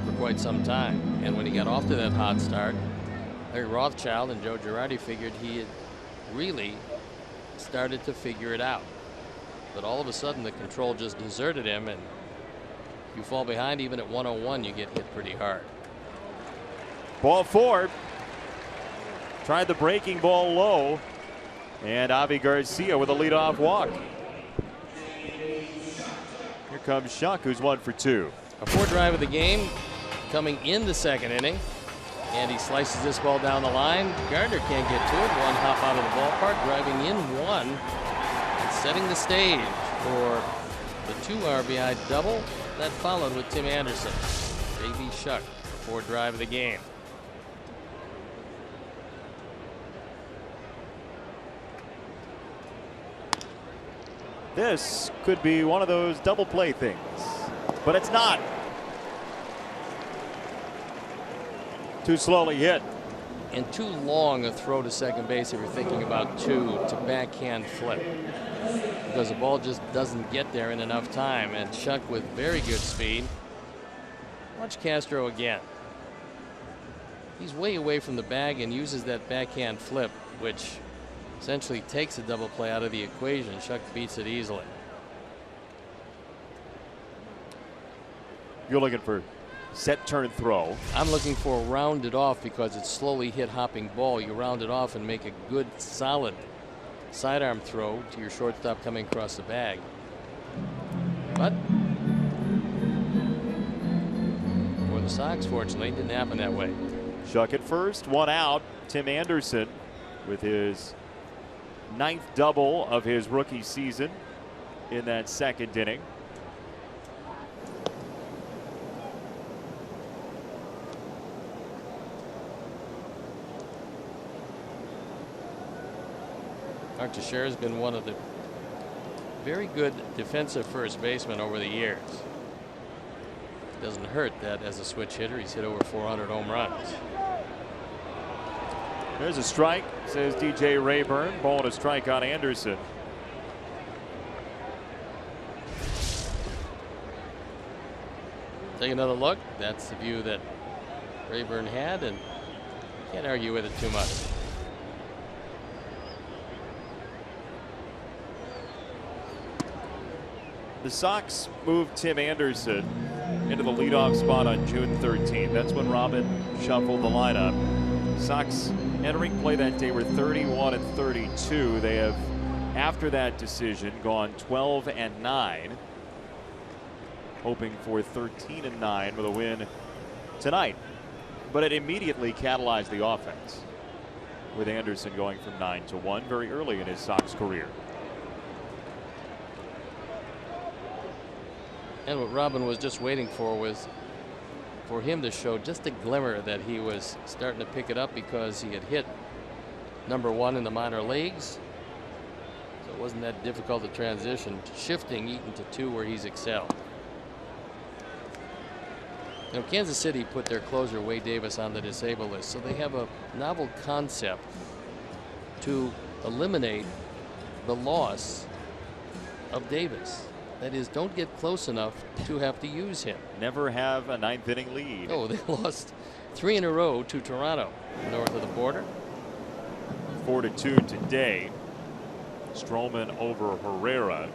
for quite some time. And when he got off to that hot start, Larry Rothschild and Joe Girardi figured he had really started to figure it out. But all of a sudden, the control just deserted him, and you fall behind even at 101, you get hit pretty hard. Ball 4. Tried the breaking ball low, and Avi Garcia with a leadoff walk. Here comes Shuck, who's 1 for 2. A 4th drive of the game coming in the 2nd inning, and he slices this ball down the line. Gardner can't get to it. One hop out of the ballpark, driving in 1 and setting the stage for the 2 RBI double that followed with Tim Anderson. J.B. Shuck, 4th drive of the game. This could be one of those double play things, but it's not. Too slowly hit. And too long a throw to second base if you're thinking about 2 to backhand flip, because the ball just doesn't get there in enough time. And Shuck with very good speed. Watch Castro again. He's way away from the bag and uses that backhand flip, which essentially takes a double play out of the equation. Shuck beats it easily. You're looking for set, turn, throw. I'm looking for rounded off, because it's slowly hit hopping ball. You round it off and make a good solid sidearm throw to your shortstop coming across the bag. But for the Sox, fortunately, it didn't happen that way. Shuck at first, one out. Tim Anderson with his 9th double of his rookie season in that 2nd inning. Mark Teixeira has been one of the very good defensive first basemen over the years. Doesn't hurt that as a switch hitter, he's hit over 400 home runs. There's a strike, says DJ Rayburn. Ball and a strike on Anderson. Take another look. That's the view that Rayburn had, and can't argue with it too much. The Sox moved Tim Anderson into the leadoff spot on June 13th. That's when Robin shuffled the lineup. Sox entering play that day were 31-32. They have, after that decision, gone 12-9, hoping for 13-9 with a win tonight. But it immediately catalyzed the offense, with Anderson going from 9-1 very early in his Sox career. And what Robin was just waiting for was for him to show just a glimmer that he was starting to pick it up, because he had hit #1 in the minor leagues. So it wasn't that difficult to transition to shifting Eaton to 2 where he's excelled. You know, Kansas City put their closer Wade Davis on the disabled list, so they have a novel concept to eliminate the loss of Davis. That is, don't get close enough to have to use him. Never have a 9th inning lead. Oh, they lost 3 in a row to Toronto, north of the border. 4-2 today. Stroman over Herrera.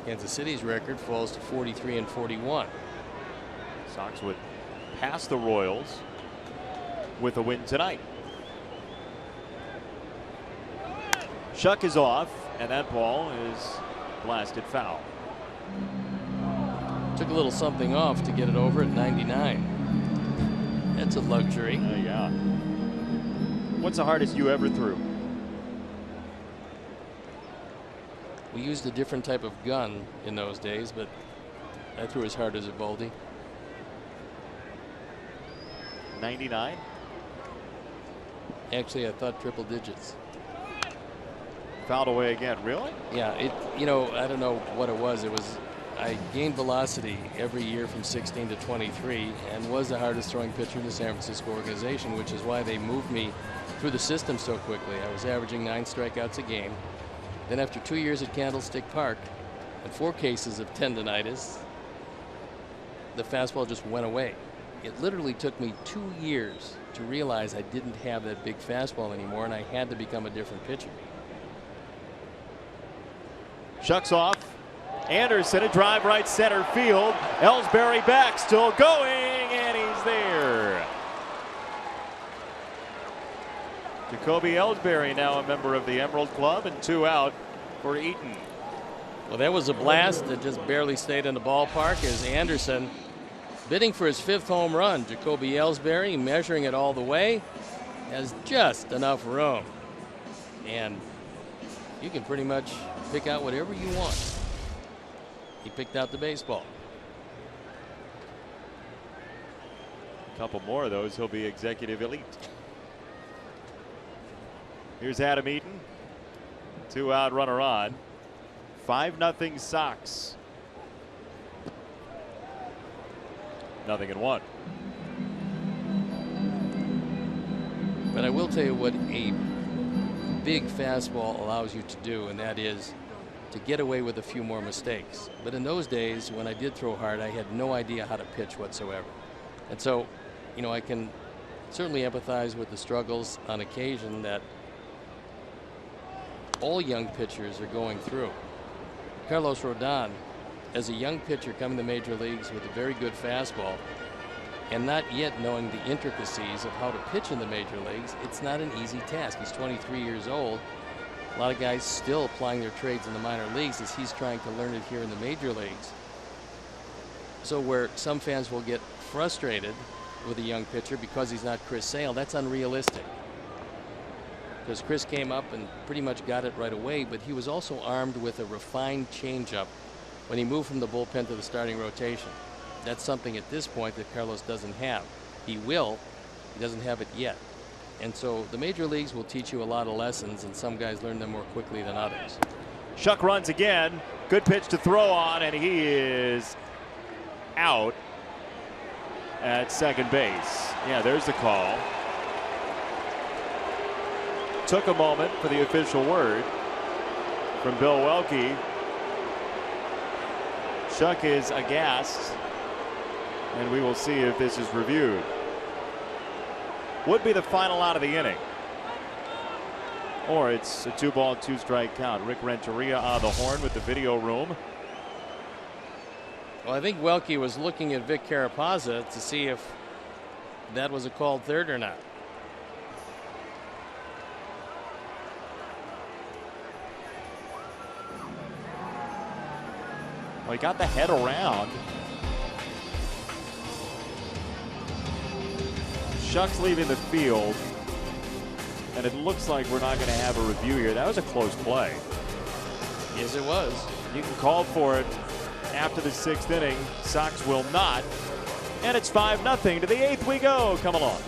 Kansas City's record falls to 43-41. Sox would pass the Royals with a win tonight. Shuck is off, and that ball is blasted foul. Took a little something off to get it over at 99. That's a luxury. Yeah. What's the hardest you ever threw? We used a different type of gun in those days, but I threw as hard as a Baldy. 99? Actually, I thought triple digits. Fouled away again. Really? Yeah, you know, I don't know what it was. I gained velocity every year from 16 to 23 and was the hardest throwing pitcher in the San Francisco organization, which is why they moved me through the system so quickly. I was averaging 9 strikeouts a game. Then after 2 years at Candlestick Park and 4 cases of tendonitis, the fastball just went away. It literally took me 2 years to realize I didn't have that big fastball anymore, and I had to become a different pitcher. Shucks off. Anderson, a drive right center field. Ellsbury back, still going, and he's there. Jacoby Ellsbury now a member of the Emerald Club, and 2 out for Eaton. Well, that was a blast that just barely stayed in the ballpark as Anderson bidding for his 5th home run. Jacoby Ellsbury measuring it all the way, has just enough room. And you can pretty much pick out whatever you want. He picked out the baseball. A couple more of those, he'll be executive elite. Here's Adam Eaton. 2 out, runner on. 5-0 Sox. 0-1. But I will tell you what a big fastball allows you to do, and that is to get away with a few more mistakes. But in those days, when I did throw hard, I had no idea how to pitch whatsoever. And so, you know, I can certainly empathize with the struggles on occasion that all young pitchers are going through. Carlos Rodon, as a young pitcher coming to major leagues with a very good fastball and not yet knowing the intricacies of how to pitch in the major leagues, it's not an easy task. He's 23 years old, A lot of guys still applying their trades in the minor leagues as he's trying to learn it here in the major leagues. So where some fans will get frustrated with a young pitcher because he's not Chris Sale, that's unrealistic. Because Chris came up and pretty much got it right away, but he was also armed with a refined changeup when he moved from the bullpen to the starting rotation. That's something at this point that Carlos doesn't have. He will, he doesn't have it yet. And so the major leagues will teach you a lot of lessons, and some guys learn them more quickly than others. Shuck runs again. Good pitch to throw on, and he is out at second base. Yeah, there's the call. Took a moment for the official word from Bill Welke. Shuck is aghast, and we will see if this is reviewed. Would be the final out of the inning. Or it's a 2-ball, 2-strike count. Rick Renteria on the horn with the video room. Well, I think Welke was looking at Vic Carapazza to see if that was a called third or not. Well, he got the head around. Shuck's leaving the field, and it looks like we're not going to have a review here. That was a close play. Yes, it was. You can call for it after the 6th inning. Sox will not. And it's 5-0. To the 8th we go. Come along.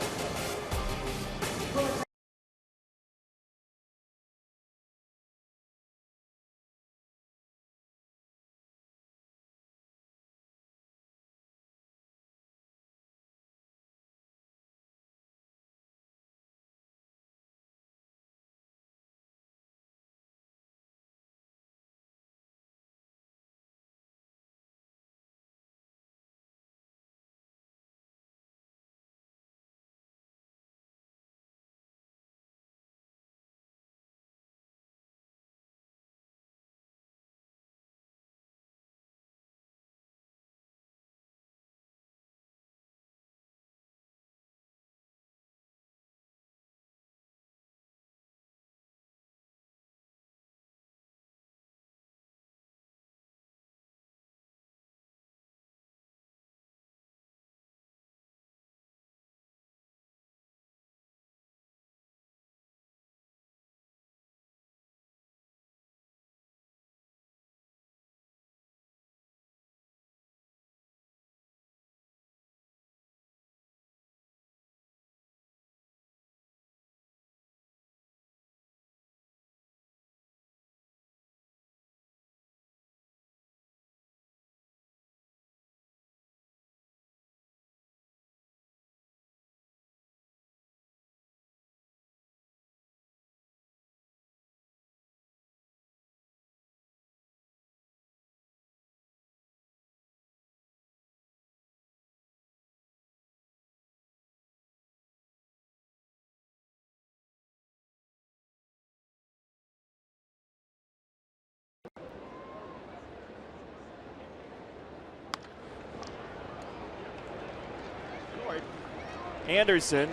Anderson.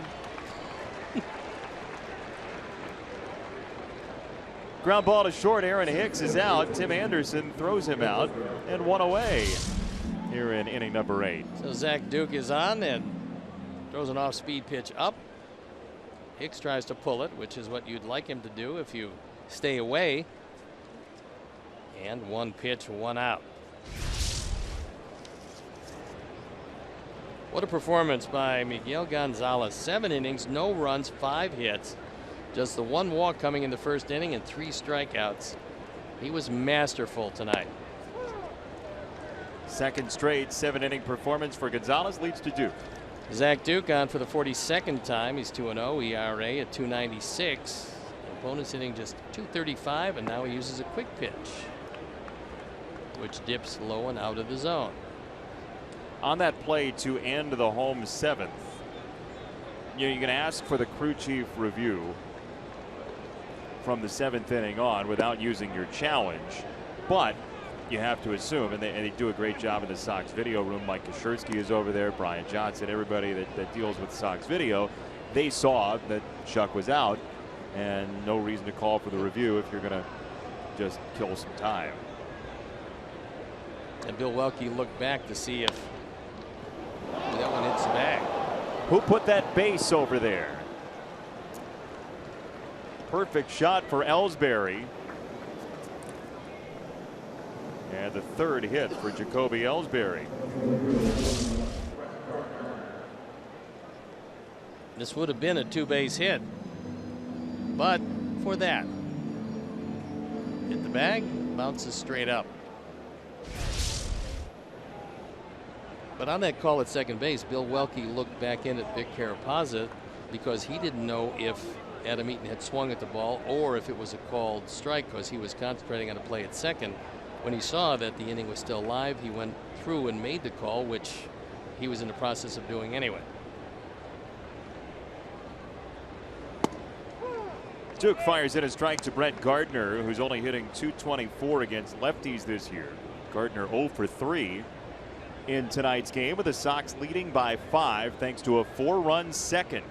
Ground ball to short. Aaron Hicks is out. Tim Anderson throws him out, and 1 away here in inning number 8. So Zach Duke is on and throws an off-speed pitch up. Hicks tries to pull it, which is what you'd like him to do if you stay away. And 1 pitch, 1 out. What a performance by Miguel Gonzalez. 7 innings, no runs, 5 hits. Just the 1 walk coming in the first inning and 3 strikeouts. He was masterful tonight. Second straight 7-inning performance for Gonzalez leads to Duke. Zach Duke on for the 42nd time. He's 2-0, ERA at 2.96. Opponent's hitting just 235, and now he uses a quick pitch, which dips low and out of the zone. On that play to end the home 7th, you can ask for the crew chief review from the 7th inning on without using your challenge, but you have to assume, and they do a great job in the Sox video room. Mike Koshersky is over there, Brian Johnson, everybody that deals with Sox video. They saw that Shuck was out, and no reason to call for the review if you're going to just kill some time. And Bill Welke looked back to see if that one hits the bag. Who put that base over there? Perfect shot for Ellsbury. And the third hit for Jacoby Ellsbury. This would have been a 2-base hit, but for that, hit the bag, bounces straight up. But on that call at second base, Bill Welke looked back in at Vic Carapazza because he didn't know if Adam Eaton had swung at the ball or if it was a called strike, because he was concentrating on a play at second. When he saw that the inning was still live, he went through and made the call, which he was in the process of doing anyway. Duke fires in a strike to Brett Gardner, who's only hitting .224 against lefties this year. Gardner 0 for 3 in tonight's game, with the Sox leading by 5 thanks to a 4-run second.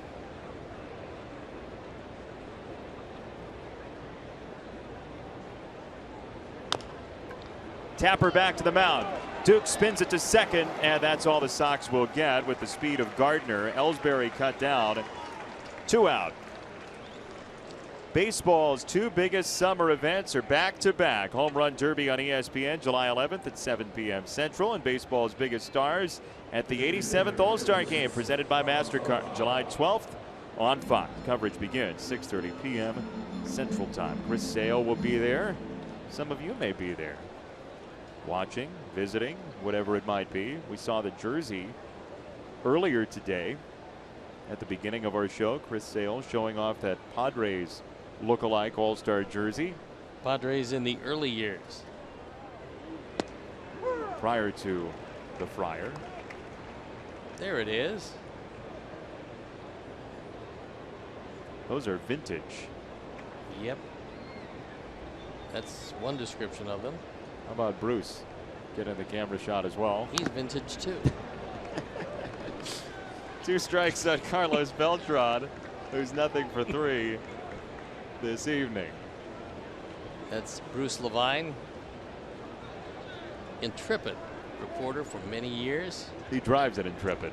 Tapper back to the mound. Duke spins it to second, and that's all the Sox will get with the speed of Gardner. Ellsbury cut down. 2 out. Baseball's 2 biggest summer events are back-to-back. Home Run Derby on ESPN July 11th at 7 p.m. Central, and baseball's biggest stars at the 87th All-Star Game presented by MasterCard July 12th on Fox. Coverage begins 6:30 p.m. Central Time. Chris Sale will be there. Some of you may be there, watching, visiting, whatever it might be. We saw the jersey earlier today at the beginning of our show. Chris Sale showing off that Padres look-alike All-Star jersey. Padres in the early years. Prior to the Friar. There it is. Those are vintage. Yep. That's one description of them. How about Bruce? Get in the camera shot as well. He's vintage too. 2 strikes on Carlos Beltran, who's nothing for 3 this evening. That's Bruce Levine, Intrepid reporter for many years. He drives at Intrepid.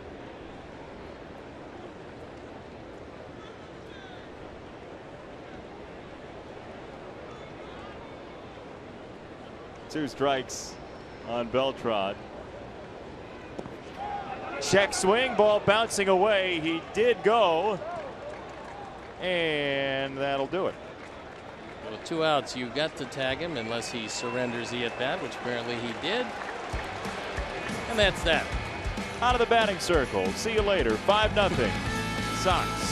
Two strikes on Beltran. Check swing, ball bouncing away. He did go, and that'll do it. Well, 2 outs. You've got to tag him unless he surrenders the at bat, which apparently he did. And that's that. Out of the batting circle. See you later. 5-0 Sox.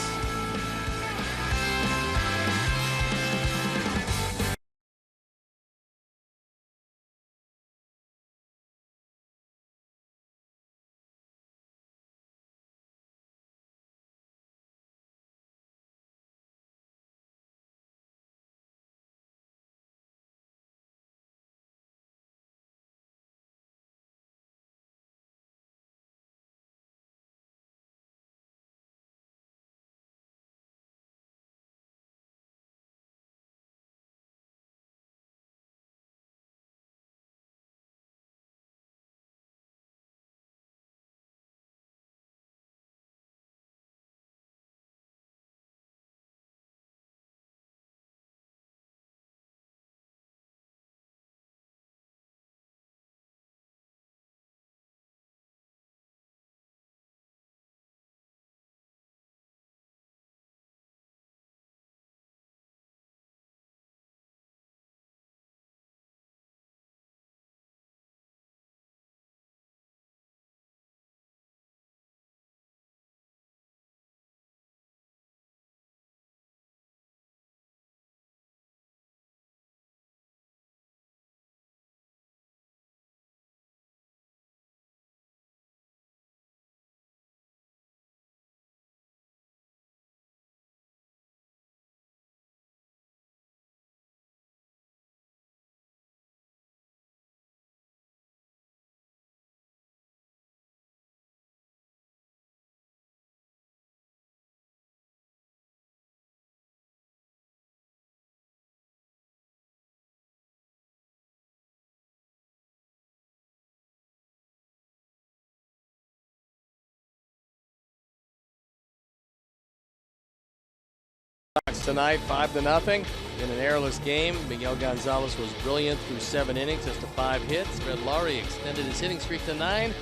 Sox tonight, 5-0 in an errorless game. Miguel Gonzalez was brilliant through 7 innings, just to 5 hits. Fred Laurie extended his hitting streak to 9.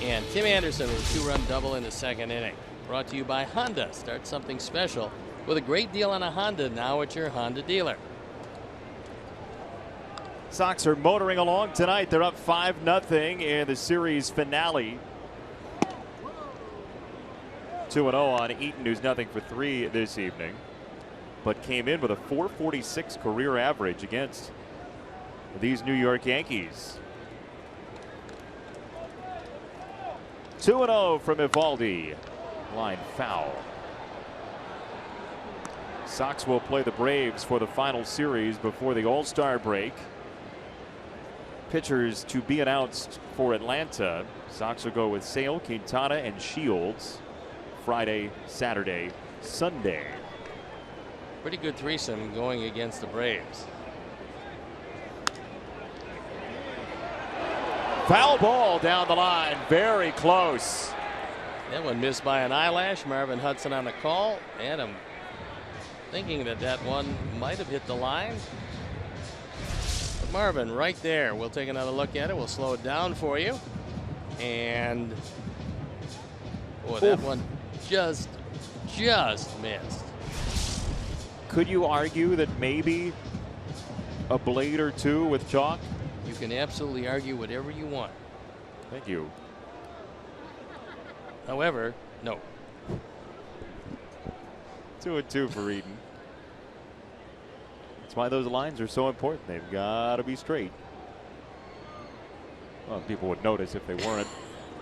And Tim Anderson with a 2-run double in the 2nd inning. Brought to you by Honda. Start something special with a great deal on a Honda now at your Honda dealer. Sox are motoring along tonight. They're up 5-0 in the series finale. 2-0 on Eaton, who's nothing for 3 this evening, but came in with a .446 career average against these New York Yankees. 2-0 from Eovaldi. Line foul. Sox will play the Braves for the final series before the All-Star break. Pitchers to be announced for Atlanta. Sox will go with Sale, Quintana, and Shields Friday, Saturday, Sunday. Pretty good threesome going against the Braves. Foul ball down the line, very close. That one missed by an eyelash. Marvin Hudson on the call. And I'm thinking that that one might have hit the line. But Marvin right there. We'll take another look at it. We'll slow it down for you. And boy, that one just missed. Could you argue that maybe a blade or two with chalk? You can absolutely argue whatever you want. Thank you. However, no. 2-2 for Eaton. That's why those lines are so important. They've got to be straight. Well, people would notice if they weren't.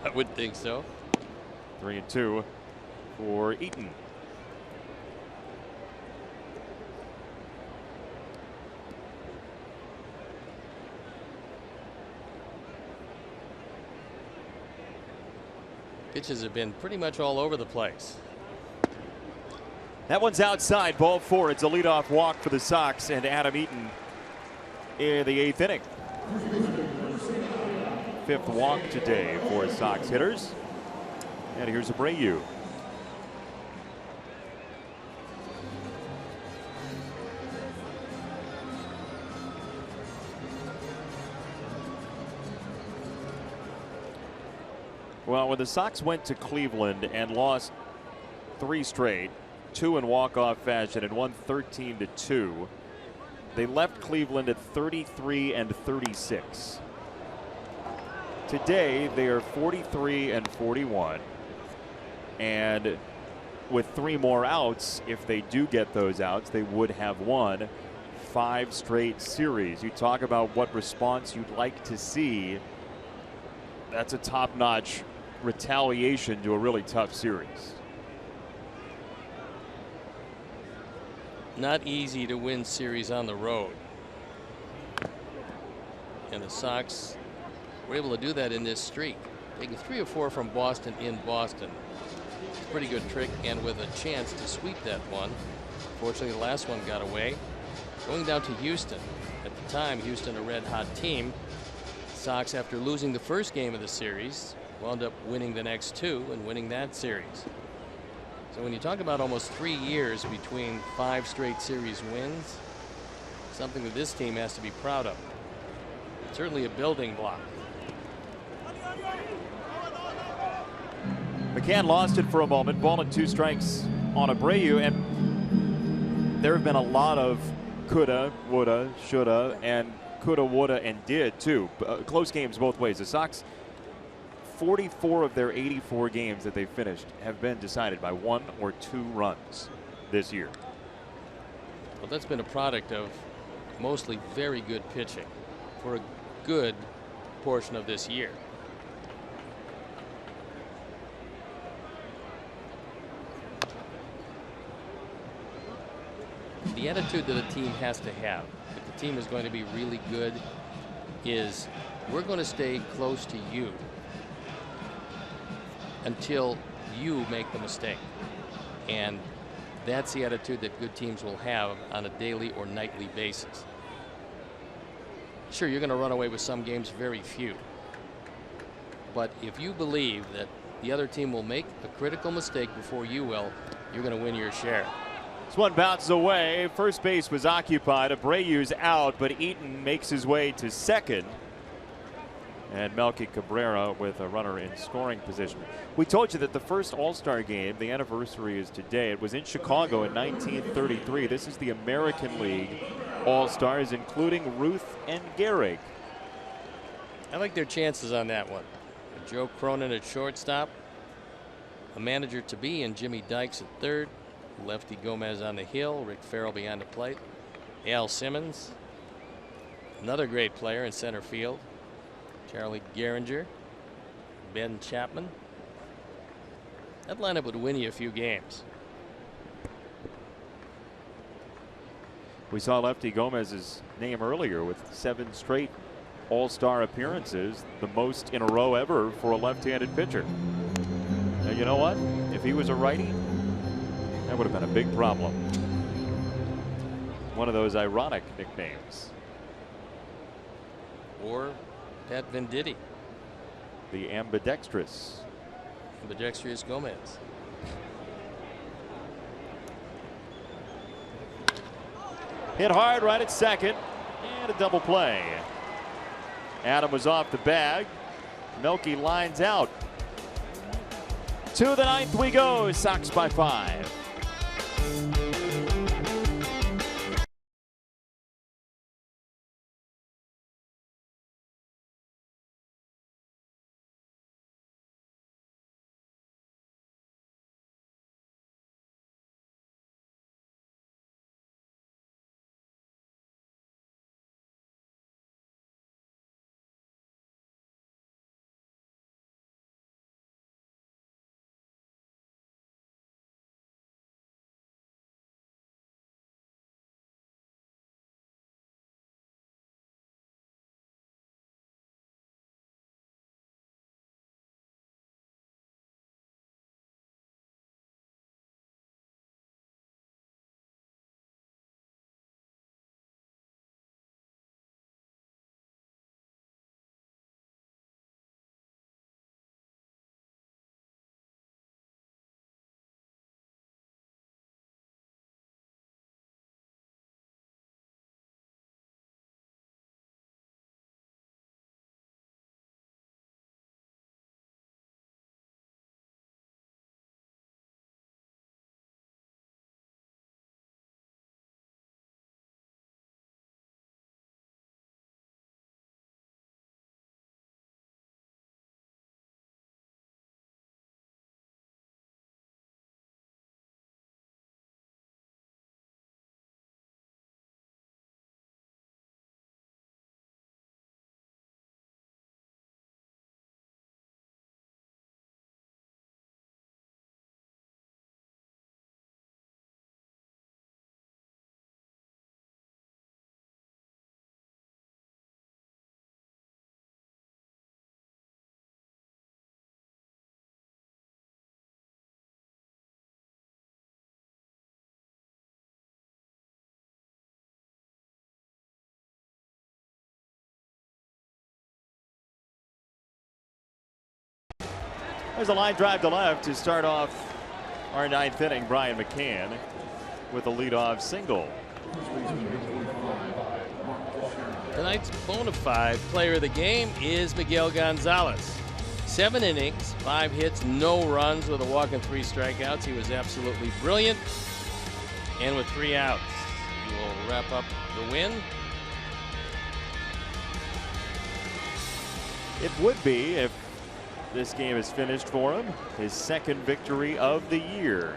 I would think so. 3-2 for Eaton. Pitches have been pretty much all over the place. That one's outside, ball 4. It's a leadoff walk for the Sox and Adam Eaton in the 8th inning. 5th walk today for Sox hitters. And here's Abreu. Well, when the Sox went to Cleveland and lost 3 straight, 2 in walk-off fashion and won 13-2, they left Cleveland at 33-36. Today they are 43-41, and with 3 more outs, if they do get those outs, they would have won 5 straight series. You talk about what response you'd like to see. That's a top-notch retaliation to a really tough series. Not easy to win series on the road. And the Sox were able to do that in this streak. Taking 3 or 4 from Boston in Boston. It's a pretty good trick, and with a chance to sweep that one. Fortunately, the last one got away. Going down to Houston. At the time, Houston a red-hot team. Sox, after losing the first game of the series, wound up winning the next 2 and winning that series. So when you talk about almost 3 years between 5 straight series wins, something that this team has to be proud of. Certainly a building block. McCann lost it for a moment. Ball and 2 strikes on Abreu, and there have been a lot of coulda, woulda, shoulda, and coulda, woulda, and did too. Close games both ways. The Sox, 44 of their 84 games that they've finished have been decided by 1 or 2 runs this year. Well, that's been a product of mostly very good pitching for a good portion of this year. The attitude that a team has to have, if the team is going to be really good, is we're going to stay close to you until you make the mistake. And that's the attitude that good teams will have on a daily or nightly basis. Sure, you're going to run away with some games, very few. But if you believe that the other team will make a critical mistake before you will, you're going to win your share. This one bounces away. First base was occupied. Abreu's out, but Eaton makes his way to second. And Melky Cabrera with a runner in scoring position. We told you that the first All-Star game, the anniversary is today. It was in Chicago in 1933. This is the American League All-Stars, including Ruth and Gehrig. I like their chances on that one. Joe Cronin at shortstop, a manager to be, and Jimmy Dykes at third. Lefty Gomez on the hill, Rick Farrell behind the plate, Al Simmons, another great player in center field, Charlie Gehringer, Ben Chapman. That lineup would win you a few games. We saw Lefty Gomez's name earlier with 7 straight All-Star appearances, the most in a row ever for a left-handed pitcher. Now, you know what? If he was a righty, that would have been a big problem. One of those ironic nicknames. Or Pat Venditti. The ambidextrous. Ambidextrous Gomez. Hit hard right at second, and a double play. Adam was off the bag. Melky lines out. To the 9th we go. Sox by 5. There's a line drive to left to start off our 9th inning. Brian McCann with a leadoff single. Tonight's bona fide player of the game is Miguel Gonzalez. 7 innings, 5 hits, no runs with a walk and 3 strikeouts. He was absolutely brilliant. And with 3 outs, he will wrap up the win. It would be if this game is finished for him. His 2nd victory of the year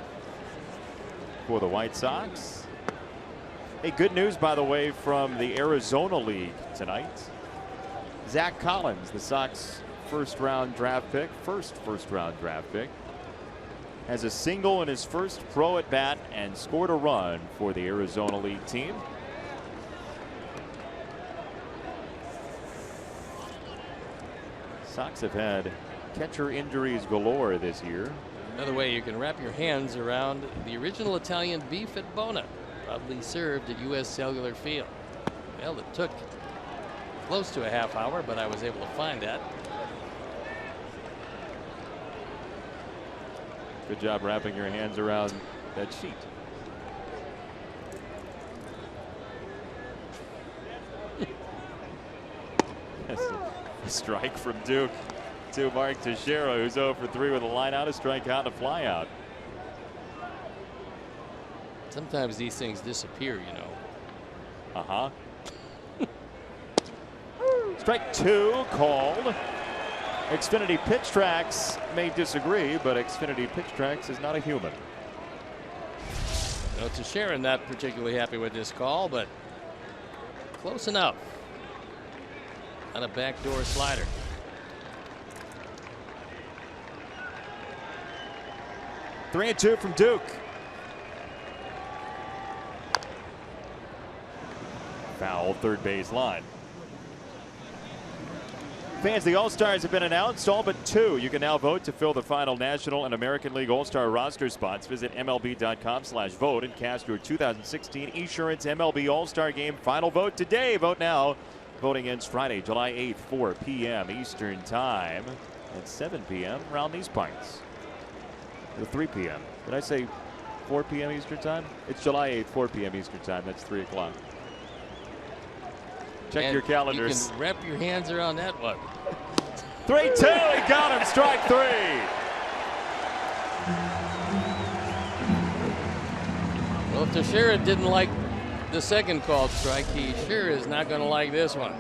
for the White Sox. Hey, good news, by the way, from the Arizona League tonight. Zach Collins, the Sox first round draft pick, first round draft pick, has a single in his first pro at bat and scored a run for the Arizona League team. Sox have had catcher injuries galore this year. Another way you can wrap your hands around the original Italian beef at Bona, probably served at U.S. Cellular Field. Well, it took close to a half hour, but I was able to find that. Good job wrapping your hands around that sheet. strike from Duke to Mark Teixeira, who's 0 for 3 with a line out, a strikeout, and a fly out. Sometimes these things disappear, you know. Strike 2 called. Xfinity Pitch Tracks may disagree, but Xfinity Pitch Tracks is not a human. No, Teixeira not particularly happy with this call, but close enough. On a backdoor slider. Three and 2 from Duke. Foul, third base line. Fans, the All-Stars have been announced, all but 2. You can now vote to fill the final National and American League All-Star roster spots. Visit MLB.com/vote and cast your 2016 Esurance MLB All-Star Game final vote today. Vote now. Voting ends Friday, July 8th, 4 p.m. Eastern Time. At 7 p.m. around these parts. Or 3 p.m. Did I say 4 p.m. Eastern Time? It's July 8th, 4 p.m. Eastern Time. That's 3 o'clock. Check your calendars. You can wrap your hands around that one. 3-2. He got him. Strike 3. Well, if Teixeira didn't like the second called strike, he sure is not going to like this one.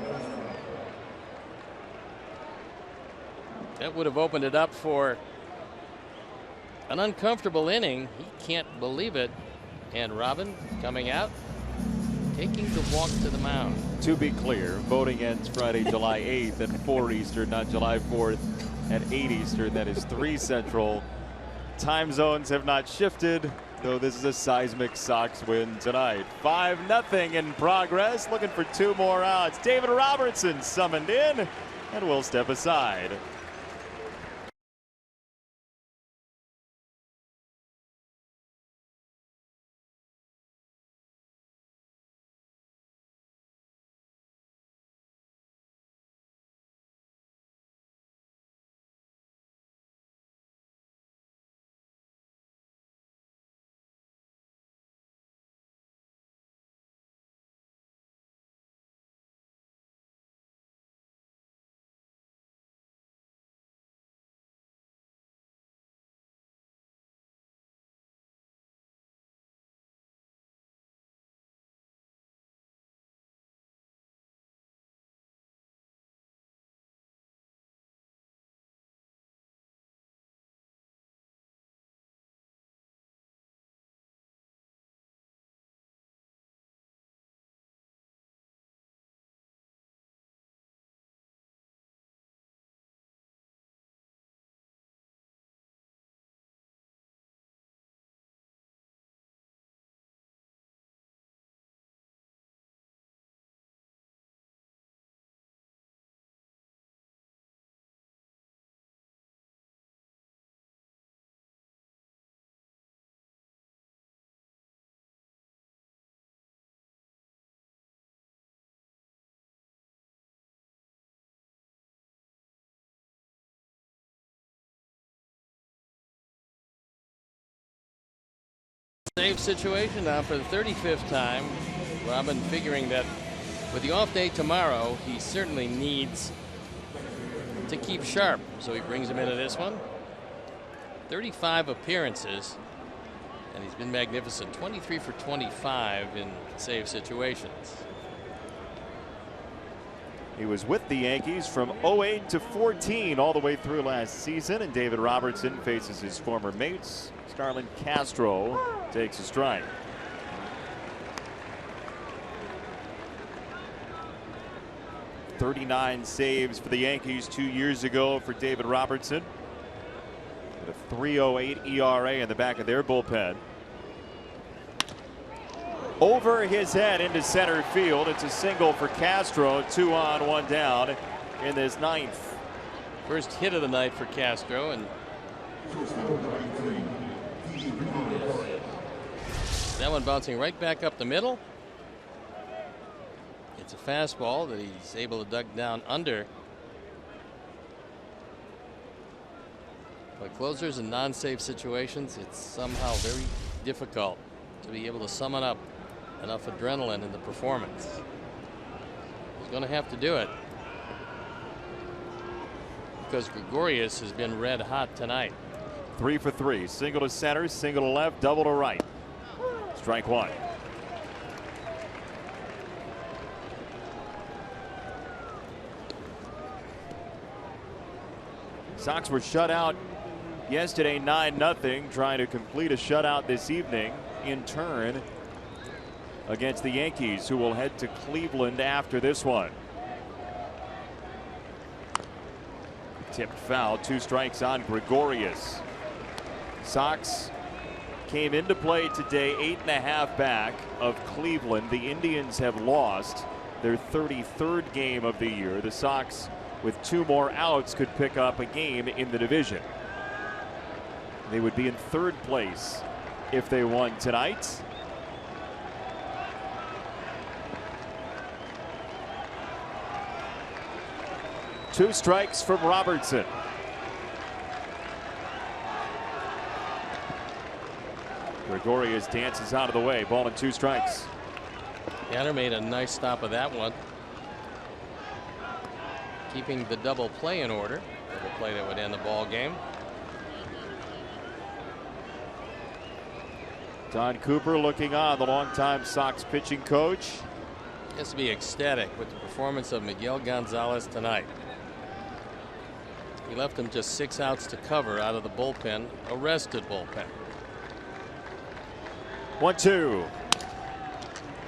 That would have opened it up for an uncomfortable inning. He can't believe it. And Robin coming out, taking the walk to the mound. To be clear, voting ends Friday, July 8th at 4 Eastern, not July 4th at 8 Eastern. That is 3 Central. Time zones have not shifted, though this is a seismic Sox win tonight. 5-0 in progress, looking for 2 more outs. David Robertson summoned in, and will step aside. Save situation now for the 35th time. Robin figuring that with the off day tomorrow, he certainly needs to keep sharp. So he brings him into this one. 35 appearances, and he's been magnificent. 23 for 25 in save situations. He was with the Yankees from 08 to 14 all the way through last season, and David Robertson faces his former mates. Starlin Castro takes a strike. .39 saves for the Yankees 2 years ago for David Robertson. With a .308 ERA in the back of their bullpen. Over his head into center field. It's a single for Castro. 2 on, 1 down in this 9th. First hit of the night for Castro, and that one bouncing right back up the middle. It's a fastball that he's able to duck down under. But closers in non-save situations, it's somehow very difficult to be able to summon up enough adrenaline in the performance. He's going to have to do it. because Gregorius has been red hot tonight. 3 for 3. Single to center, single to left, double to right. Strike one. Sox were shut out yesterday 9-0, trying to complete a shutout this evening in turn against the Yankees, who will head to Cleveland after this one. Tipped foul, 2 strikes on Gregorius. Sox came into play today 8.5 back of Cleveland. The Indians have lost their 33rd game of the year. The Sox, with 2 more outs, could pick up a game in the division. They would be in 3rd place if they won tonight. Two strikes from Robertson. Gregorius dances out of the way. Ball and 2 strikes. Tanner made a nice stop of that one, keeping the double play in order. Double play that would end the ball game. Don Cooper looking on, the longtime Sox pitching coach. Has to be ecstatic with the performance of Miguel Gonzalez tonight. He left him just 6 outs to cover out of the bullpen, a rested bullpen. 1-2.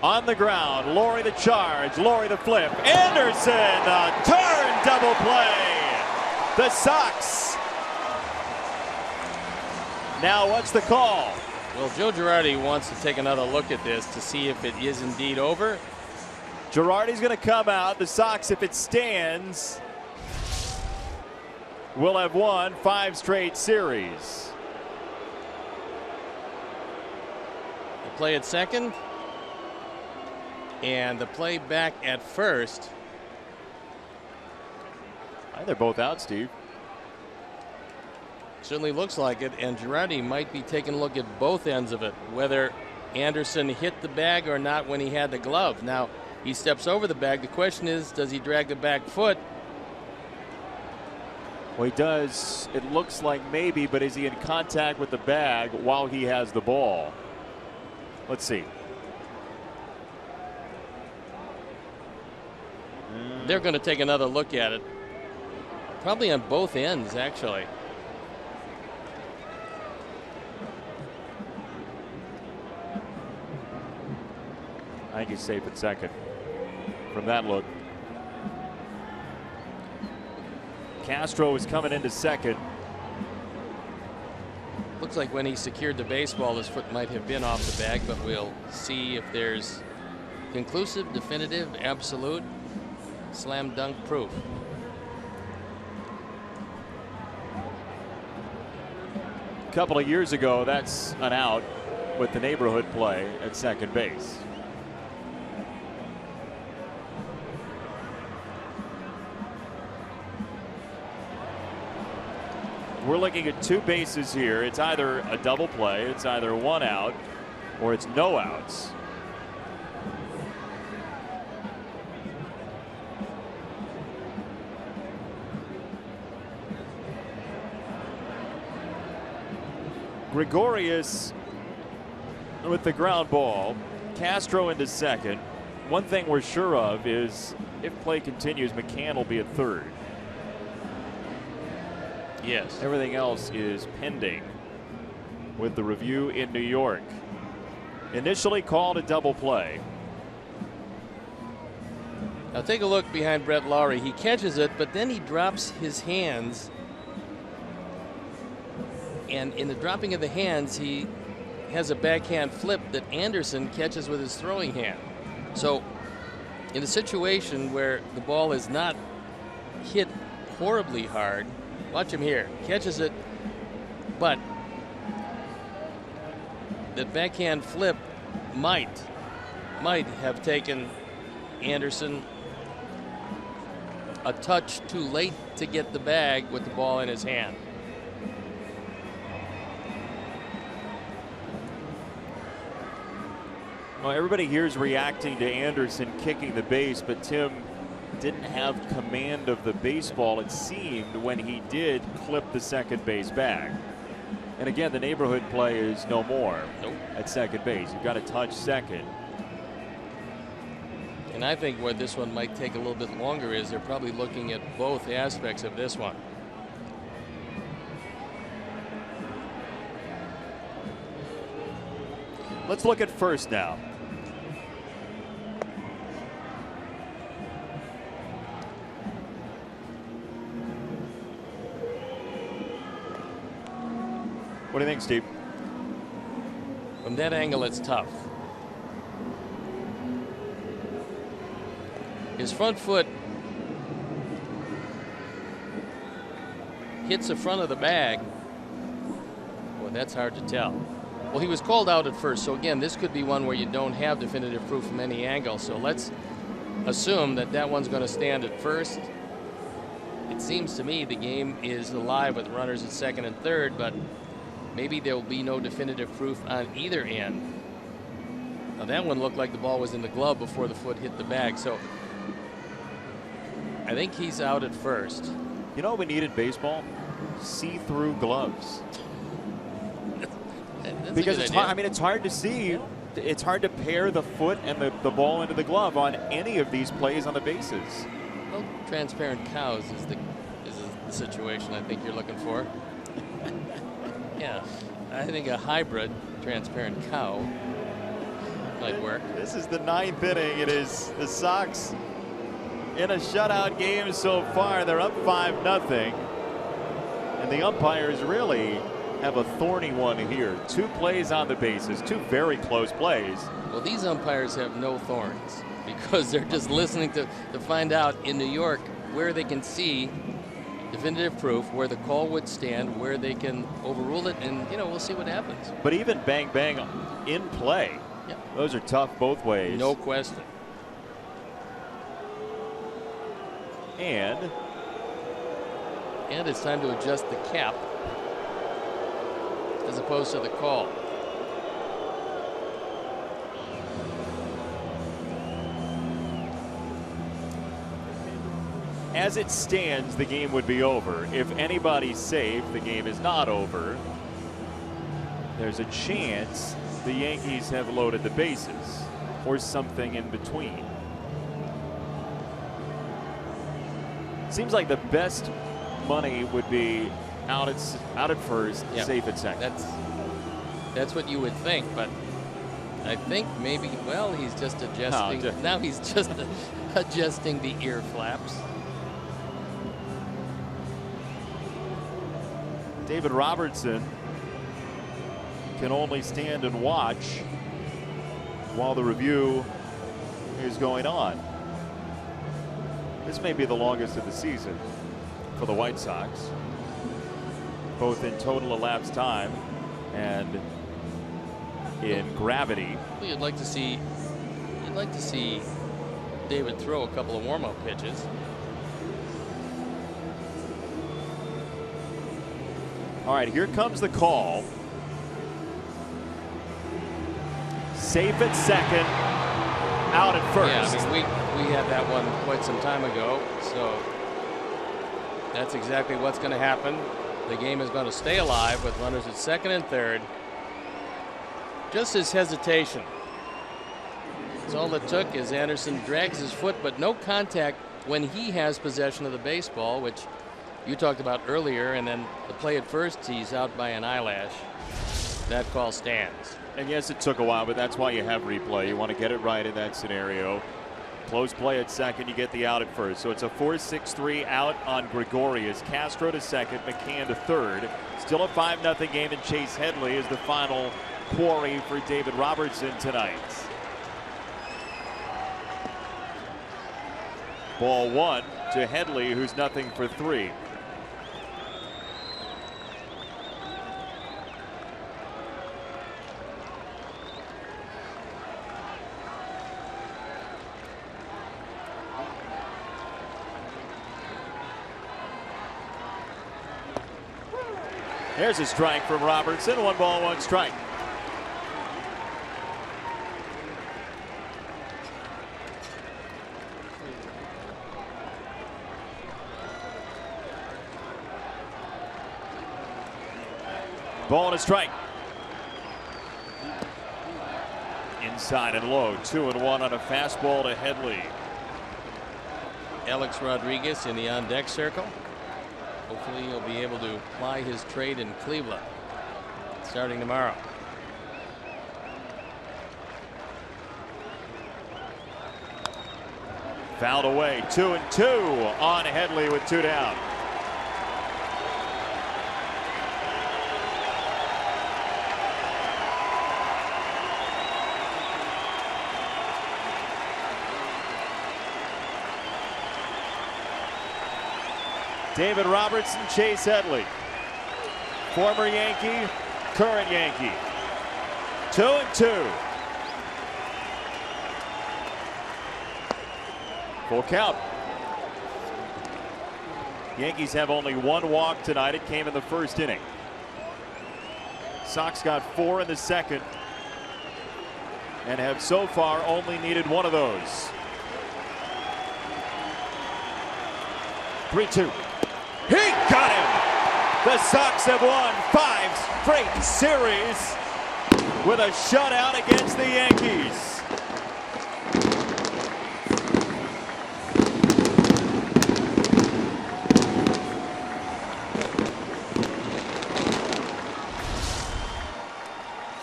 On the ground, Laurie the charge, Laurie the flip. Anderson, a turn double play. The Sox. Now what's the call? Well, Joe Girardi wants to take another look at this to see if it is indeed over. Girardi's going to come out. The Sox, if it stands, will have won 5 straight series. The play at second and the play back at first. They're both out, Steve. Certainly looks like it, and Girardi might be taking a look at both ends of it, whether Anderson hit the bag or not when he had the glove. Now he steps over the bag. The question is, does he drag the back foot? Well, he does. It looks like maybe, but is he in contact with the bag while he has the ball? Let's see. They're going to take another look at it. Probably on both ends, actually. I think he's safe at second from that look. Castro is coming into second. Looks like when he secured the baseball, his foot might have been off the bag, but we'll see if there's conclusive, definitive, absolute, slam dunk proof. A couple of years ago, that's an out with the neighborhood play at second base. We're looking at 2 bases here. It's either a double play, it's either 1 out, or it's no outs. Gregorius with the ground ball. Castro into second. One thing we're sure of is if play continues, McCann will be at third. Yes. Everything else is pending with the review in New York. Initially called a double play. Now take a look behind Brett Lawrie. He catches it, but then he drops his hands. And in the dropping of the hands, he has a backhand flip that Anderson catches with his throwing hand. So in a situation where the ball is not hit horribly hard, watch him here, catches it, but the backhand flip might have taken Anderson a touch too late to get the bag with the ball in his hand. Well, everybody here is reacting to Anderson kicking the base, but Tim, didn't have command of the baseball, it seemed, when he did clip the second base bag. And again, the neighborhood play is no more at second base. You've got to touch second. And I think where this one might take a little bit longer is they're probably looking at both aspects of this one. Let's look at first now. What do you think, Steve? From that angle, it's tough. His front foot hits the front of the bag. Boy, that's hard to tell. Well, he was called out at first, so again, this could be one where you don't have definitive proof from any angle. So let's assume that that one's going to stand at first. It seems to me the game is alive with runners at second and third, but maybe there will be no definitive proof on either end. Now that one looked like the ball was in the glove before the foot hit the bag, so I think he's out at first. You know what we need in baseball? See-through gloves. Because it's hard, I mean, it's hard to see. It's hard to pair the foot and the ball into the glove on any of these plays on the bases. Well, transparent cows is the situation I think you're looking for. Yeah, I think a hybrid transparent cow might work. This is the 9th inning. It is the Sox in a shutout game so far. They're up 5-0. And the umpires really have a thorny one here. 2 plays on the bases, 2 very close plays. Well, these umpires have no thorns because they're just listening to find out in New York where they can see definitive proof, where the call would stand, where they can overrule it, and we'll see what happens. But even bang bang in play, those are tough both ways. No question. And it's time to adjust the cap as opposed to the call. as it stands, the game would be over. If anybody's safe, the game is not over. There's a chance the Yankees have loaded the bases or something in between. Seems like the best money would be out at first, safe at second. That's what you would think, but I think maybe, well, he's just adjusting. Now he's just adjusting the ear flaps. David Robertson can only stand and watch while the review is going on. This may be the longest of the season for the White Sox, both in total elapsed time and in gravity. Well, you'd like to see David throw a couple of warm-up pitches. All right, here comes the call. Safe at second, out at first. Yeah, I mean, we had that one quite some time ago, so that's exactly what's going to happen. The game is going to stay alive with runners at second and third. Just his hesitation. That's all it took, as Anderson drags his foot, but no contact when he has possession of the baseball, which you talked about earlier, and then the play at first, he's out by an eyelash. That call stands. And yes, it took a while, but that's why you have replay. You want to get it right in that scenario. Close play at second, you get the out at first. So it's a 4-6-3 out on Gregorius. Castro to second, McCann to third. Still a 5-0 game, and Chase Headley is the final quarry for David Robertson tonight. Ball one to Headley, who's nothing for three. There's a strike from Robertson. 1 ball, 1 strike. Ball and a strike. Inside and low, 2-1 on a fastball to Headley. Alex Rodriguez in the on-deck circle. Hopefully he'll be able to apply his trade in Cleveland starting tomorrow. Fouled away, 2-2 on Headley with 2 down. David Robertson, Chase Headley. Former Yankee, current Yankee. 2-2. Full count. Yankees have only 1 walk tonight. It came in the first inning. Sox got 4 in the second and have so far only needed 1 of those. 3-2. He got him! The Sox have won 5 straight series with a shutout against the Yankees.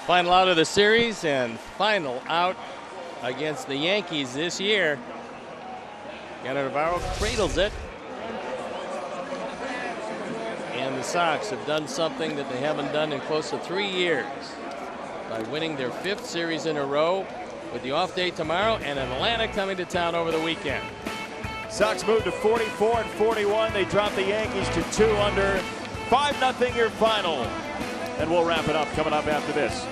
Final out of the series and final out against the Yankees this year. Cannavaro cradles it. And the Sox have done something that they haven't done in close to 3 years by winning their 5th series in a row with the off day tomorrow and Atlanta coming to town over the weekend. Sox moved to 44-41. They dropped the Yankees to 2 under. 5-0 your final. And we'll wrap it up coming up after this.